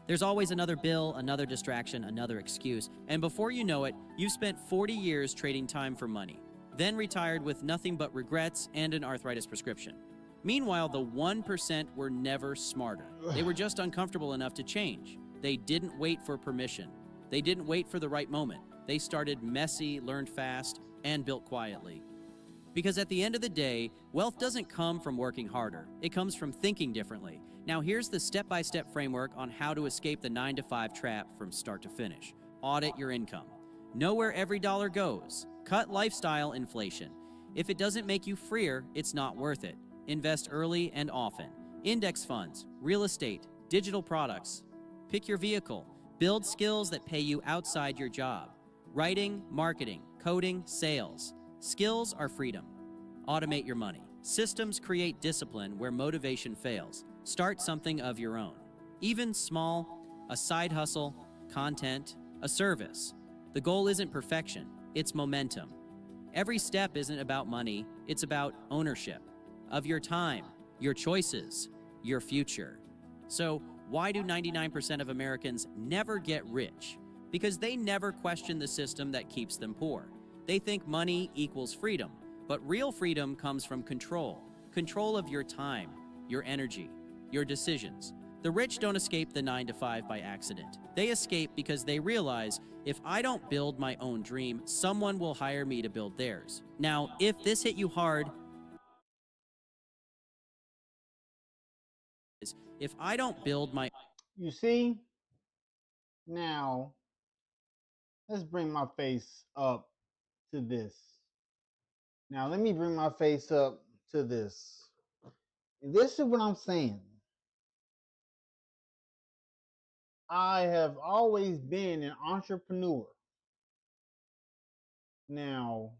There's always another bill, another distraction, another excuse, and before you know it, you've spent 40 years trading time for money, then retired with nothing but regrets and an arthritis prescription. Meanwhile, the 1% were never smarter. They were just uncomfortable enough to change. They didn't wait for permission. They didn't wait for the right moment. They started messy, learned fast, and built quietly. Because at the end of the day, wealth doesn't come from working harder. It comes from thinking differently. Now here's the step-by-step framework on how to escape the 9-to-5 trap from start to finish. Audit your income. Know where every dollar goes. Cut lifestyle inflation. If it doesn't make you freer, it's not worth it. Invest early and often. Index funds, real estate, digital products. Pick your vehicle. Build skills that pay you outside your job. Writing, marketing, coding, sales. Skills are freedom. Automate your money. Systems create discipline where motivation fails. Start something of your own. Even small, a side hustle, content, a service. The goal isn't perfection, it's momentum. Every step isn't about money, it's about ownership of your time, your choices, your future. So why do 99% of Americans never get rich? Because they never question the system that keeps them poor. They think money equals freedom, but real freedom comes from control. Control of your time, your energy, your decisions. The rich don't escape the 9-to-5 by accident. They escape because they realize, if I don't build my own dream, someone will hire me to build theirs. Now, if this hit you hard, if I don't build my...
You see? Now, let's bring my face up to this. Now, let me bring my face up to this. This is what I'm saying. I have always been an entrepreneur. Now,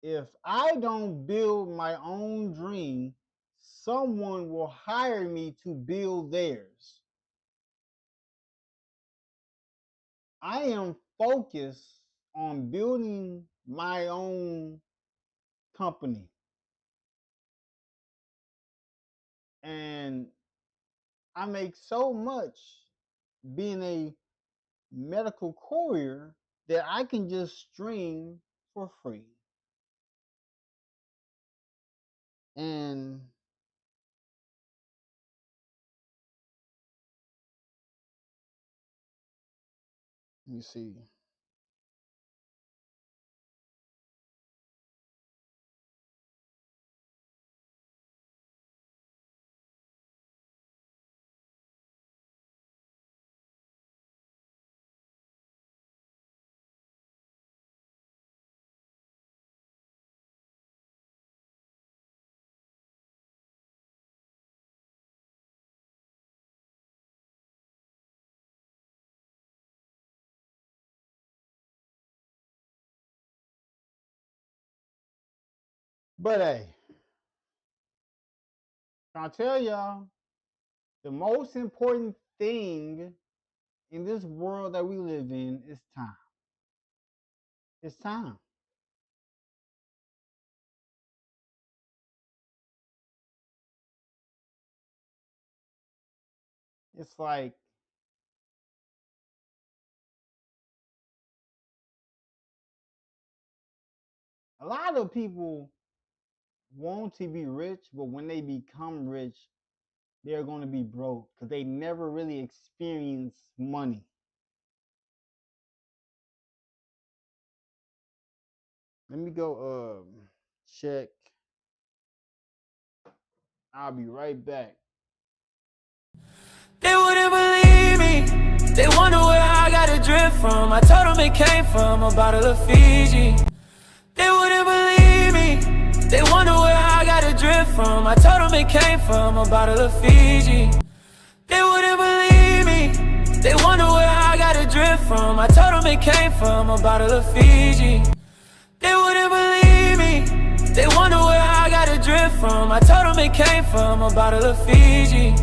if I don't build my own dream, someone will hire me to build theirs. I am focused on building my own company. And I make so much being a medical courier that I can just stream for free. And let me see. But hey, I'll tell y'all, the most important thing in this world that we live in is time. It's time. It's like a lot of people want to be rich, but when they become rich, they're going to be broke because they never really experience money. Let me go check. I'll be right back.
They wouldn't believe me. They wonder where I got a drip from. I told them it came from a bottle of Fiji. They wouldn't believe me. They wonder where I got a drip from. I told them it came from a bottle of Fiji. They wouldn't believe me. They wonder where I got a drip from. I told them it came from a bottle of Fiji. They wouldn't believe me. They wonder where I got a drip from. I told them it came from a bottle of Fiji.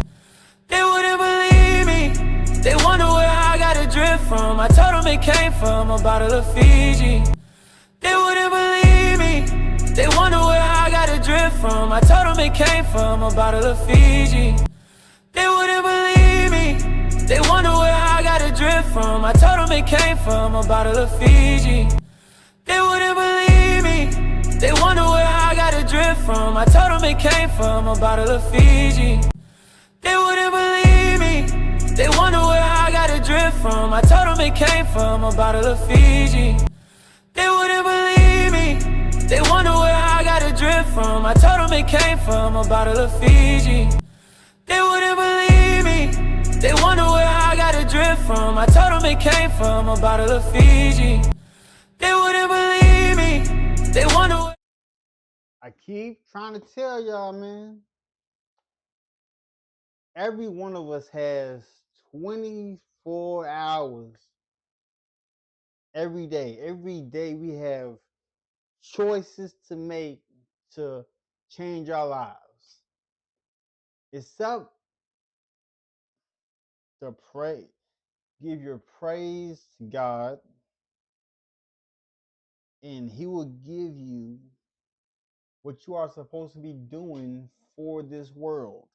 They wouldn't believe me. They wonder where I got a drip from. I told them it came from a bottle of Fiji. They wouldn't believe me. They wonder where I got a drip from. I told them it came from a bottle of Fiji. They wouldn't believe me. They wonder where I got a drip from. I told them it came from a bottle of Fiji. They wouldn't believe me. They wonder where I got a drip from. I told them it came from a bottle of Fiji. They wouldn't believe me. They wonder where I got a drip from. I told them it came from a bottle of Fiji. They wouldn't believe me. They wonder where I got a drip from. I told them it came from a bottle of Fiji. They wouldn't believe me. They wonder where I got a drip from. I told them it came from a bottle of Fiji. They wouldn't believe me. They wonder where...
I keep trying to tell y'all, man. Every one of us has 24 hours every day. Every day we have choices to make to change our lives. It's up to pray. Give your praise to God, and He will give you what you are supposed to be doing for this world.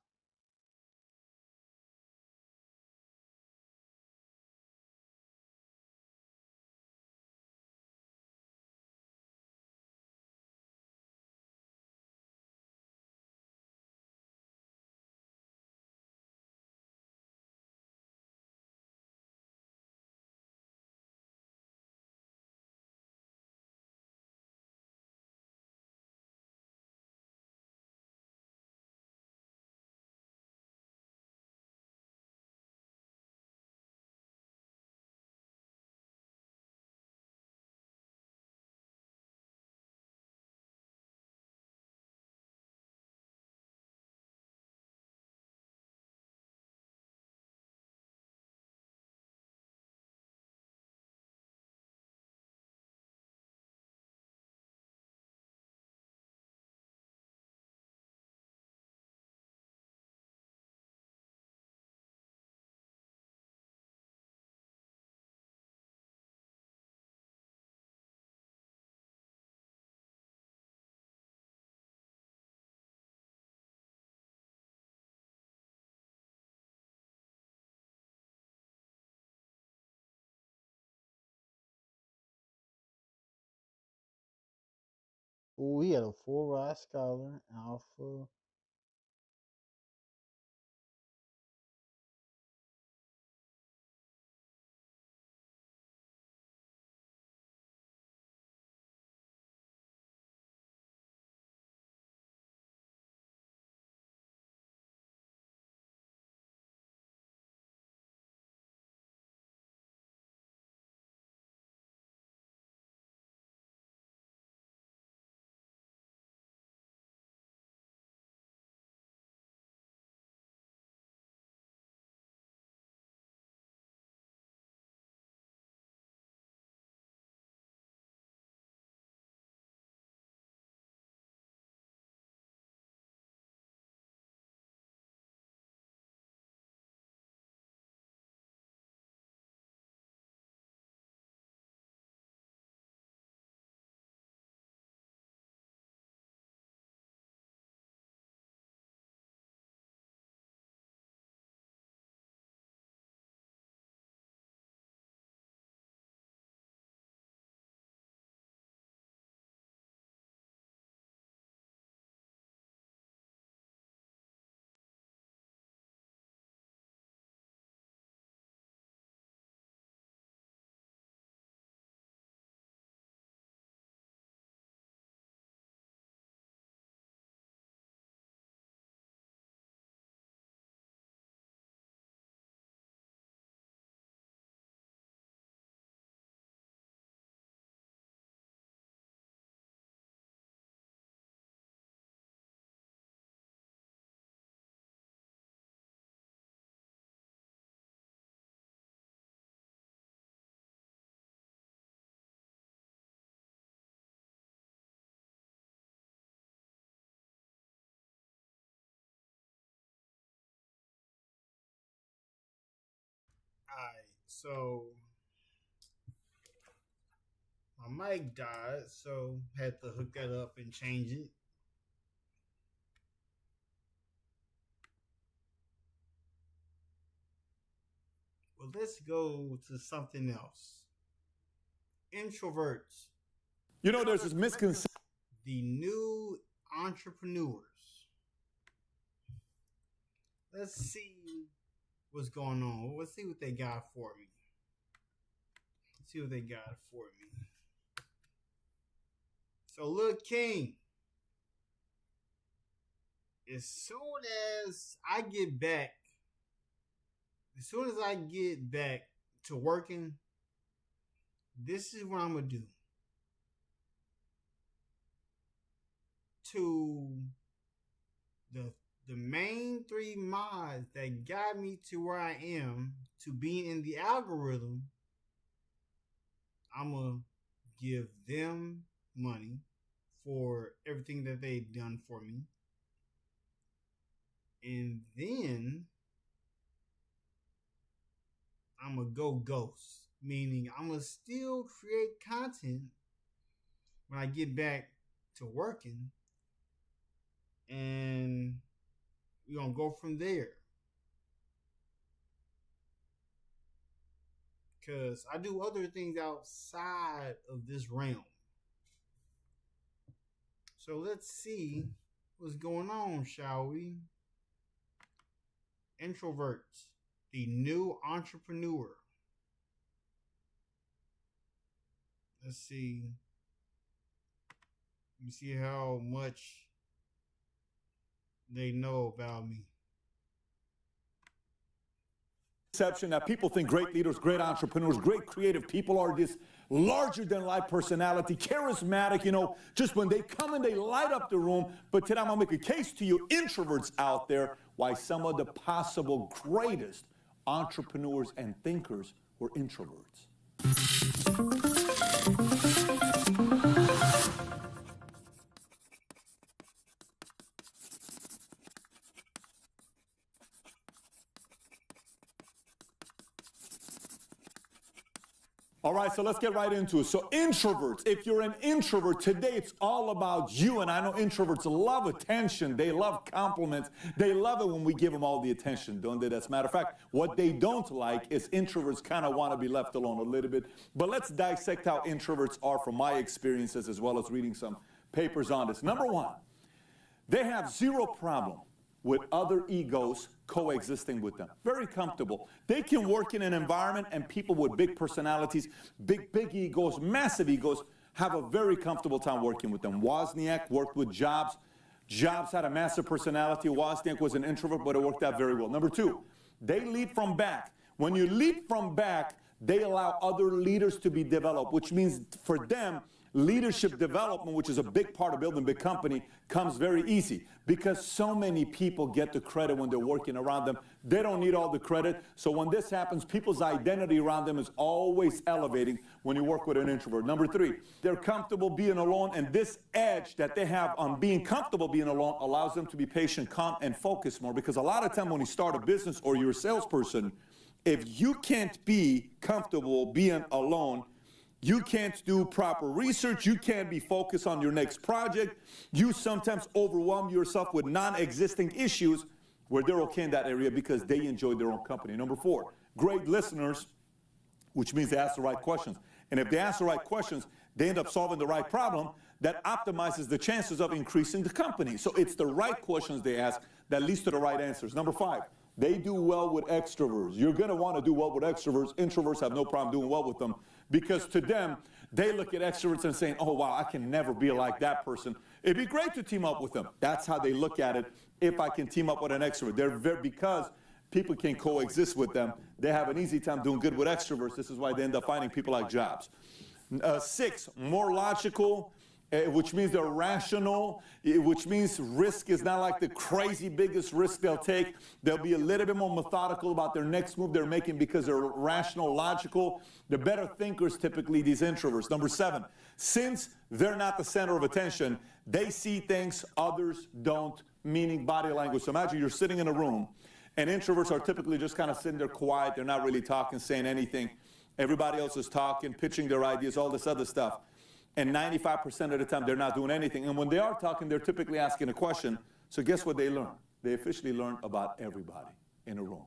Ooh, he had a full ride scholar, alpha. Alright, so my mic died, so had to hook that up and change it. Well, let's go to something else. Introverts.
You know, there's this misconception.
The new entrepreneurs. Let's see what's going on. Let's see what they got for me. Let's see what they got for me. So, look, King. As soon as I get back to working, this is what I'm going to do. To the main 3 mods that got me to where I am, to being in the algorithm, I'm going to give them money for everything that they've done for me. And then I'm going to go ghost, meaning I'm going to still create content when I get back to working, and we're going to go from there. Because I do other things outside of this realm. So let's see what's going on, shall we? Introverts, the new entrepreneur. Let's see. Let me see how much they know about me.
Perception that people think great leaders, great entrepreneurs, great creative people are this larger-than-life personality, charismatic, you know, just when they come in, they light up the room. But today I'm going to make a case to you, introverts out there, why some of the possible greatest entrepreneurs and thinkers were introverts. All right, so let's get right into it. So introverts, if you're an introvert, today it's all about you. And I know introverts love attention. They love compliments. They love it when we give them all the attention, don't they? As a matter of fact, what they don't like is introverts kind of want to be left alone a little bit. But let's dissect how introverts are from my experiences as well as reading some papers on this. Number one, they have zero problem with other egos coexisting with them. Very comfortable. They can work in an environment and people with big personalities, big egos, massive egos, have a very comfortable time working with them. Wozniak worked with Jobs. Jobs had a massive personality. Wozniak was an introvert, but it worked out very well. Number two, they lead from back. When you lead from back, they allow other leaders to be developed, which means for them, leadership development, which is a big part of building a big company, comes very easy because so many people get the credit when they're working around them. They don't need all the credit. So when this happens, people's identity around them is always elevating when you work with an introvert. Number three, they're comfortable being alone, and this edge that they have on being comfortable being alone allows them to be patient, calm, and focus more, because a lot of time when you start a business or you're a salesperson, if you can't be comfortable being alone, you can't do proper research. You can't be focused on your next project. You sometimes overwhelm yourself with non-existing issues where they're okay in that area because they enjoy their own company. Number four, great listeners, which means they ask the right questions. And if they ask the right questions, they end up solving the right problem that optimizes the chances of increasing the company. So it's the right questions they ask that leads to the right answers. Number five, they do well with extroverts. You're going to want to do well with extroverts. Introverts have no problem doing well with them because to them, they look at extroverts and saying, oh, wow, I can never be like that person. It'd be great to team up with them. That's how they look at it. If I can team up with an extrovert, because people can coexist with them, they have an easy time doing good with extroverts. This is why they end up finding people like Jobs. Six, more logical, which means they're rational, which means risk is not like the crazy biggest risk they'll take. They'll be a little bit more methodical about their next move they're making because they're rational, logical. They're better thinkers typically, these introverts. Number seven, since they're not the center of attention, they see things others don't, meaning body language. So imagine you're sitting in a room And introverts are typically just kind of sitting there quiet. They're not really talking, saying anything. Everybody else is talking, pitching their ideas, all this other stuff. And 95% of the time, they're not doing anything. And when they are talking, they're typically asking a question. So guess what they learn? They officially learn about everybody in a room.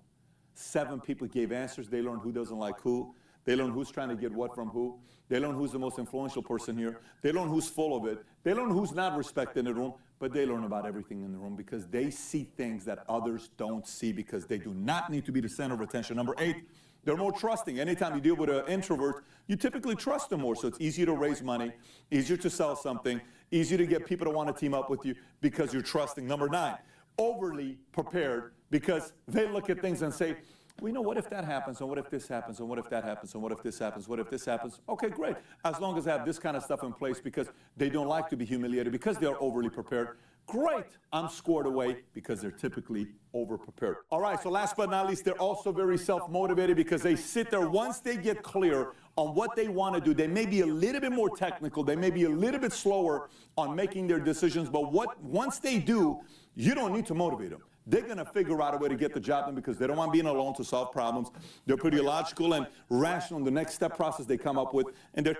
7 people gave answers. They learned who doesn't like who. They learn who's trying to get what from who. They learn who's the most influential person here. They learn who's full of it. They learn who's not respected in the room. But they learn about everything in the room because they see things that others don't see because they do not need to be the center of attention. Number 8, they're more trusting. Anytime you deal with an introvert, you typically trust them more. So it's easier to raise money, easier to sell something, easier to get people to want to team up with you because you're trusting. Number 9, overly prepared because they look at things and say, well, you know, what if that happens, and what if this happens, and what if that happens, and what if this happens, what if this happens? Okay, great. As long as I have this kind of stuff in place because they don't like to be humiliated, because they are overly prepared, great. I'm scored away because they're typically over-prepared. All right, so last but not least, they're also very self-motivated because they sit there. Once they get clear on what they want to do, they may be a little bit more technical, they may be a little bit slower on making their decisions, but once they do, you don't need to motivate them. They're going to figure out a way to get the job done because they don't want being alone to solve problems. They're pretty logical and rational in the next step process they come up with. And they're...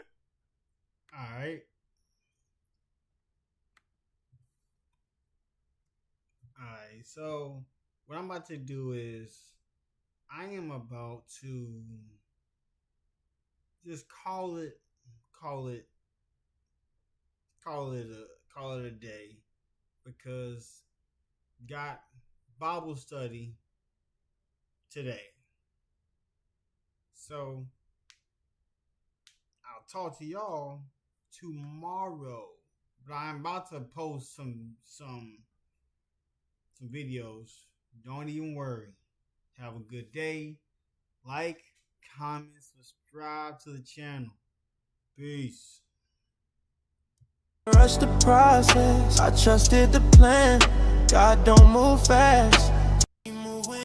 All right. All right. So what I'm about to do is I am about to just call it a day because got Bible study today. So I'll talk to y'all tomorrow. But I'm about to post some videos. Don't even worry. Have a good day. Like, comment, subscribe to the channel. Peace.
Rush the process. I trusted the plan. God don't move fast.